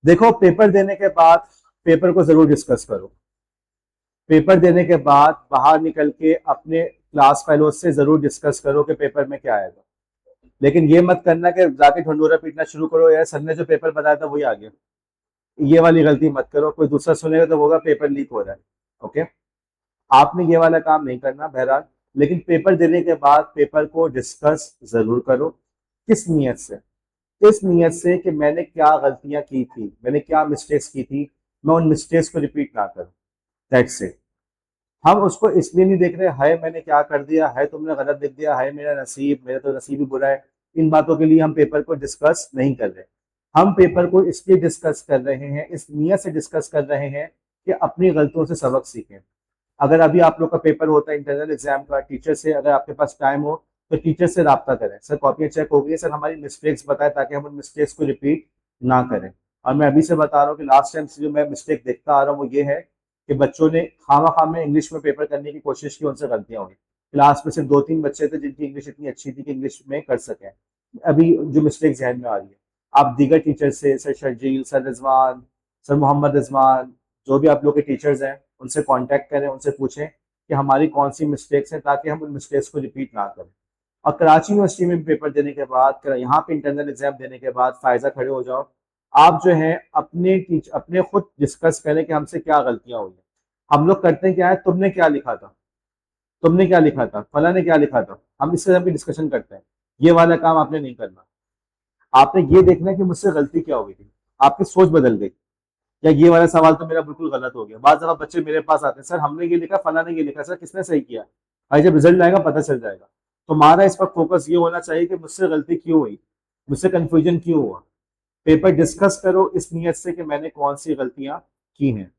देखो पेपर देने के बाद पेपर को जरूर डिस्कस करो। पेपर देने के बाद बाहर निकल के अपने क्लास फेलोज से जरूर डिस्कस करो कि पेपर में क्या आएगा। लेकिन ये मत करना कि जाके ढंडोरा पीटना शुरू करो, यार सर ने जो पेपर बताया था वही आ गया। ये वाली गलती मत करो, कोई दूसरा सुनेगा तो होगा पेपर लीक हो रहा है। ओके, आपने ये वाला काम नहीं करना बहरहाल। लेकिन पेपर देने के बाद पेपर को डिस्कस जरूर करो। किस नीयत से? इस नीयत से कि मैंने क्या गलतियां की थी, मैंने क्या मिस्टेक्स की थी, मैं उन मिस्टेक्स को रिपीट ना करूं। That's it. हम उसको इसलिए नहीं देख रहे हाय मैंने क्या कर दिया, है तुमने गलत लिख दिया, हाय मेरा नसीब, मेरा तो नसीब ही बुरा है। इन बातों के लिए हम पेपर को डिस्कस नहीं कर रहे। हम पेपर को इसलिए डिस्कस कर रहे हैं, इस नियत से डिस्कस कर रहे हैं कि अपनी गलतियों से सबक सीखें। अगर अभी आप लोग का पेपर होता है इंटरनल एग्जाम का, टीचर से अगर आपके पास टाइम हो तो टीचर से रब्ता करें, सर कॉपियाँ चेक हो गई है, सर हमारी मिस्टेक्स बताएं ताकि हम उन मिस्टेक्स को रिपीट ना करें। और मैं अभी से बता रहा हूँ कि लास्ट टाइम से जो मैं मिस्टेक देखता आ रहा हूँ वो ये है कि बच्चों ने खामा खाम में इंग्लिश में पेपर करने की कोशिश की, उनसे गलतियां हुई। क्लास में सिर्फ 2-3 बच्चे थे जिनकी इंग्लिश इतनी अच्छी थी कि इंग्लिश में कर सकें। अभी जो मिस्टेक जहन में आ रही है, आप दीगर टीचर से, sir Sharjeel, sir Rizwan, sir Mohammad Rizwan, जो भी आप लोग के टीचर्स हैं उनसे कांटेक्ट करें, उनसे पूछें कि हमारी कौन सी मिस्टेक्स हैं ताकि हम उन मिस्टेक्स को रिपीट ना करें। और कराची यूनिवर्सिटी में पेपर देने के बाद, यहाँ पे इंटरनल एग्जाम देने के बाद फायजा खड़े हो जाओ। आप जो है अपने खुद डिस्कस करें कि हमसे क्या गलतियां हुई हैं। हम लोग करते हैं क्या है, तुमने क्या लिखा था, तुमने क्या लिखा था, फला ने क्या लिखा था, हम इस तरह की डिस्कशन करते हैं। ये वाला काम आपने नहीं करना। आपने ये देखना है कि मुझसे गलती क्या हो गई थी, आपकी सोच बदल गई, या ये वाला सवाल तो मेरा बिल्कुल गलत हो गया। बाद जब बच्चे मेरे पास आते हैं, सर हमने ये लिखा, फला ने ये लिखा, सर किसने सही किया? भाई जब रिजल्ट आएगा पता चल जाएगा। तुम्हारा इस पर फोकस ये होना चाहिए कि मुझसे गलती क्यों हुई, मुझसे कंफ्यूजन क्यों हुआ। पेपर डिस्कस करो इस नियत से कि मैंने कौन सी गलतियां की हैं।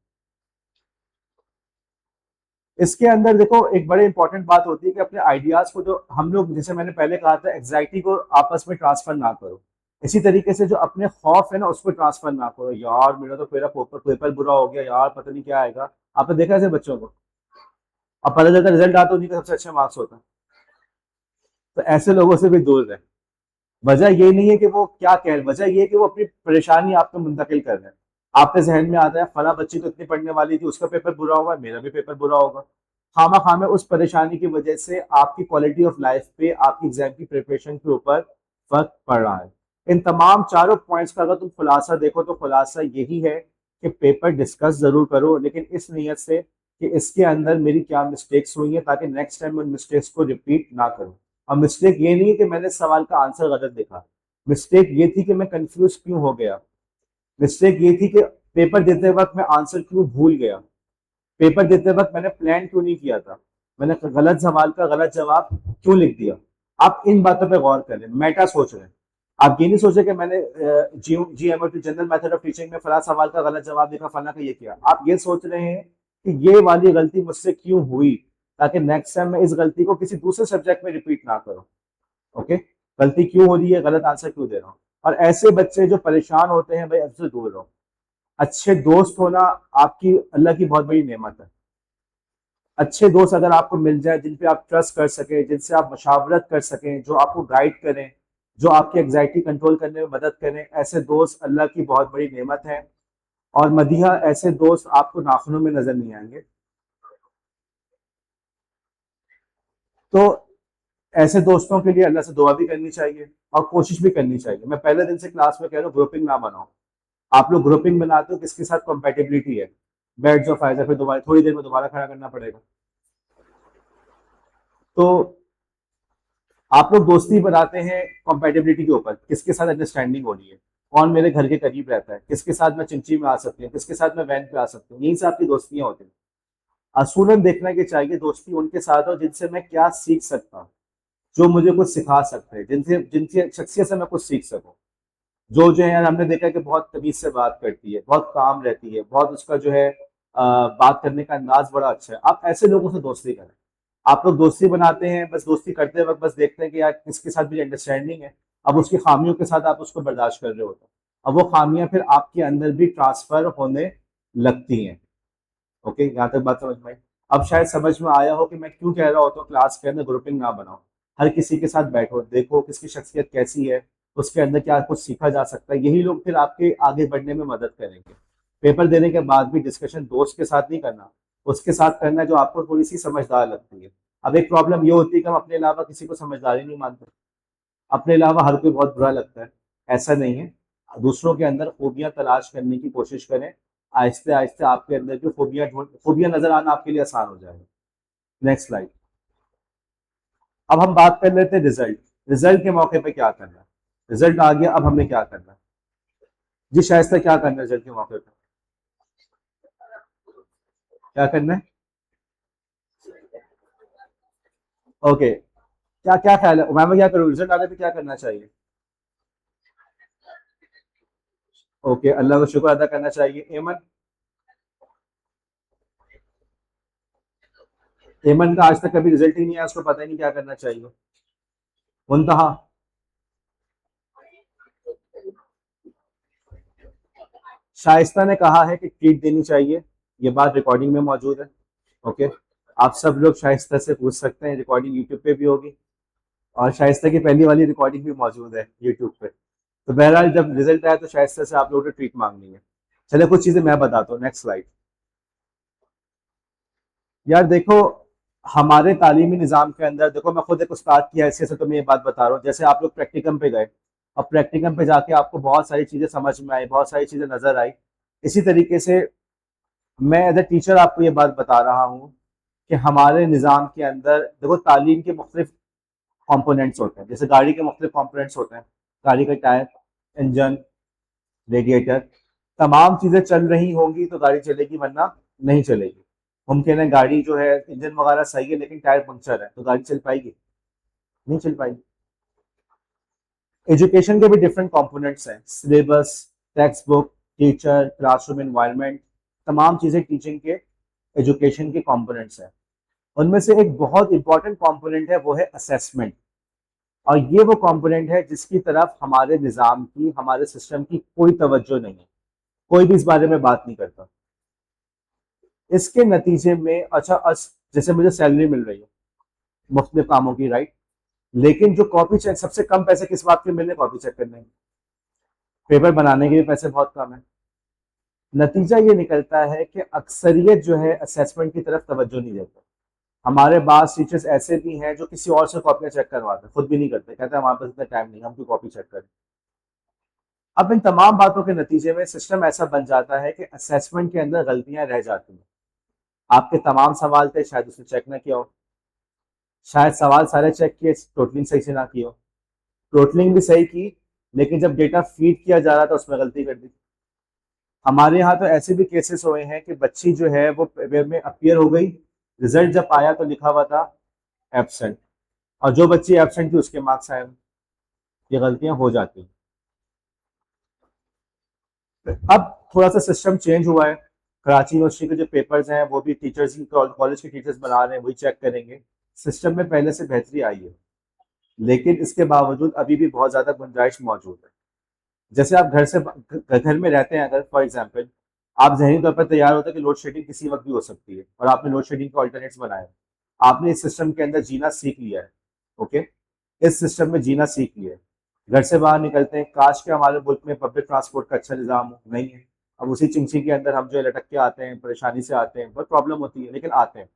इसके अंदर देखो एक बड़े इंपॉर्टेंट बात होती है कि अपने आइडियाज को, जो हम लोग जैसे मैंने पहले कहा था, एग्जाइटी को आपस में ट्रांसफर ना करो। इसी तरीके से जो अपने खौफ है ना उसको ट्रांसफर ना करो, यार मेरा तो पेपर पेपर पेपर बुरा हो गया यार, पता नहीं क्या आएगा। आपने देखा ऐसे बच्चों को, अब पता चलता रिजल्ट आता उन्हीं का सबसे अच्छा मार्क्स होता है। तो ऐसे लोगों से भी दूर रहे। वजह ये नहीं है कि वो क्या कह रहे, वजह ये है कि वो अपनी परेशानी आप पे मुंतकिल कर रहे हैं। आपके जहन में आता है फला बच्ची तो इतनी पढ़ने वाली थी, उसका पेपर बुरा होगा, मेरा भी पेपर बुरा होगा। खामा खामे उस परेशानी की वजह से आपकी क्वालिटी ऑफ लाइफ पे, आपकी एग्जाम की प्रिपरेशन के ऊपर फर्क पड़ रहा है। इन तमाम चारों पॉइंट्स का अगर तुम खुलासा देखो तो खुलासा यही है कि पेपर डिस्कस जरूर करो, लेकिन इस नीयत से कि इसके अंदर मेरी क्या मिस्टेक्स हुई है ताकि नेक्स्ट टाइम उन मिस्टेक्स को रिपीट ना करूं। और मिस्टेक ये नहीं है कि मैंने सवाल का आंसर गलत देखा, मिस्टेक ये थी कि मैं कंफ्यूज क्यों हो गया, मिस्टेक ये थी कि पेपर देते वक्त मैं आंसर क्यों भूल गया, पेपर देते वक्त मैंने प्लान क्यों नहीं किया था, मैंने गलत सवाल का गलत जवाब क्यों लिख दिया। आप इन बातों पे गौर करें, मेटा सोच रहे हैं। आप ये नहीं सोचे कि मैंने GMT general method of teaching में फला सवाल का गलत जवाब लिखा, फला का ये किया। आप ये सोच रहे हैं कि ये वाली गलती मुझसे क्यों हुई ताकि नेक्स्ट टाइम मैं इस गलती को किसी दूसरे सब्जेक्ट में रिपीट ना करूं। ओके, गलती क्यों हो रही है, गलत आंसर क्यों दे रहा हूँ। और ऐसे बच्चे जो परेशान होते हैं भाई, उससे दूर रहो। अच्छे दोस्त होना आपकी अल्लाह की बहुत बड़ी नेमत है। अच्छे दोस्त अगर आपको मिल जाए जिन पे आप ट्रस्ट कर सकें, जिनसे आप मशावरत कर सकें, जो आपको गाइड करें, जो आपकी एग्जाइटी कंट्रोल करने में मदद करें, ऐसे दोस्त अल्लाह की बहुत बड़ी नेमत है। और मदिहा, ऐसे दोस्त आपको नाखूनों में नजर नहीं आएंगे। तो ऐसे दोस्तों के लिए अल्लाह से दुआ भी करनी चाहिए और कोशिश भी करनी चाहिए। मैं पहले दिन से क्लास में कह रहा हूँ ग्रुपिंग ना बनाओ। आप लोग ग्रुपिंग बनाते हो, किसके साथ कंपेटेबिलिटी है, बैठ जाओ फायदा, फिर दोबारा थोड़ी देर में दोबारा खड़ा करना पड़ेगा। तो आप लोग दोस्ती बनाते हैं कंपेटेबिलिटी के ऊपर, किसके साथ अंडरस्टैंडिंग हो रही है, कौन मेरे घर के करीब रहता है, किसके साथ मैं चिंची में आ सकती हूँ, किसके साथ मैं वैन पे आ सकती हूँ, यही से आपकी दोस्तियां होती हैं। असूलन देखना कि चाहिए दोस्ती उनके साथ हो जिनसे मैं क्या सीख सकता हूँ, जो मुझे कुछ सिखा सकते हैं, जिनसे जिनकी शख्सियत से मैं कुछ सीख सकूं। जो है यार हमने देखा है कि बहुत तमीज से बात करती है, बहुत काम रहती है, बहुत उसका जो है बात करने का अंदाज बड़ा अच्छा है, आप ऐसे लोगों से दोस्ती करें। आप लोग दोस्ती बनाते हैं, बस दोस्ती करते वक्त बस देखते हैं कि यार किसके साथ भी अंडरस्टैंडिंग है, अब उसकी खामियों के साथ आप उसको बर्दाश्त कर रहे होते हैं, अब वो खामियां फिर आपके अंदर भी ट्रांसफर होने लगती हैं। ओके, यहाँ तक बात समझ में आई। अब शायद समझ में आया हो कि मैं क्यों कह रहा होता हूँ क्लास के अंदर ग्रुपिंग ना बनाओ, हर किसी के साथ बैठो, देखो किसकी शख्सियत कैसी है, उसके अंदर क्या कुछ सीखा जा सकता है, यही लोग फिर आपके आगे बढ़ने में मदद करेंगे। पेपर देने के बाद भी डिस्कशन दोस्त के साथ नहीं करना, उसके साथ करना जो आपको थोड़ी सी समझदार लगती है। अब एक प्रॉब्लम ये होती है कि हम अपने अलावा किसी को समझदार ही नहीं मानते, अपने अलावा हर कोई बहुत बुरा लगता है। ऐसा नहीं है, दूसरों के अंदर खूबियां तलाश करने की कोशिश करें, आहिस्ते आहिस्ते आपके अंदर जो खूबियां नजर आना आपके लिए आसान हो जाएगा। Next slide. अब हम बात कर लेते हैं रिजल्ट। रिजल्ट के मौके पे क्या करना है, रिजल्ट आ गया, अब हमने क्या करना है जी शायस्ता, क्या करना है रिजल्ट के मौके पे, क्या करना है? ओके, क्या क्या ख्याल है मैं क्या करूँ, रिजल्ट आने पे क्या करना चाहिए? ओके, अल्लाह का शुक्र अदा करना चाहिए। एमन, एमन का आज तक कभी रिजल्ट ही नहीं आया, उसको पता ही नहीं क्या करना चाहिए। मुंतहा, शाइस्ता ने कहा है कि ट्रीट देनी चाहिए, ये बात रिकॉर्डिंग में मौजूद है। ओके, आप सब लोग शाइस्ता से पूछ सकते हैं, रिकॉर्डिंग यूट्यूब पे भी होगी, और शाइस्ता की पहली वाली रिकॉर्डिंग भी मौजूद है यूट्यूब पे। तो बहरहाल जब रिजल्ट आया तो शाइस्ता से आप लोगों ने ट्रीट मांगनी है। चले कुछ चीजें मैं बताता हूँ, नेक्स्ट स्लाइड। यार देखो, हमारे तालीमी निज़ाम के अंदर देखो, मैं खुद एक उस्ताद की हैसियत से तुम्हें ये बात बता रहा हूँ, जैसे आप लोग प्रैक्टिकम पे गए, अब प्रैक्टिकम पे जाके आपको बहुत सारी चीज़ें समझ में आई, बहुत सारी चीज़ें नज़र आई, इसी तरीके से मैं एज ए टीचर आपको ये बात बता रहा हूँ कि हमारे निज़ाम के अंदर देखो तालीम के मुख्तलिफ कंपोनेंट्स होते हैं, जैसे गाड़ी के मुख्तलिफ कंपोनेंट्स होते हैं, गाड़ी का टायर, इंजन, रेडिएटर, तमाम चीज़ें चल रही होंगी तो गाड़ी चलेगी, वरना नहीं चलेगी। मुमकिन है गाड़ी जो है इंजन वगैरह सही है लेकिन टायर पंक्चर है, तो गाड़ी चल पाएगी? नहीं चल पाएगी। एजुकेशन के भी डिफरेंट कंपोनेंट्स हैं, syllabus, text book, teacher, classroom environment, तमाम चीज़ें टीचिंग के एजुकेशन के कंपोनेंट्स हैं। उनमें से एक बहुत इंपॉर्टेंट कंपोनेंट है, वो है असेसमेंट, और ये वो कंपोनेंट है जिसकी तरफ हमारे निज़ाम की, हमारे सिस्टम की कोई तवज्जो नहीं है, कोई भी इस बारे में बात नहीं करता। इसके नतीजे में अच्छा जैसे मुझे सैलरी मिल रही है मुख्तलिफ कामों की, राइट, लेकिन जो कॉपी चेक सबसे कम पैसे किस बात के मिल रहे, कॉपी चेक करने के, पेपर बनाने के भी पैसे बहुत कम है। नतीजा ये निकलता है कि अक्सरियत जो है असेसमेंट की तरफ तवज्जो नहीं देते। हमारे पास टीचर्स ऐसे भी हैं जो किसी और से कॉपियां चेक करवाते हैं, खुद भी नहीं करते, कहते हैं हमारे पास इतना टाइम नहीं, हम क्यों कॉपी चेक करें। अब इन तमाम बातों के नतीजे में सिस्टम ऐसा बन जाता है कि असेसमेंट के अंदर गलतियां रह जाती हैं। आपके तमाम सवाल थे, शायद उसने चेक ना किया हो, शायद सवाल सारे चेक किए, टोटलिंग सही से ना की हो, टोटलिंग भी सही की, लेकिन जब डेटा फीड किया जा रहा था उसमें गलती कर दी। हमारे यहाँ तो ऐसे भी केसेस हुए हैं कि बच्ची जो है वो पेपर में अपियर हो गई, रिजल्ट जब आया तो लिखा हुआ था एबसेंट, और जो बच्ची एबसेंट थी उसके मार्क्स आए। ये गलतियां हो जाती हैं। अब थोड़ा सा सिस्टम चेंज हुआ है, कराची यूनिवर्सिटी के जो पेपर्स हैं वो भी टीचर्स ही, कॉलेज के टीचर्स बना रहे हैं, वही चेक करेंगे। सिस्टम में पहले से बेहतरी आई है, लेकिन इसके बावजूद अभी भी बहुत ज्यादा गुंजाइश मौजूद है। जैसे आप घर में रहते हैं, अगर फॉर एग्जाम्पल आप जहनी तौर पर तैयार होते हैं कि लोड शेडिंग किसी वक्त भी हो सकती है, और आपने लोड शेडिंग के ऑल्टरनेट्स बनाए, आपने इस सिस्टम के अंदर जीना सीख लिया है। ओके, इस सिस्टम में जीना सीख लिया है, घर से बाहर निकलते हैं, काश के हमारे मुल्क में पब्लिक ट्रांसपोर्ट का अच्छा निज़ाम हो, नहीं है। अब उसी चिंची के अंदर हम जो है लटक के आते हैं, परेशानी से आते हैं, बहुत प्रॉब्लम होती है, लेकिन आते हैं।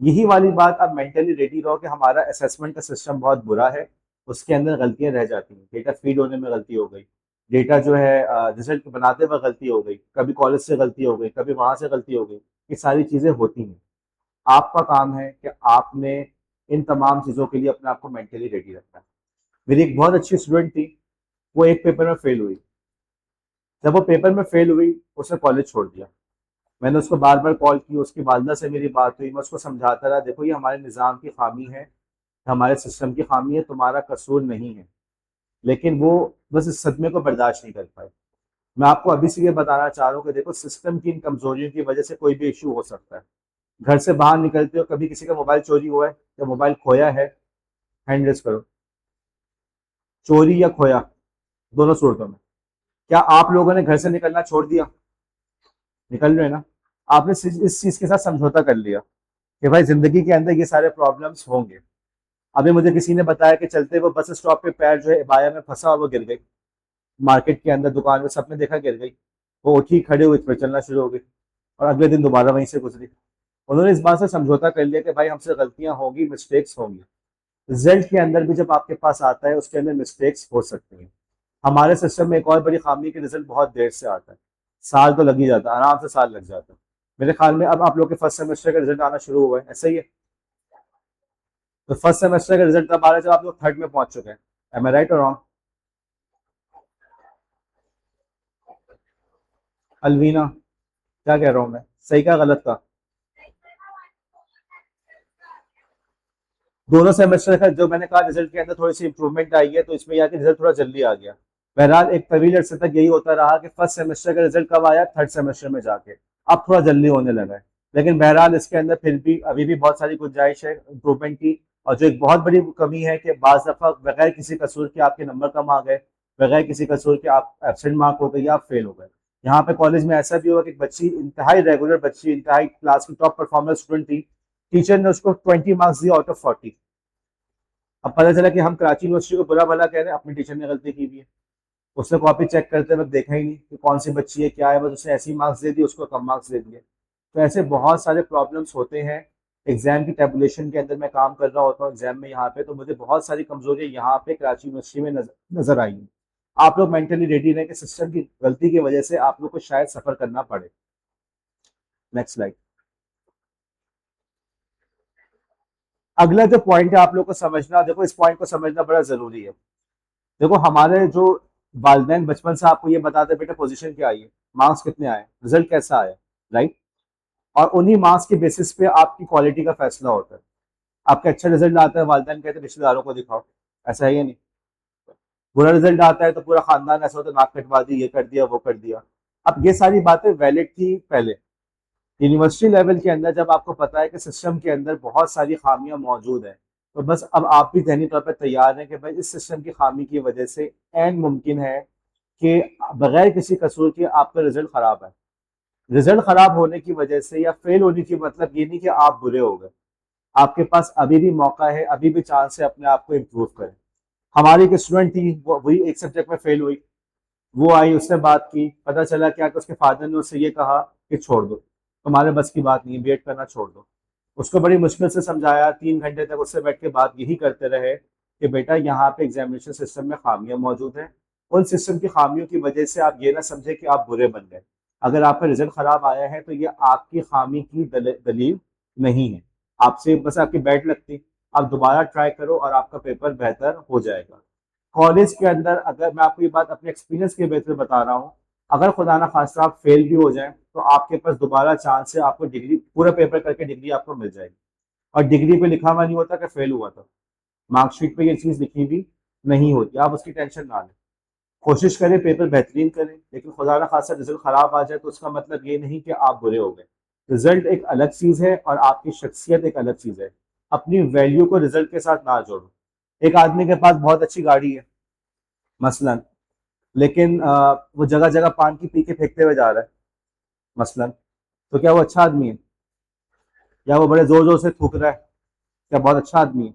यही वाली बात, अब मेंटली रेडी रहो कि हमारा असेसमेंट का सिस्टम बहुत बुरा है, उसके अंदर गलतियां रह जाती हैं, डेटा फीड होने में गलती हो गई, डेटा जो है रिजल्ट बनाते वक्त गलती हो गई, कभी कॉलेज से गलती हो गई, कभी वहां से गलती हो गई, ये सारी चीजें होती हैं। आपका काम है कि आपने इन तमाम चीजों के लिए अपने आप को मेंटली रेडी रखना है। मेरी एक बहुत अच्छी स्टूडेंट थी, वो एक पेपर में फेल हुई, जब वो पेपर में फेल हुई उसने कॉलेज छोड़ दिया। मैंने उसको बार बार कॉल की, उसकी वालदा से मेरी बात हुई, मैं उसको समझाता रहा, देखो ये हमारे निज़ाम की खामी है, हमारे सिस्टम की खामी है, तुम्हारा कसूर नहीं है। लेकिन वो बस इस सदमे को बर्दाश्त नहीं कर पाए। मैं आपको अभी से ये बताना चाह रहा हूँ कि देखो, सिस्टम की इन कमजोरियों की वजह से कोई भी इशू हो सकता है। घर से बाहर निकलते हो, कभी किसी का मोबाइल चोरी हुआ है या मोबाइल खोया है? हैंड रेस करो। चोरी या खोया, दोनों सूरतों में क्या आप लोगों ने घर से निकलना छोड़ दिया? निकल रहे हैं ना? आपने इस चीज के साथ समझौता कर लिया कि भाई जिंदगी के अंदर ये सारे प्रॉब्लम्स होंगे। अभी मुझे किसी ने बताया कि चलते वो बस स्टॉप पे पैर जो है बाया में फंसा और वो गिर गई। मार्केट के अंदर दुकान में सबने देखा, गिर गई। वो उठी, खड़े हुए, फिर चलना शुरू हो गई और अगले दिन दोबारा वहीं से गुजरी। उन्होंने इस बात से समझौता कर लिया कि भाई हमसे गलतियां होंगी, मिस्टेक्स होंगी। रिजल्ट के अंदर भी जब आपके पास आता है, उसके अंदर मिस्टेक्स हो सकती हैं। हमारे सिस्टम में एक और बड़ी खामी की रिजल्ट बहुत देर से आता है। साल तो लग ही जाता है, आराम से साल लग जाता है। मेरे ख्याल में अब आप लोग के फर्स्ट सेमेस्टर का रिजल्ट आना शुरू हुआ है, ऐसा ही है? तो फर्स्ट सेमेस्टर का रिजल्ट तब आ रहा है जब आप लोग थर्ड में पहुंच चुके हैं। एम आई राइट और रॉन्ग? अलवीना, क्या कह रहा हूँ मैं, सही का गलत का? दोनों सेमेस्टर का जो मैंने कहा रिजल्ट के अंदर थोड़ी सी इंप्रूवमेंट आई है, तो इसमें यह कि रिजल्ट थोड़ा जल्दी आ गया। बहरहाल एक तवील अरसे तक यही होता रहा कि फर्स्ट सेमेस्टर का रिजल्ट कब आया, थर्ड सेमेस्टर में जाके। अब थोड़ा जल्दी होने लगा है। लेकिन बहरहाल इसके अंदर फिर भी अभी भी बहुत सारी गुंजाइश है इंप्रूवमेंट की। और जो एक बहुत बड़ी कमी है कि बाज दफा बगैर किसी कसूर के आपके नंबर कम आ गए, बगैर किसी कसूर के आप एबसेंट मार्क हो गए या आप फेल हो गए। यहाँ पे कॉलेज में ऐसा भी हुआ कि एक बच्ची, इंतहाई रेगुलर बच्ची, इंतहाई क्लास की टॉप परफॉर्मर स्टूडेंट थी, टीचर ने उसको 20 मार्क्स दिए आउट ऑफ 40। अब पता चला कि हम कराची यूनिवर्सिटी को बुरा भला कह रहे हैं, अपनी टीचर ने गलती की हुई है। उसने कॉपी चेक करते वक्त देखा ही नहीं कि कौन सी बच्ची है, क्या है, बस उसने ऐसी मार्क्स दे दिए, उसको कम मार्क्स दे दिए। तो ऐसे बहुत सारे प्रॉब्लम्स होते हैं। एग्जाम की टेबुलेशन के अंदर मैं काम कर रहा होता हूँ एग्जाम में यहाँ पे, तो मुझे बहुत सारी कमजोरियां यहाँ पे कराची यूनिवर्सिटी में नजर आई हैं। आप लोग मेंटली रेडी रहें कि सिस्टम की गलती की वजह से आप लोग को शायद सफर करना पड़े। Next slide. अगला जो पॉइंट है आप लोग को समझना, देखो इस पॉइंट को समझना बड़ा जरूरी है। देखो, हमारे जो वालदेन बचपन से आपको ये बताते बेटा पोजीशन क्या आई है, मार्क्स कितने आए, रिजल्ट कैसा आया, राइट? और उन्हीं मार्क्स के बेसिस पे आपकी क्वालिटी का फैसला होता है। आपका अच्छा रिजल्ट आता है, वालदेन कहते हैं रिश्तेदारों को दिखाओ, ऐसा है या नहीं? बुरा रिजल्ट आता है तो पूरा खानदान ऐसा होता है, नाक कटवा दी, ये कर दिया, वो कर दिया। अब ये सारी बातें वैलिड थी पहले। यूनिवर्सिटी लेवल के अंदर जब आपको पता है कि सिस्टम के अंदर बहुत सारी खामियां मौजूद हैं, तो बस अब आप भी ज़हनी तौर पर तैयार हैं कि भाई इस सिस्टम की खामी की वजह से एन मुमकिन है कि बगैर किसी कसूर के आपका रिजल्ट खराब है। रिजल्ट खराब होने की वजह से या फेल होने की मतलब ये नहीं कि आप बुरे हो गए। आपके पास अभी भी मौका है, अभी भी चांस है अपने आप को इम्प्रूव करें। हमारी एक स्टूडेंट थी, वो वही एक सब्जेक्ट में फेल हुई। वो आई, उससे बात की, पता चला क्या कि उसके फादर ने उससे ये कहा कि छोड़ दो, तुम्हारे बस की बात नहीं है, बीएड करना छोड़ दो। उसको बड़ी मुश्किल से समझाया, 3 घंटे तक उससे बैठ के बात यही करते रहे कि बेटा यहाँ पे एग्जामिनेशन सिस्टम में खामियां मौजूद हैं। उन सिस्टम की खामियों की वजह से आप ये ना समझे कि आप बुरे बन गए। अगर आपका रिजल्ट खराब आया है तो ये आपकी खामी की दलील नहीं है। आपसे बस आपकी बैट लगती, आप दोबारा ट्राई करो और आपका पेपर बेहतर हो जाएगा। कॉलेज के अंदर अगर मैं आपको ये बात अपने एक्सपीरियंस के बेस पे बता रहा हूँ, अगर खुदा ना खास्ता आप फेल भी हो जाए तो आपके पास दोबारा चांस है, आपको डिग्री पूरा पेपर करके डिग्री आपको मिल जाएगी। और डिग्री पे लिखा हुआ नहीं होता कि फेल हुआ था, मार्कशीट पे ये चीज लिखी हुई नहीं होती, आप उसकी टेंशन ना लें। कोशिश करें, पेपर बेहतरीन करें, लेकिन खुदा ना खास्ता रिजल्ट खराब आ जाए तो उसका मतलब ये नहीं कि आप बुरे हो गए। रिजल्ट एक अलग चीज है और आपकी शख्सियत एक अलग चीज है। अपनी वैल्यू को रिजल्ट के साथ ना जोड़ो। एक आदमी के पास बहुत अच्छी गाड़ी है मसलन, लेकिन वो जगह जगह पान की पी के फेंकते हुए जा रहा है मसलन, तो क्या वो अच्छा आदमी है? या वो बड़े जोर जोर से थूक रहा है, क्या बहुत अच्छा आदमी है?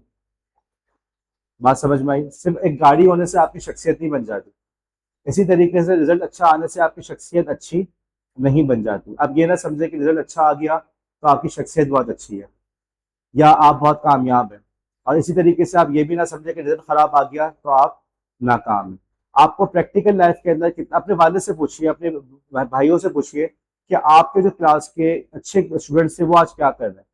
बात समझ में आई? सिर्फ एक गाड़ी होने से आपकी शख्सियत नहीं बन जाती। इसी तरीके से रिजल्ट अच्छा आने से आपकी शख्सियत अच्छी नहीं बन जाती। अब ये ना समझे कि रिजल्ट अच्छा आ गया तो आपकी शख्सियत बहुत अच्छी है या आप बहुत कामयाब हैं, और इसी तरीके से आप ये भी ना समझे कि रिजल्ट खराब आ गया तो आप नाकाम हैं। आपको प्रैक्टिकल लाइफ के अंदर कितना, अपने वालिद से पूछिए, अपने भाइयों से पूछिए कि आपके जो क्लास के अच्छे स्टूडेंट्स थे वो आज क्या कर रहे हैं।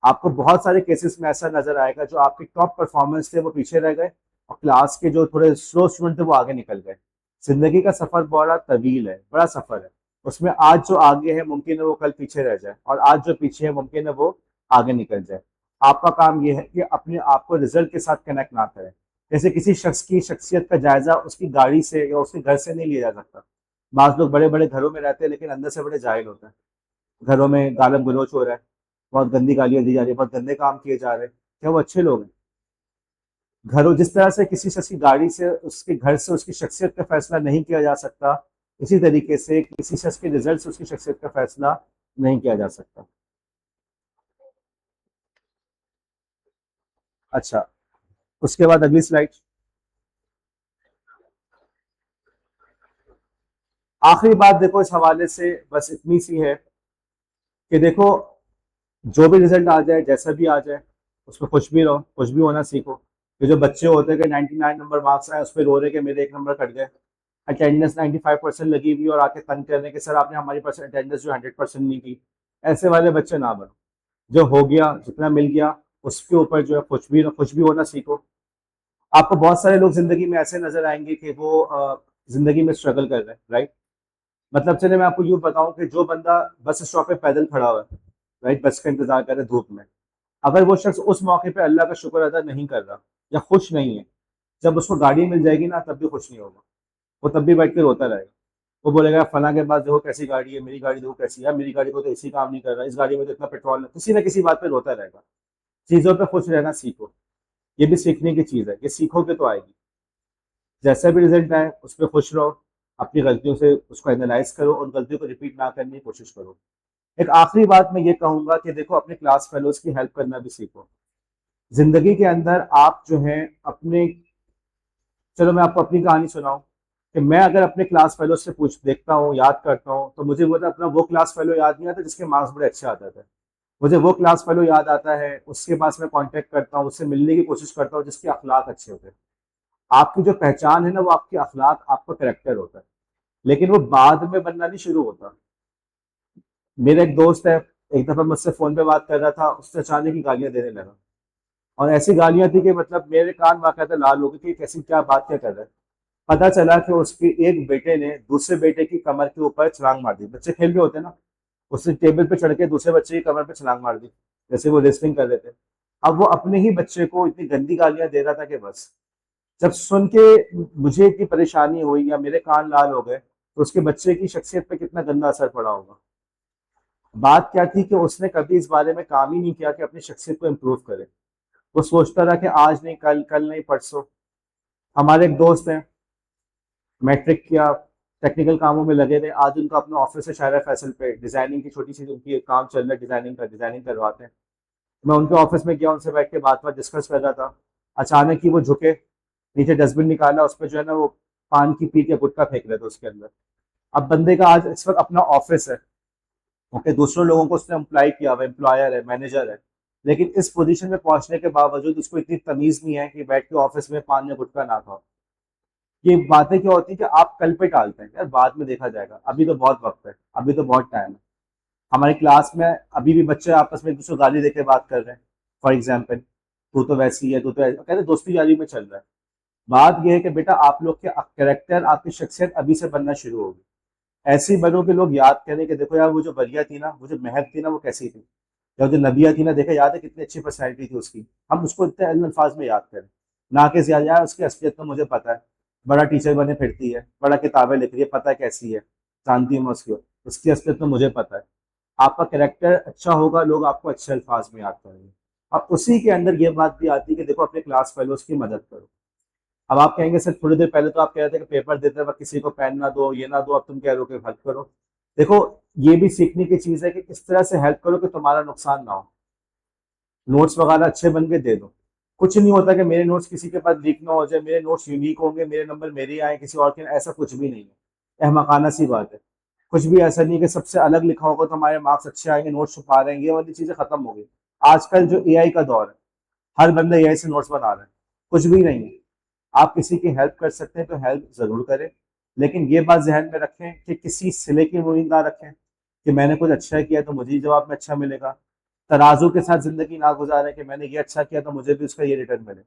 आपको बहुत सारे केसेस में ऐसा नजर आएगा जो आपके टॉप परफॉर्मेंस थे वो पीछे रह गए और क्लास के जो थोड़े स्लो स्टूडेंट थे वो आगे निकल गए। जिंदगी का सफर बड़ा तवील है, बड़ा सफर है। उसमें आज जो आगे है मुमकिन है वो कल पीछे रह जाए, और आज जो पीछे है मुमकिन है वो आगे निकल जाए। आपका काम यह है कि अपने आप को रिजल्ट के साथ कनेक्ट ना करें। जैसे किसी शख्स की शख्सियत का जायजा उसकी गाड़ी से या उसके घर से नहीं लिया जा सकता। बाज़ लोग बड़े बड़े घरों में रहते हैं लेकिन अंदर से बड़े जाहिल होते हैं। घरों में गालम गलोच हो रहा है, बहुत गंदी गालियां दी जा रही है, बहुत गंदे काम किए जा रहे हैं, क्या वो अच्छे लोग हैं? घरों जिस तरह से किसी शख्स की गाड़ी से उसके घर से उसकी शख्सियत का फैसला नहीं किया जा सकता, इसी तरीके से किसी शख्स के रिजल्ट से उसकी शख्सियत का फैसला नहीं किया जा सकता। अच्छा, उसके बाद अगली स्लाइड। आखिरी बात देखो इस हवाले से बस इतनी सी है कि देखो, जो भी रिजल्ट आ जाए, जैसा भी आ जाए, उसमें खुश भी रहो, खुश भी होना सीखो। ये जो बच्चे होते हैं कि 99 नंबर मार्क्स आए, उस पर रो रहे कि मेरे 1 नंबर कट गए, अटेंडेंस 95% लगी हुई और आके तंग कर रहे हैं कि सर आपने हमारी परसेंट अटेंडेंस जो 100% नहीं की। ऐसे वाले बच्चे ना बनो। जो हो गया, जितना मिल गया, उसके ऊपर जो है खुश भी होना सीखो। आपको बहुत सारे लोग जिंदगी में ऐसे नजर आएंगे कि वो जिंदगी में स्ट्रगल कर रहे हैं, राइट? मतलब चले मैं आपको यूँ बताऊं कि जो बंदा बस स्टॉप पे पैदल खड़ा हुआ है, राइट, बस का इंतजार कर रहे धूप में, अगर वो शख्स उस मौके पे अल्लाह का शुक्र अदा नहीं कर रहा या खुश नहीं है, जब उसको गाड़ी मिल जाएगी ना तब भी खुश नहीं होगा। वो तब भी बैठ के रोता रहेगा। वो बोलेगा फलां के पास देखो कैसी गाड़ी है, मेरी गाड़ी देखो कैसी है, मेरी गाड़ी को तो इसी काम नहीं कर रहा, इस गाड़ी में तो इतना पेट्रोल है, किसी ना किसी बात पे रोता रहेगा। चीजों पे खुश रहना सीखो। ये भी सीखने की चीज है, ये सीखोगे तो आएगी। जैसा भी रिजल्ट आए उस पर खुश रहो, अपनी गलतियों से उसको एनालाइज करो और गलतियों को रिपीट ना करने की कोशिश करो। एक आखिरी बात मैं ये कहूंगा कि देखो, अपने क्लास फेलोज की हेल्प करना भी सीखो। जिंदगी के अंदर आप जो है अपने, चलो मैं आपको अपनी कहानी सुनाऊं कि मैं अगर अपने क्लास फेलो से पूछ देखता हूँ, याद करता हूँ, तो मुझे वो तो अपना वो क्लास फेलो याद नहीं आता जिसके मार्क्स बड़े अच्छे आते थे। मुझे वो क्लास फेलो याद आता है, उसके पास मैं कांटेक्ट करता हूँ, उससे मिलने की कोशिश करता हूँ जिसके अखलाक अच्छे होते हैं। आपकी जो पहचान है ना, वो आपकी अखलाक, आपका करेक्टर होता है, लेकिन वो बाद में बनना नहीं शुरू होता। मेरा एक दोस्त है, एक दफा मुझसे फोन पे बात कर रहा था, उससे अचानक ही गालियां देने लगा। और ऐसी गालियां थी कि मतलब मेरे कान बाकायदा लाल हो गए कि कैसी क्या बात क्या कर रहा है। पता चला कि उसके एक बेटे ने दूसरे बेटे की कमर के ऊपर छलांग मार दी। बच्चे खेल रहे होते हैं ना, उसने टेबल पे चढ़ के दूसरे बच्चे की कमर पे छलांग मार दी, जैसे वो रेसलिंग कर रहे थे। अब वो अपने ही बच्चे को इतनी गंदी गालियां दे रहा था कि बस। जब सुन के मुझे इतनी परेशानी हुई या मेरे कान लाल हो गए, तो उसके बच्चे की शख्सियत पे कितना गंदा असर पड़ा होगा। बात क्या थी कि उसने कभी इस बारे में काम ही नहीं किया कि अपनी शख्सियत को इम्प्रूव करे। वो सोचता रहा कि आज नहीं कल, कल नहीं परसों। हमारे एक दोस्त हैं, मैट्रिक किया, टेक्निकल कामों में लगे थे, आज उनका अपना ऑफिस है शायरा फैसल पे, डिजाइनिंग की छोटी सी उनकी एक काम चल रहा है, डिजाइनिंग करवाते हैं। मैं उनके ऑफिस में गया, उनसे बैठ के बात बात डिस्कस कर रहा था। अचानक ही वो झुके, नीचे डस्टबिन निकाला, उस पर जो है ना वो पान की पीक या गुटखा फेंक रहे थे उसके अंदर। अब बंदे का आज इस वक्त अपना ऑफिस है, ओके, दूसरों लोगों को उसने एम्प्लॉय किया हुआ, एम्प्लॉयर है, मैनेजर है, लेकिन इस पोजीशन में पहुंचने के बावजूद उसको इतनी तमीज नहीं है कि बैठ के ऑफिस में पान या गुटखा ना खाओ। ये बातें क्या होती है कि आप कल पे टालते हैं, यार बाद में देखा जाएगा, अभी तो बहुत वक्त है, अभी तो बहुत टाइम है। हमारी क्लास में अभी भी बच्चे आपस में एक दूसरे को गाली देके बात कर रहे हैं, फॉर एग्जाम्पल, तू तो वैसी है, तू तो कहते दोस्ती यारी में चल रहा है। बात यह है कि बेटा आप लोग के कैरेक्टर, आपकी शख्सियत अभी से बनना शुरू होगी। ऐसे ही बनो कि लोग याद करें कि देखो यार, वो जो बरिया थी ना, वो जो महक थी ना, वो कैसी थी, या जो नबिया थी ना, देखा याद है कितनी अच्छी पर्सनैलिटी थी उसकी। हम उसको इतने अल्फाज में याद करें, ना कि ज्यादा यार उसकी असलियत तो मुझे पता है, बड़ा टीचर बने फिरती है, बड़ा किताबें लिख रही है, पता है कैसी है, जानती हूँ मैं उसकी, उसकी असलियत तो मुझे पता है। आपका करेक्टर अच्छा होगा, लोग आपको अच्छे अल्फाज में याद करेंगे। और उसी के अंदर ये बात भी आती है कि देखो अपने क्लास फेलोज की मदद करो। अब आप कहेंगे सर, थोड़ी देर पहले तो आप कह रहे थे कि पेपर देते वक्त किसी को पेन ना दो, ये ना दो, अब तुम कह रहे हो कि हेल्प करो। देखो, ये भी सीखने की चीज है कि किस तरह से हेल्प करो कि तुम्हारा नुकसान ना हो। नोट्स वगैरह अच्छे बन के दे दो। कुछ नहीं होता कि मेरे नोट्स किसी के पास लीक ना हो जाए, मेरे नोट्स यूनिक होंगे, मेरे नंबर मेरे आए, किसी और के, ऐसा कुछ भी नहीं है, अहमकाना सी बात है। कुछ भी ऐसा नहीं है कि सबसे अलग लिखा होगा तो हमारे मार्क्स अच्छे आएंगे, नोट्स छुपा रहे हैं, ये वाली चीजें खत्म हो गई। आजकल जो एआई का दौर है, हर बंदा एआई से नोट्स बना रहा है, कुछ भी नहीं है। आप किसी की हेल्प कर सकते हैं तो हेल्प जरूर करें, लेकिन ये बात जहन में रखें कि किसी सिले की उम्मीद ना रखें कि मैंने कुछ अच्छा किया तो मुझे ही जवाब में अच्छा मिलेगा। तराजू के साथ जिंदगी ना गुजारें कि मैंने ये अच्छा किया तो मुझे भी उसका ये रिटर्न मिले।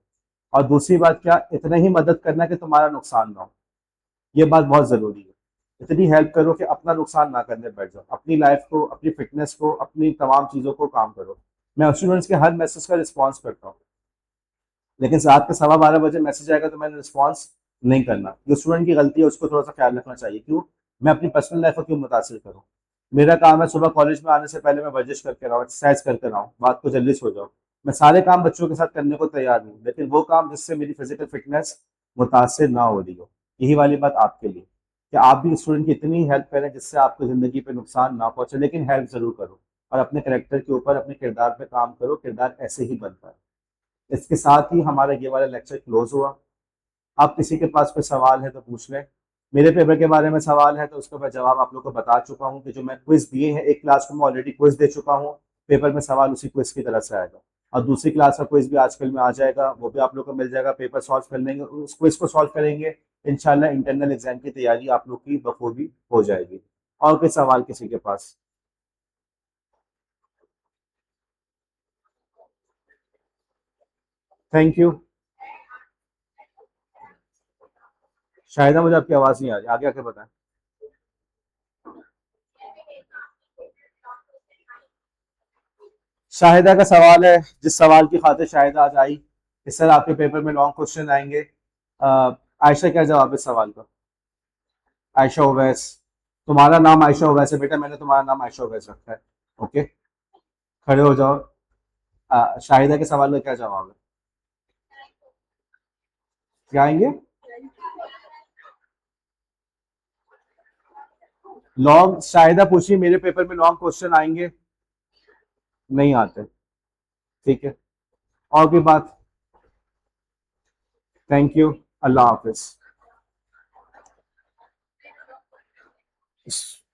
और दूसरी बात क्या, इतना ही मदद करना कि तुम्हारा नुकसान ना हो, ये बात बहुत जरूरी है। इतनी हेल्प करो कि अपना नुकसान ना करने बैठ जाओ, अपनी लाइफ को, अपनी फिटनेस को, अपनी तमाम चीजों को काम करो। मैं स्टूडेंट्स के हर मैसेज का रिस्पॉन्स करता हूँ। लेकिन रात के 12:15 बजे मैसेज आएगा तो मैंने रिस्पॉन्स नहीं करना। जो स्टूडेंट की गलती है उसको थोड़ा सा ख्याल रखना चाहिए। क्यों? मैं अपनी पर्सनल लाइफ को क्यों मुतासिर करूँ? मेरा काम है सुबह कॉलेज में आने से पहले मैं वर्जिश करके रहा हूँ, एक्सरसाइज करके रहा हूँ, बात को जल्दी सो जाऊँ। मैं सारे काम बच्चों के साथ करने को तैयार हूँ, लेकिन वो काम जिससे मेरी फिजिकल फिटनेस मुतासिर ना हो रही हो। यही वाली बात आपके लिए, कि आप भी स्टूडेंट की इतनी हेल्प करें जिससे आपको ज़िंदगी पे नुकसान ना पहुंचे, लेकिन हेल्प ज़रूर करो। और अपने कैरेक्टर के ऊपर, अपने किरदार पे काम करो, किरदार ऐसे ही बनता है। इसके साथ ही हमारा ये वाला लेक्चर क्लोज हुआ। आप किसी के पास कोई सवाल है तो पूछ लें। मेरे पेपर के बारे में सवाल है तो उसका मैं जवाब आप लोग को बता चुका हूँ कि जो मैं क्विज दिए हैं, एक क्लास को मैं ऑलरेडी क्विज दे चुका हूँ। पेपर में सवाल उसी क्विज की तरफ से आएगा, और दूसरी क्लास का क्विज भी आजकल में आ जाएगा, वो भी आप लोग को मिल जाएगा। पेपर सॉल्व कर लेंगे, उस क्विज को सॉल्व करेंगे, इंशाल्लाह इंटरनल एग्जाम की तैयारी आप लोग की बखूबी हो जाएगी। और कोई सवाल किसी के पास? Thank you. शायद मुझे आपकी आवाज़ नहीं आ रही, आगे आके बताएं। शाहिदा का सवाल है, जिस सवाल की खातिर शाहिदा आज आई कि सर आपके पेपर में लॉन्ग क्वेश्चन आएंगे। आयशा, क्या जवाब है इस सवाल का? आयशा ओवैस। तुम्हारा नाम आयशा ओवैस है बेटा, मैंने तुम्हारा नाम आयशा ओवैस रखा है। ओके, खड़े हो जाओ। शाहिदा के सवाल का क्या जवाब है? क्या आएंगे? लॉन्ग, शाहिदा पूछी मेरे पेपर में लॉन्ग क्वेश्चन आएंगे? नहीं आते। ठीक है, और कोई बात? थैंक यू, अल्लाह हाफिज। बस,